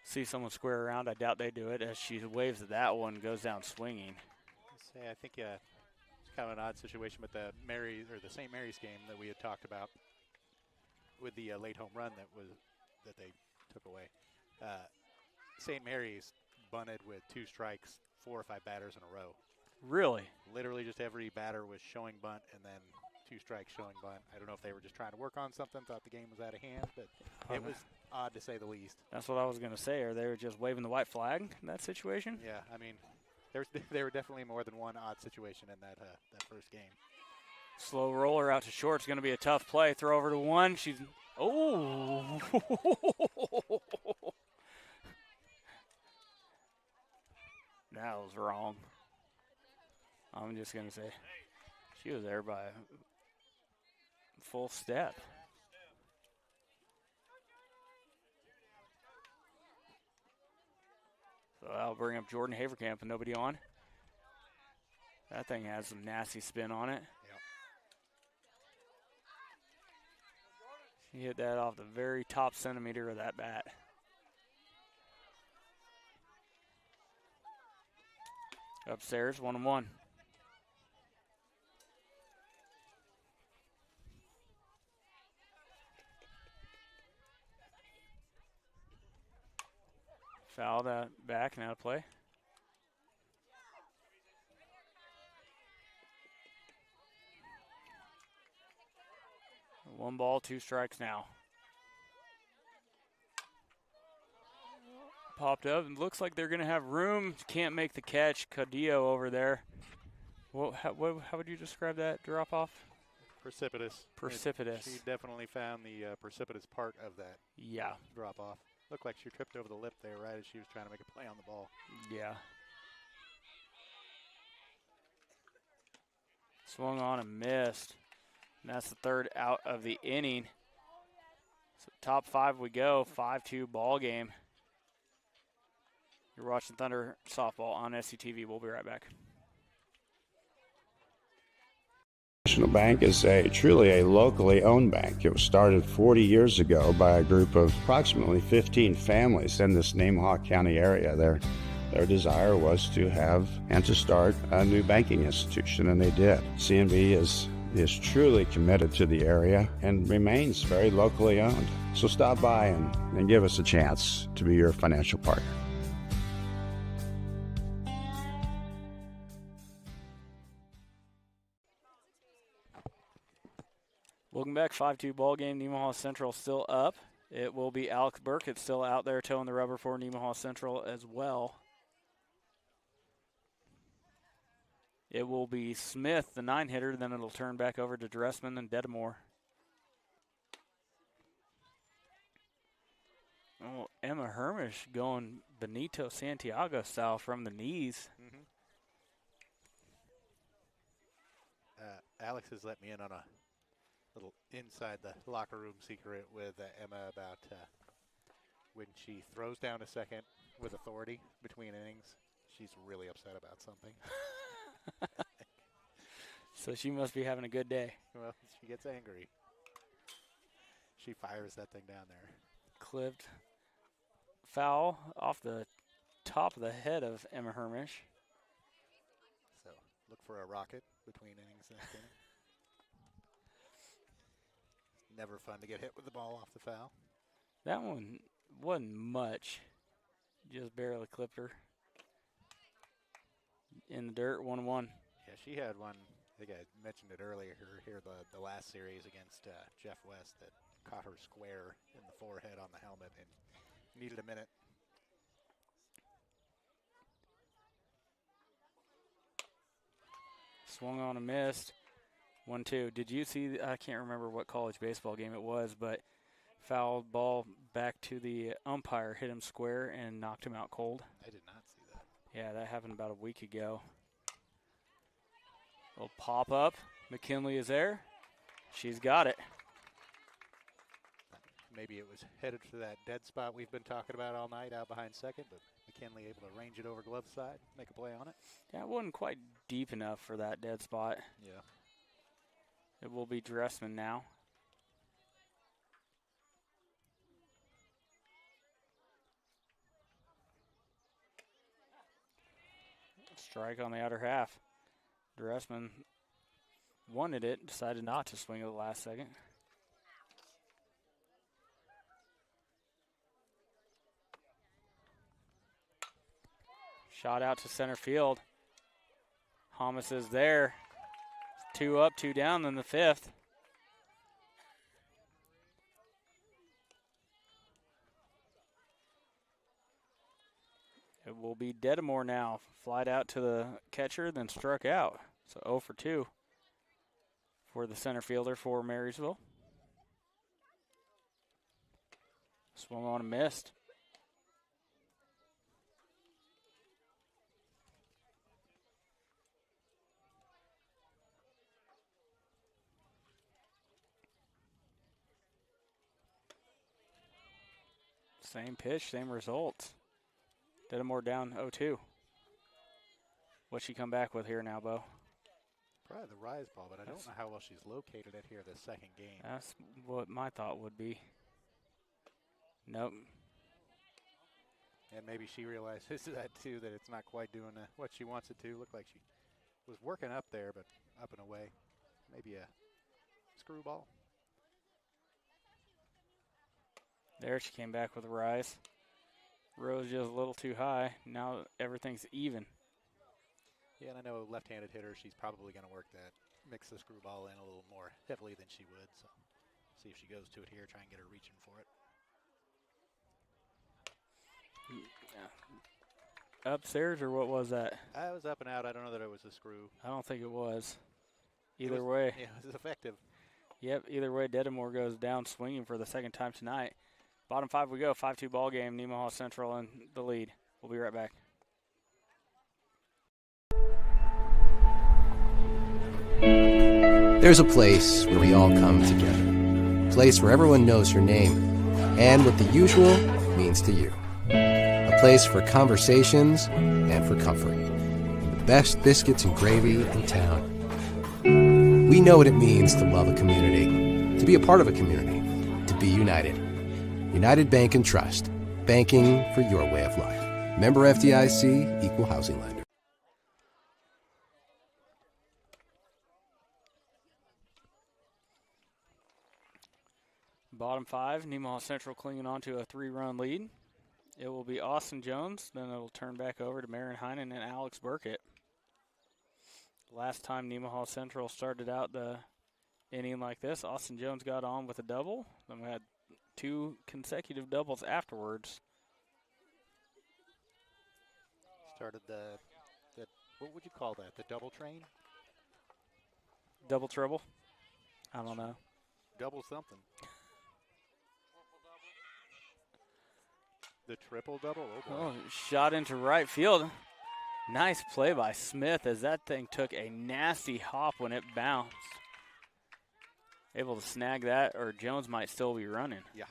see someone square around. I doubt they do it as she waves at that one, goes down swinging. I think it's kind of an odd situation with the St. Mary's game that we had talked about with the late home run that they took away. St. Mary's bunted with 2 strikes, 4 or 5 batters in a row. Really? Literally just every batter was showing bunt and then 2 strikes showing bunt. I don't know if they were just trying to work on something, thought the game was out of hand, but it was odd to say the least. That's what I was going to say. Are they just waving the white flag in that situation? Yeah, I mean, there were definitely more than one odd situation in that first game. Slow roller out to short. It's going to be a tough play. Throw over to one. She's, oh. That was wrong. I'm just going to say she was there by a full step. So that'll bring up Jordan Haverkamp and nobody on. That thing has some nasty spin on it. Yep. She hit that off the very top centimeter of that bat. Upstairs, 1-1. Foul that back and out of play. One ball, 2 strikes now. Popped up and looks like they're going to have room. Can't make the catch. Cadillo over there. How would you describe that drop off? Precipitous. Precipitous. She definitely found the precipitous part of that drop off. Looked like she tripped over the lip there right as she was trying to make a play on the ball. Yeah. Swung on and missed. And that's the 3rd out of the inning. So top 5 we go. 5-2 ball game. You're watching Thunder Softball on SCTV. We'll be right back. National Bank is truly a locally owned bank. It was started 40 years ago by a group of approximately 15 families in this Nemaha County area. Their desire was to have and to start a new banking institution, and they did. CNB is truly committed to the area and remains very locally owned. So stop by and give us a chance to be your financial partner. Welcome back, 5-2 ball game. Nemaha Central still up. It will be Alex Burkett still out there towing the rubber for Nemaha Central as well. It will be Smith, the 9-hitter, then it'll turn back over to Dressman and Dedamore. Oh, Emma Hermish going Benito Santiago style from the knees. Mm-hmm. Alex has let me in on a little inside the locker room secret with Emma about when she throws down a second with authority between innings, she's really upset about something. So she must be having a good day. Well, she gets angry. She fires that thing down there. Clipped. Foul off the top of the head of Emma Hermish. So look for a rocket between innings next inning. Never fun to get hit with the ball off the foul. That one wasn't much. Just barely clipped her. In the dirt, 1-1. Yeah, she had one. I think I mentioned it earlier here, the last series against Jeff West that caught her square in the forehead on the helmet and needed a minute. Swung on and missed. 1-2. Did you see, I can't remember what college baseball game it was, but fouled ball back to the umpire, hit him square, and knocked him out cold? I did not see that. Yeah, that happened about a week ago. Little pop up. McKinley is there. She's got it. Maybe it was headed for that dead spot we've been talking about all night out behind second, but McKinley able to range it over glove side, make a play on it. Yeah, it wasn't quite deep enough for that dead spot. Yeah. It will be Dressman now. Strike on the outer half. Dressman wanted it, decided not to swing at the last second. Shot out to center field. Hamas is there. 2 up, 2 down in the 5th. It will be Dedamore now. Flied out to the catcher, then struck out. So 0 for 2 for the center fielder for Marysville. Swung on and missed. Same pitch, same results. Dedamore down 0-2. What's she come back with here now, Bo? Probably the rise ball, but I don't know how well she's located it here this second game. That's what my thought would be. Nope. And maybe she realizes that too, that it's not quite doing what she wants it to. Looked like she was working up there, but up and away. Maybe a screwball. There she came back with a rise. Rose just a little too high. Now everything's even. Yeah, and I know left-handed hitter, she's probably going to work that, mix the screwball in a little more heavily than she would. So see if she goes to it here, try and get her reaching for it. Yeah. Upstairs, or what was that? I was up and out. I don't know that it was a screw. I don't think it was. Either way. Yeah, it was effective. Yep, either way, Dedamore goes down swinging for the second time tonight. Bottom 5 we go, 5-2 ball game. Nemaha Central in the lead. We'll be right back. There's a place where we all come together. A place where everyone knows your name and what the usual means to you. A place for conversations and for comfort. The best biscuits and gravy in town. We know what it means to love a community, to be a part of a community, to be united. United Bank and Trust. Banking for your way of life. Member FDIC, Equal Housing Lender. Bottom 5, Nemaha Central clinging on to a 3-run lead. It will be Austin Jones, then it will turn back over to Marin Heinen and Alex Burkett. Last time Nemaha Central started out the inning like this, Austin Jones got on with a double. Then we had 2 consecutive doubles afterwards. Started the what would you call that? The double train? Double trouble? I don't know. Double something. The triple double? Oh, boy. Oh, shot into right field. Nice play by Smith as that thing took a nasty hop when it bounced. Able to snag that, or Jones might still be running. Yeah.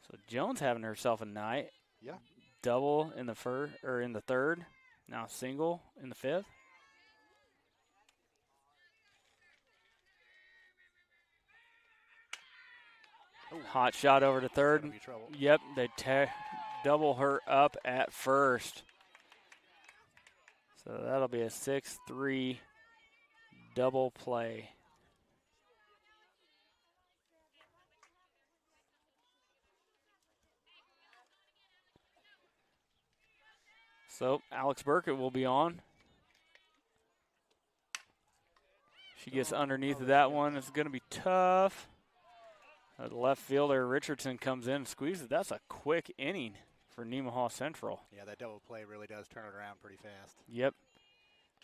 So Jones having herself a night. Yeah. Double in the in the 3rd. Now single in the 5th. Ooh. Hot shot over to 3rd. Yep, they double her up at 1st. So that'll be a 6-3 double play. So Alex Burkett will be on. She gets underneath of that one. It's going to be tough. The left fielder, Richardson, comes in and squeezes. That's a quick inning for Nemaha Central. Yeah, that double play really does turn it around pretty fast. Yep.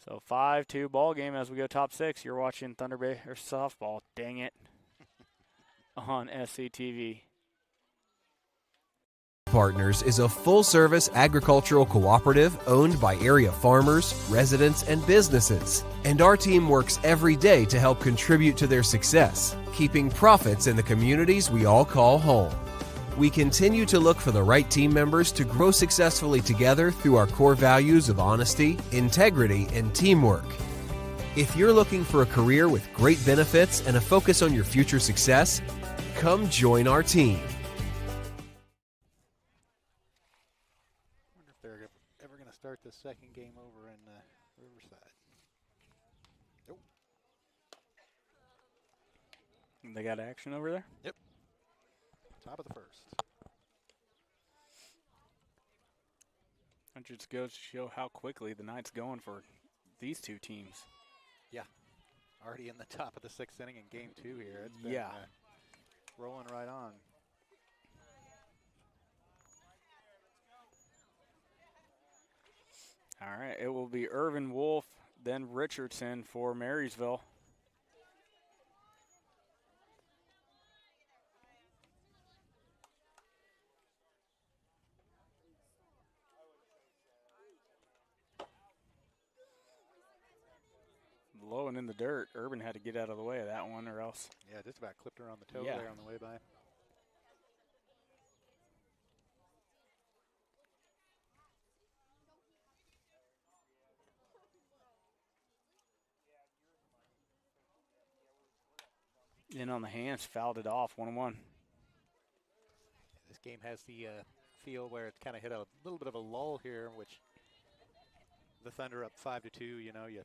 So 5-2 ball game as we go top 6. You're watching Thunder Bay or softball. Dang it. On SCTV. Partners is a full-service agricultural cooperative owned by area farmers, residents, and businesses. And our team works every day to help contribute to their success, keeping profits in the communities we all call home. We continue to look for the right team members to grow successfully together through our core values of honesty, integrity, and teamwork. If you're looking for a career with great benefits and a focus on your future success, come join our team. Start the second game over in Riverside. Nope. They got action over there? Yep. Top of the first. That just goes to show how quickly the night's going for these two teams. Yeah. Already in the top of the 6th inning in game 2 here. It's been, rolling right on. All right, it will be Irvin Wolf, then Richardson for Marysville. Low and in the dirt. Urban had to get out of the way of that one or else. Yeah, just about clipped her on the toe there on the way by. In on the hands, fouled it off, 1-1. This game has the feel where it's kind of hit a little bit of a lull here, which the Thunder up 5-2, you know, you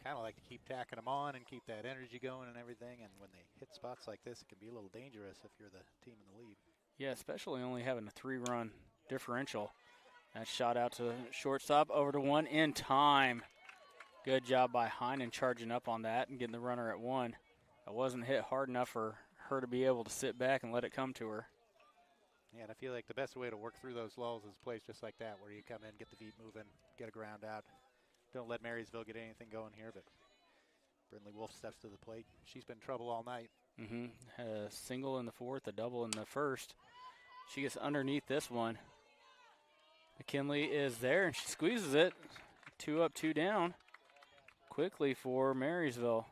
kind of like to keep tacking them on and keep that energy going and everything, and when they hit spots like this, it can be a little dangerous if you're the team in the lead. Yeah, especially only having a 3-run differential. That shot out to shortstop, over to one in time. Good job by Heinen charging up on that and getting the runner at 1. It wasn't hit hard enough for her to be able to sit back and let it come to her. Yeah, and I feel like the best way to work through those lulls is plays just like that, where you come in, get the feet moving, get a ground out. Don't let Marysville get anything going here, but Brindley Wolf steps to the plate. She's been in trouble all night. Had a single in the 4th, a double in the 1st. She gets underneath this one. McKinley is there, and she squeezes it. 2 up, 2 down. Quickly for Marysville.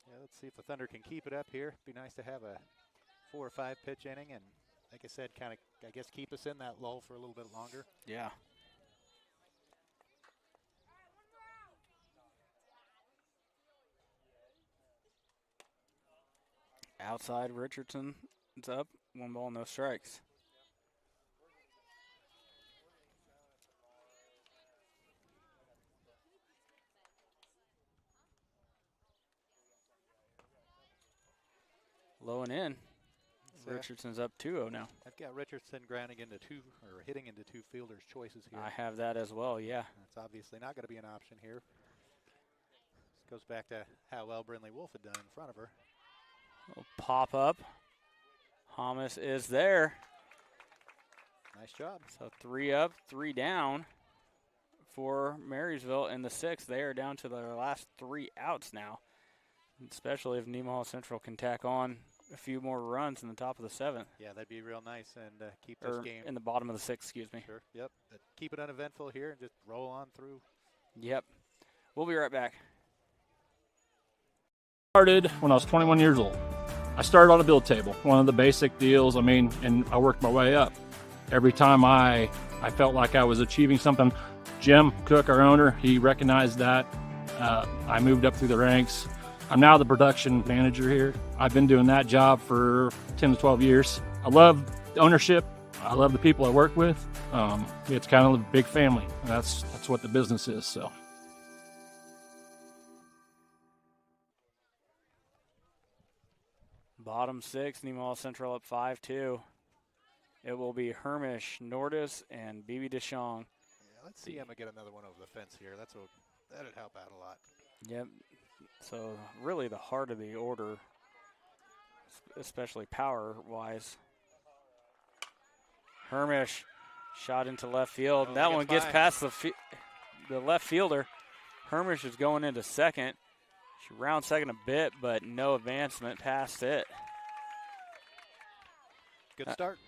Yeah, let's see if the Thunder can keep it up here. Be nice to have a 4 or 5 pitch inning, and like I said, kind of, I guess, keep us in that lull for a little bit longer. Yeah. Outside, Richardson is up. 1 ball, no strikes. Low and in. Richardson's up 2-0 now. I've got Richardson grounding into 2, or hitting into 2 fielders' choices here. I have that as well, yeah. That's obviously not going to be an option here. This goes back to how well Brindley Wolf had done in front of her. Little pop up. Hamas is there. Nice job. So 3 up, 3 down for Marysville in the 6th. They are down to their last 3 outs now, especially if Nemaha Central can tack on a few more runs in the top of the 7th. Yeah, that'd be real nice, and keep this game in the bottom of the 6th, excuse me. Sure. Yep. Keep it uneventful here and just roll on through. Yep. We'll be right back. Started when I was 21 years old. I started on a build table, one of the basic deals. I mean, and I worked my way up. Every time I felt like I was achieving something, Jim Cook, our owner, he recognized that. I moved up through the ranks. I'm now the production manager here. I've been doing that job for 10 to 12 years. I love the ownership. I love the people I work with. It's kind of a big family. That's what the business is. So. Bottom 6, Nemaha Central up 5-2. It will be Hermish, Nordis, and BB DeShong. let's see Emma get another one over the fence here. That'd help out a lot. Yep. So really the heart of the order, especially power-wise. Hermish shot into left field. Oh, that one gets by. past the left fielder. Hermish is going into second. She rounds second a bit, but no advancement past it. Good start.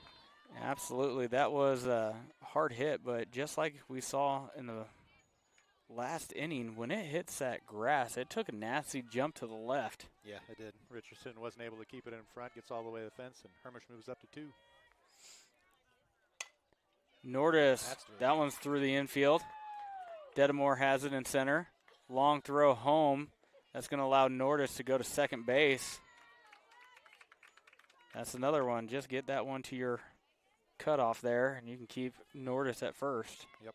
Absolutely. That was a hard hit, but just like we saw in the last inning, when it hits that grass, it took a nasty jump to the left. Yeah, it did. Richardson wasn't able to keep it in front, gets all the way to the fence, and Hermish moves up to 2. Nordis, that one's through the infield. Dedamore has it in center. Long throw home. That's going to allow Nordis to go to second base. That's another one. Just get that one to your cutoff there, and you can keep Nordis at first. Yep.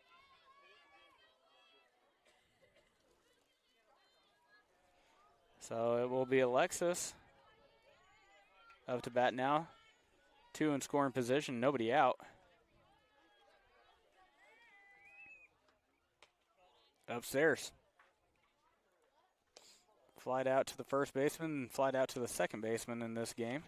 So it will be Alexis up to bat now. 2 in scoring position, nobody out. Upstairs. Flied out to the first baseman and flied out to the second baseman in this game.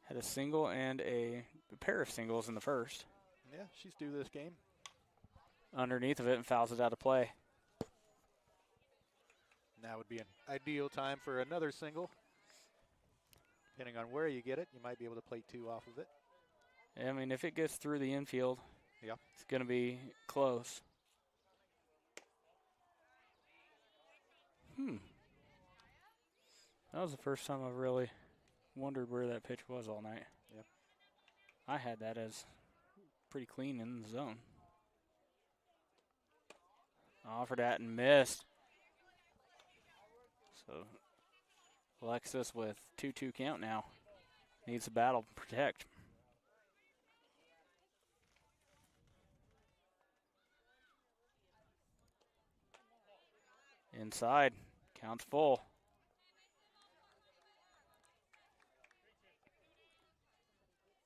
Had a single and a pair of singles in the first. Yeah, she's due this game. Underneath of it and fouls it out of play. Now would be an ideal time for another single. Depending on where you get it, you might be able to play 2 off of it. I mean, if it gets through the infield, yep, it's going to be close. That was the first time I really wondered where that pitch was all night. Yep. I had that as pretty clean in the zone. Offered at and missed. So Alexis with 2-2 count now. Needs a battle to protect. Inside. Counts full.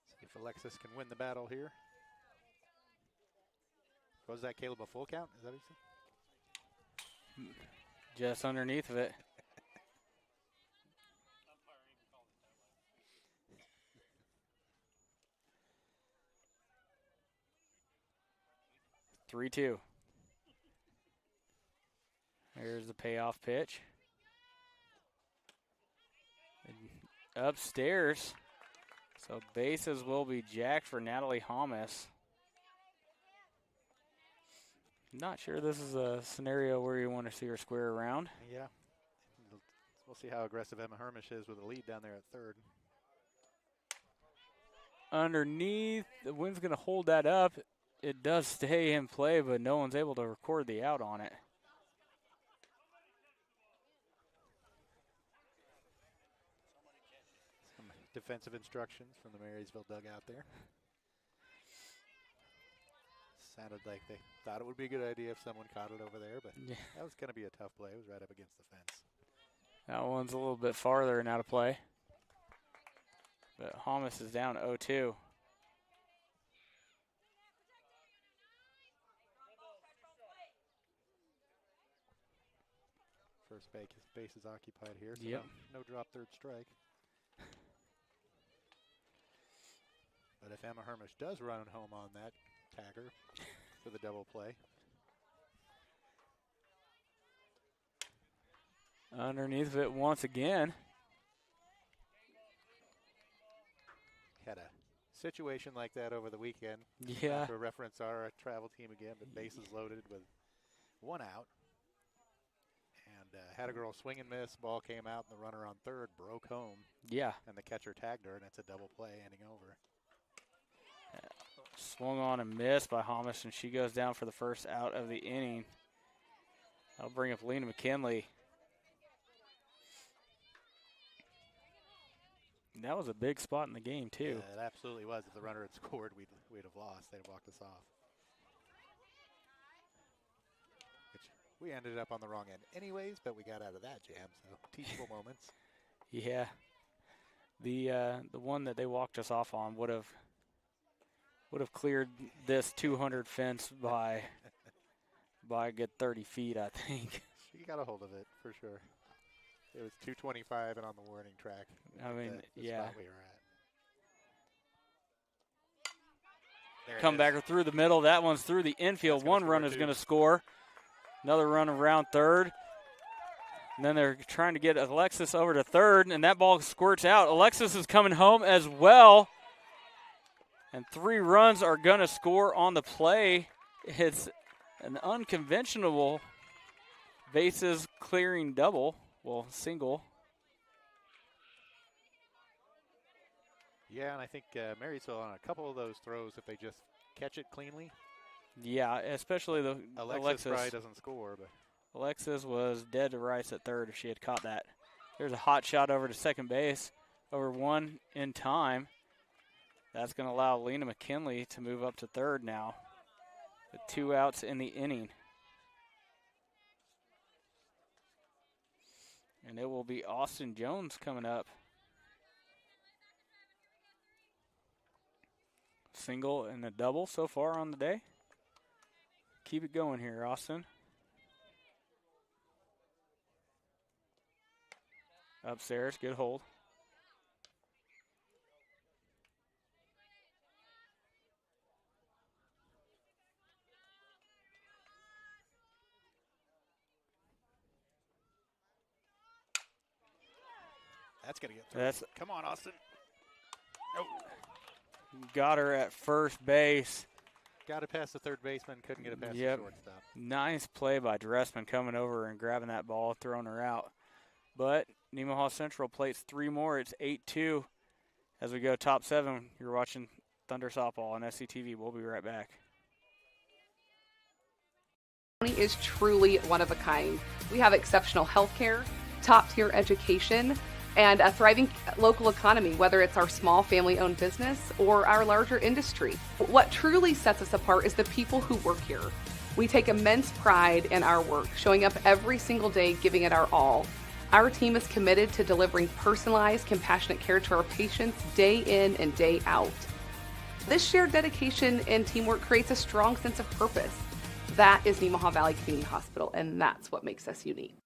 See if Alexis can win the battle here. Was that, Caleb, a full count? Is that what you said? Just underneath of it. Three-two. Here's the payoff pitch. And upstairs. So bases will be jacked for Natalie Hamas. Not sure this is a scenario where you want to see her square around. Yeah. We'll see how aggressive Emma Hermish is with the lead down there at third. Underneath, the wind's going to hold that up. It does stay in play, but no one's able to record the out on it. Some defensive instructions from the Marysville dugout there. Sounded like they thought it would be a good idea if someone caught it over there, but yeah, that was going to be a tough play. It was right up against the fence. That one's a little bit farther and out of play. But Hamas is down 0-2. First base is occupied here, so yep, no drop third strike. But if Emma Hermish does run home on that tagger for the double play. Underneath of it once again. Had a situation like that over the weekend. Yeah. For reference, our travel team again, but bases loaded with 1 out. And had a girl swing and miss. Ball came out, and the runner on third broke home. Yeah. And the catcher tagged her, and it's a double play ending over. Swung on and missed by Hamas, and she goes down for the first out of the inning. That'll bring up Lena McKinley. And that was a big spot in the game, too. Yeah, it absolutely was. If the runner had scored, we'd have lost. They'd have walked us off. Which we ended up on the wrong end anyways, but we got out of that jam, so teachable moments. Yeah. The one that they walked us off on would have would have cleared this 200 fence by a good 30 feet, I think. She got a hold of it for sure. It was 225 and on the warning track. I mean, the yeah. spot we were at. There Come back through the middle. That one's through the infield. One runner's going to score. Another run around third. And then they're trying to get Alexis over to third, and that ball squirts out. Alexis is coming home as well. And 3 runs are going to score on the play. It's an unconventional bases clearing double. Well, single. Yeah, and I think Marysville on a couple of those throws, if they just catch it cleanly. Yeah, especially the Alexis probably doesn't score, but Alexis was dead to rights at third if she had caught that. There's a hot shot over to second base, over one in time. That's going to allow Lena McKinley to move up to third now with 2 outs in the inning. And it will be Austin Jones coming up. Single and a double so far on the day. Keep it going here, Austin. Upstairs, good hold. that's going to get through. That's Come on, Austin. Oh. Got her at first base. Got it past the third baseman, couldn't get it past the shortstop. Nice play by Dressman coming over and grabbing that ball, throwing her out. But Nemaha Central plates 3 more. It's 8-2. As we go top 7, you're watching Thunder Softball on SCTV. We'll be right back. Is truly one of a kind. We have exceptional health care, top-tier education, and a thriving local economy, whether it's our small family-owned business or our larger industry. What truly sets us apart is the people who work here. We take immense pride in our work, showing up every single day, giving it our all. Our team is committed to delivering personalized, compassionate care to our patients day in and day out. This shared dedication and teamwork creates a strong sense of purpose. That is Nemaha Valley Community Hospital, and that's what makes us unique.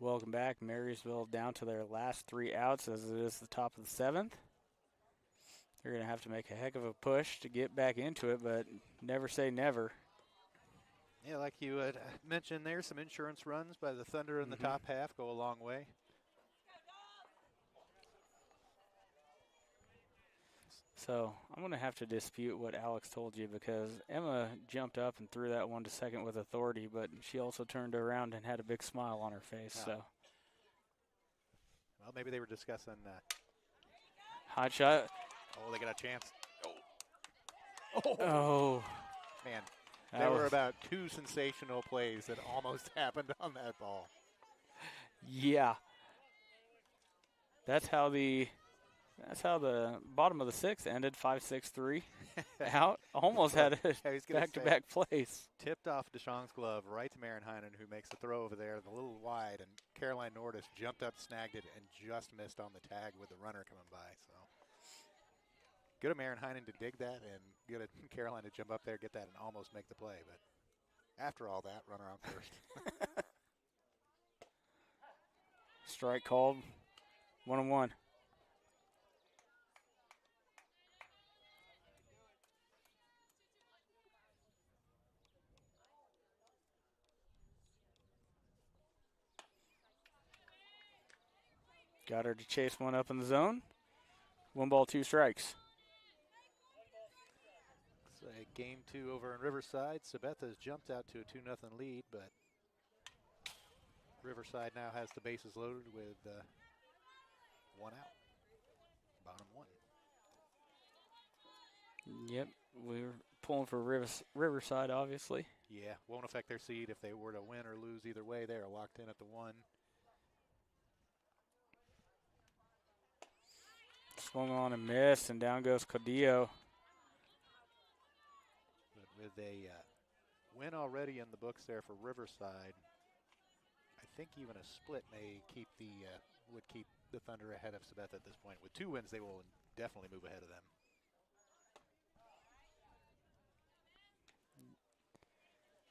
Welcome back. Marysville down to their last 3 outs as it is the top of the 7th. They're going to have to make a heck of a push to get back into it, but never say never. Yeah, like you had mentioned there, some insurance runs by the Thunder in the top half go a long way. So I'm going to have to dispute what Alex told you because Emma jumped up and threw that one to second with authority, but she also turned around and had a big smile on her face. So, well, maybe they were discussing hot shot. Oh, they got a chance. Oh. Man, there were about 2 sensational plays that almost happened on that ball. Yeah. That's how the bottom of the 6th ended, 5-6-3 out. Almost had it back-to-back plays. Tipped off Deshawn's glove right to Marenheinen, who makes the throw over there, a little wide, and Caroline Nordis jumped up, snagged it, and just missed on the tag with the runner coming by. So good of Marenheinen to dig that, and good of Caroline to jump up there, get that, and almost make the play. But after all that, runner on first. Strike called, 1-1. Got her to chase one up in the zone. 1 ball, 2 strikes. So game 2 over in Riverside. Sabetha's jumped out to a 2-0 lead, but Riverside now has the bases loaded with 1 out. Bottom 1. Yep, we're pulling for Riverside, obviously. Yeah, won't affect their seed if they were to win or lose either way. They are locked in at the 1. Swung on and missed, and down goes Codillo. But with a win already in the books there for Riverside, I think even a split may keep would keep the Thunder ahead of Sabetha at this point. With 2 wins, they will definitely move ahead of them.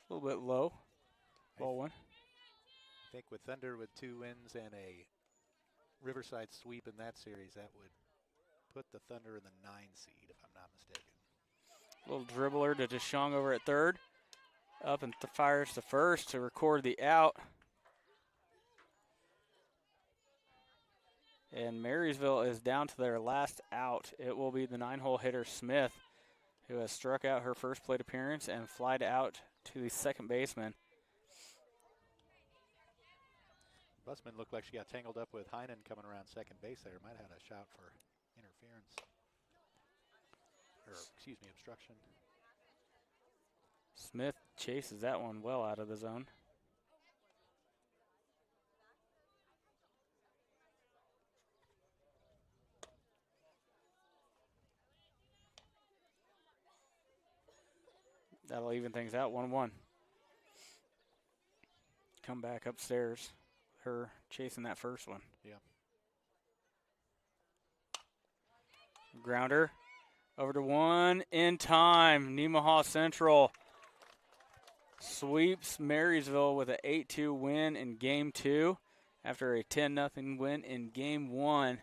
A little bit low. Ball one. I think with Thunder with 2 wins and a Riverside sweep in that series, that would put the Thunder in the 9 seed, if I'm not mistaken. Little dribbler to DeShong over at third. Up and fires to first to record the out. And Marysville is down to their last out. It will be the 9-hole hitter Smith, who has struck out her first plate appearance and flied out to the second baseman. Busman looked like she got tangled up with Heinen coming around second base there. Might have had a shout for interference. Or, excuse me, obstruction. Smith chases that one well out of the zone. That'll even things out, 1-1. Come back upstairs. Her chasing that first one. Yeah. Grounder over to one in time. Nemaha Central sweeps Marysville with an 8-2 win in Game 2 after a 10-0 win in Game 1.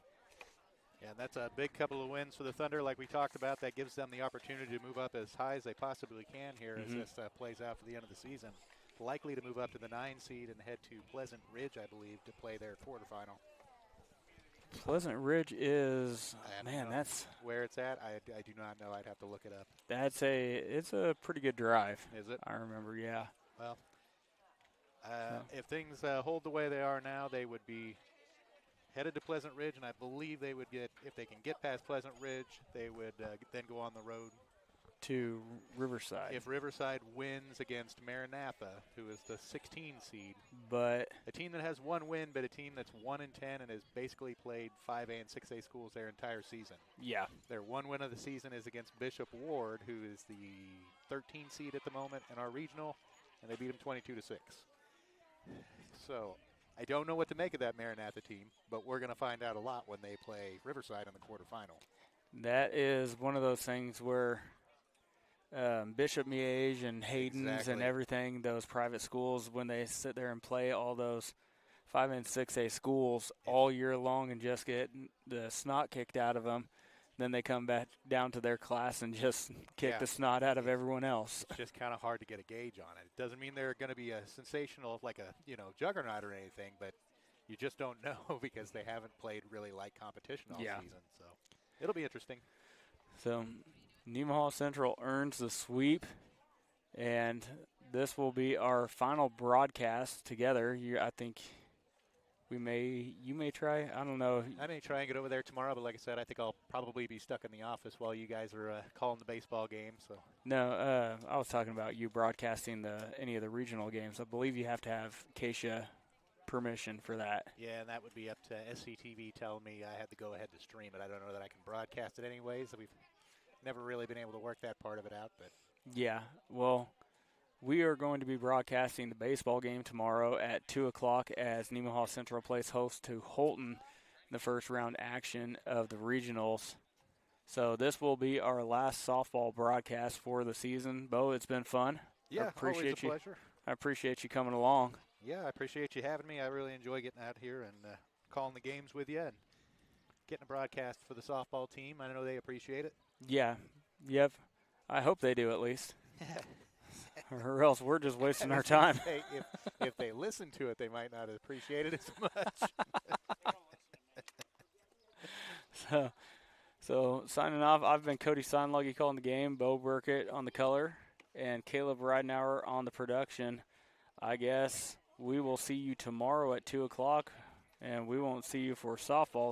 Yeah, and that's a big couple of wins for the Thunder like we talked about. That gives them the opportunity to move up as high as they possibly can here as this plays out for the end of the season. Likely to move up to the 9 seed and head to Pleasant Ridge, I believe, to play their quarterfinal. Pleasant Ridge is, man, that's where it's at. I do not know. I'd have to look it up. It's a pretty good drive. Is it? I remember, yeah. Well, if things hold the way they are now, they would be headed to Pleasant Ridge, and I believe they would get, if they can get past Pleasant Ridge, they would then go on the road to Riverside. If Riverside wins against Maranatha, who is the 16 seed, but a team that has 1 win, but a team that's 1-10 and has basically played 5A and 6A schools their entire season. Yeah. Their 1 win of the season is against Bishop Ward, who is the 13 seed at the moment in our regional, and they beat them 22-6. So I don't know what to make of that Maranatha team, but we're going to find out a lot when they play Riverside in the quarterfinal. That is one of those things where Bishop Miege and Hayden's and everything, those private schools, when they sit there and play all those 5 and 6A schools all year long and just get the snot kicked out of them, then they come back down to their class and just kick the snot out of everyone else. It's just kind of hard to get a gauge on it. It doesn't mean they're going to be a sensational, like a juggernaut or anything, but you just don't know because they haven't played really light competition all season. So it'll be interesting. So Nemaha Central earns the sweep, and this will be our final broadcast together. I think you may try. I don't know. I may try and get over there tomorrow, but like I said, I think I'll probably be stuck in the office while you guys are calling the baseball game. So no, I was talking about you broadcasting any of the regional games. I believe you have to have Keisha permission for that. Yeah, and that would be up to SCTV telling me I had to go ahead to stream it. I don't know that I can broadcast it anyways. We've never really been able to work that part of it out, but yeah, well, we are going to be broadcasting the baseball game tomorrow at 2 o'clock as Nemaha Central plays host to Holton in the first round action of the regionals. So this will be our last softball broadcast for the season. Bo, it's been fun. Yeah, always a pleasure. I appreciate you coming along. Yeah, I appreciate you having me. I really enjoy getting out here and calling the games with you and getting a broadcast for the softball team. I know they appreciate it. Yeah, yep. I hope they do at least. Or else we're just wasting our time. If they listen to it, they might not appreciate it as much. So signing off, I've been Cody Steinluggy calling the game, Bo Burkett on the color, and Caleb Ridenauer on the production. I guess we will see you tomorrow at 2 o'clock, and we won't see you for softball.